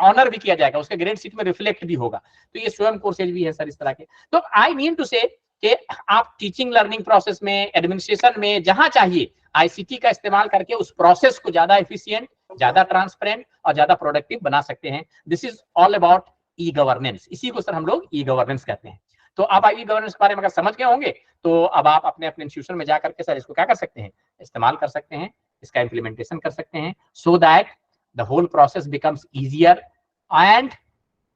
ऑनर भी किया जाएगा, उसके ग्रेड शीट में रिफ्लेक्ट भी होगा। तो ये स्वयं कोर्सेज भी है सर इस तरह के। तो आई मीन टू से कि आप टीचिंग लर्निंग प्रोसेस में, एडमिनिस्ट्रेशन में, जहां चाहिए आईसीटी का इस्तेमाल करके उस प्रोसेस को ज्यादा एफिशिएंट, ज्यादा ट्रांसपेरेंट और ज्यादा प्रोडक्टिव बना सकते हैं। This is all about e governance, इसी को सर हम लोग ई गवर्नेंस कहते हैं। तो अब ई गवर्नेंस के बारे में अगर समझ गए होंगे तो अब आप अपने अपने इंस्टीट्यूशन में जाकर के सर इसको क्या कर सकते हैं, इस्तेमाल कर सकते हैं, इसका इम्प्लीमेंटेशन कर सकते हैं, so that the whole process becomes easier and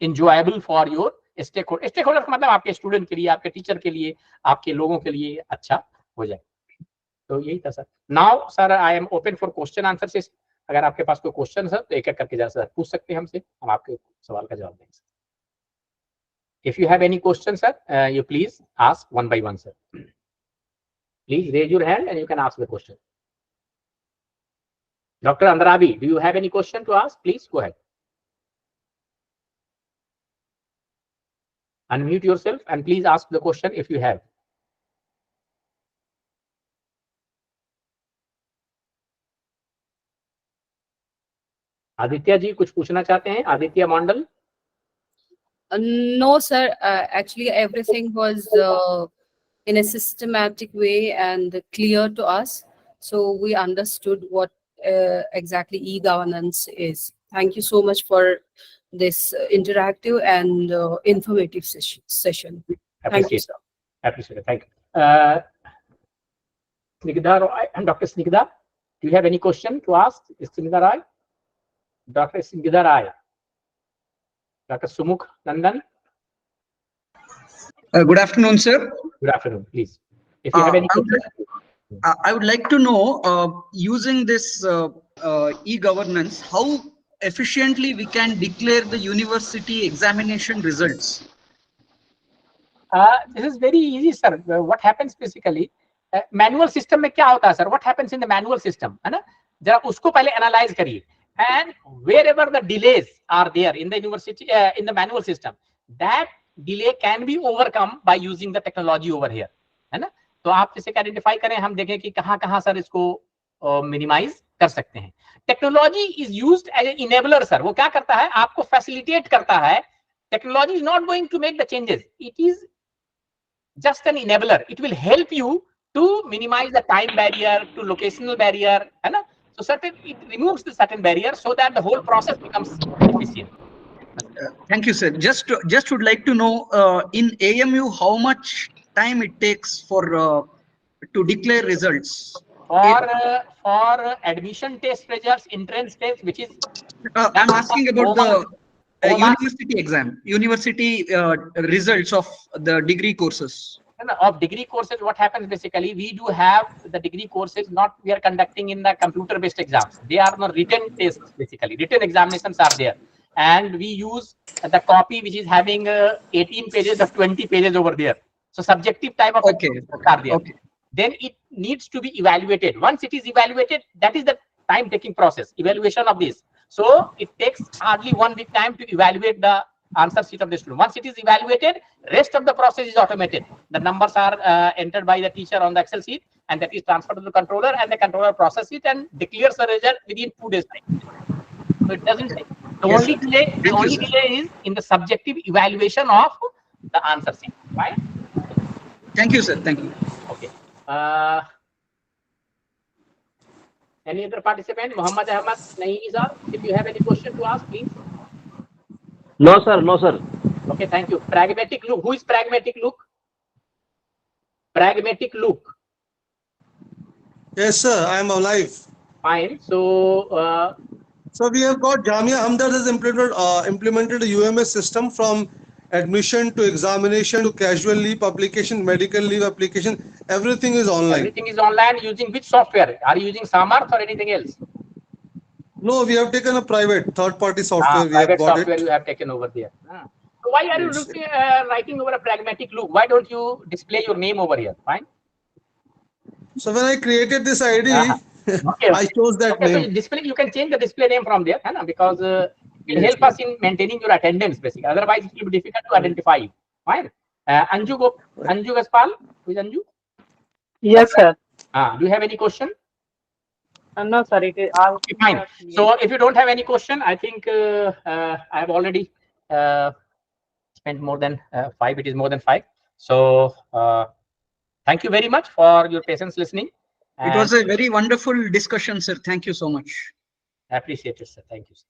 enjoyable for your stakeholder का मतलब आपके स्टूडेंट के लिए, आपके टीचर के लिए, आपके लोगों के लिए अच्छा हो जाए। तो यही था sir. Now sir I am open for question answer से, अगर आपके पास कोई क्वेश्चन है तो एक एक करके सर पूछ सकते हैं हमसे, हम आपके सवाल का जवाब देंगे। If you have any question sir you please ask one by one sir, please raise your hand and you can ask the question. Doctor Andrabi, do you have any question to ask? Please go ahead, unmute yourself and please ask the question if you have. Aditya ji कुछ पूछना चाहते हैं? आदित्य मंडल? No sir, actually everything was in a systematic way and clear to us, so we understood what exactly e-governance is. Thank you so much for this interactive and informative session. Thank you, sir. Appreciate it. Thank you. Snigdha Roy and Dr. Snigdha, do you have any question to ask? Snigdha Roy? Dr. Snigdha Roy? Dr. Sumukh Nandan? Good afternoon, sir. Good afternoon, please. If you have any question. I would like to know, using this e-governance, how efficiently we can declare the university examination results. This is very easy, sir. What happens basically, manual system में क्या होता है sir? What happens in the manual system, है ना? जरा उसको पहले analyze करिए. And wherever the delays are there in the university, in the manual system, that delay can be overcome by using the technology over here, है ना? तो आप इसे आइडेंटिफाई करें, हम देखें कि कहाँ सर इसको मिनिमाइज कर सकते हैं। Technology is used as an enabler sir, वो क्या करता है, आपको फैसिलिटेट करता है। Technology is not going to make the changes, it is just an enabler, it will help you to minimise the time barrier, to locational barrier, है ना। So certain, it removes the certain barrier so that the whole process becomes efficient. Thank you, sir. Just would like to know, in AMU, how much time it takes for to declare results? For admission test results, entrance test, which is I'm asking about the university exam, university results of the degree courses. Of degree courses, what happens basically, we do have the degree courses, not we are conducting in the computer based exams, they are not written tests, basically written examinations are there, and we use the copy which is having 18 pages of 20 pages over there, so subjective type of are there. Then it needs to be evaluated. Once it is evaluated, that is the time taking process, evaluation of this. So it takes hardly 1 week time to evaluate the answer sheet of the student. Once it is evaluated, rest of the process is automated. The numbers are entered by the teacher on the Excel sheet, and that is transferred to the controller, and the controller processes it and declares the result within 2 days time. So it doesn't take. The only delay is in the subjective evaluation of the answer sheet. Right? Thank you, sir. Thank you. Okay. Any other participant? Muhammad Ahmad Naeezar, if you have any question to ask, please. No, sir. No, sir. Okay, thank you. Pragmatic Luke. Who is Pragmatic Luke? Pragmatic Luke. Yes, sir. I am alive. Fine. So, So we have got Jamia Hamdard has implemented a UMS system from admission to examination to casual leave application, medical leave application. Everything is online. everything is online using which software? Are you using Samarth or anything else? No, we have taken a private third-party software. We have Private got software it. you have taken over there. So why are you Yes. writing over a Pragmatic Luke? Why don't you display your name over here? Fine. So when I created this ID, Okay. I chose that Okay, so name. display, you can change the display name from there, because it will help us in maintaining your attendance, basically. Otherwise, it will be difficult to identify you. Fine. Anju Gaspal, who is Anju? Yes, sir. Do you have any question? No, sir. It is all. Okay, fine. So if you don't have any question, I think I have already spent more than 5. It is more than 5. So thank you very much for your patience listening. It was a very wonderful discussion, sir. Thank you so much. Appreciate it, sir. Thank you, sir.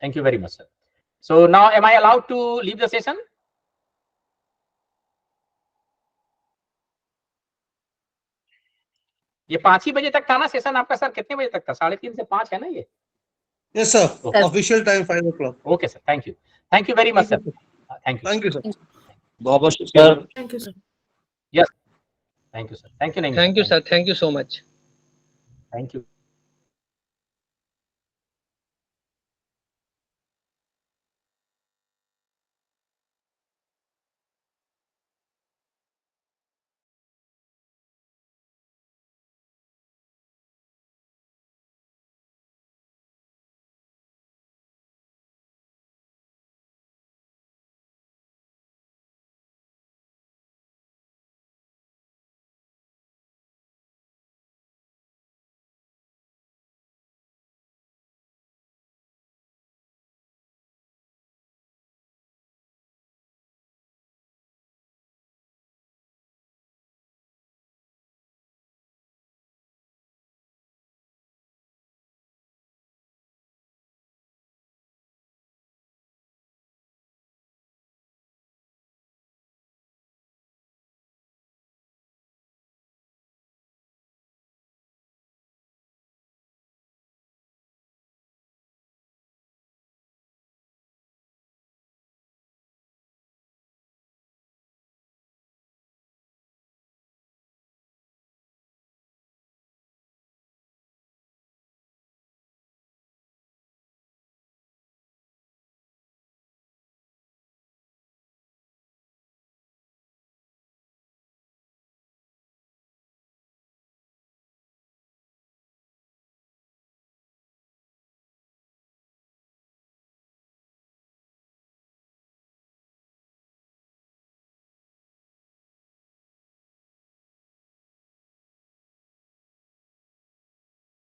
Thank you very much, sir. So now, am I allowed to leave the session? ये 5 ही बजे तक था ना session आपका sir? कितने बजे तक था? 3:30 से 5 है ना ये? Yes, sir. Okay. Official time 5 o'clock. Okay, sir. Thank you. Thank you very much, sir. Thank you. Thank you, sir. Sir. Thank you, sir. Yes. Thank you, sir. Thank you, Naeem. Thank you, sir. Thank you so much. Thank you.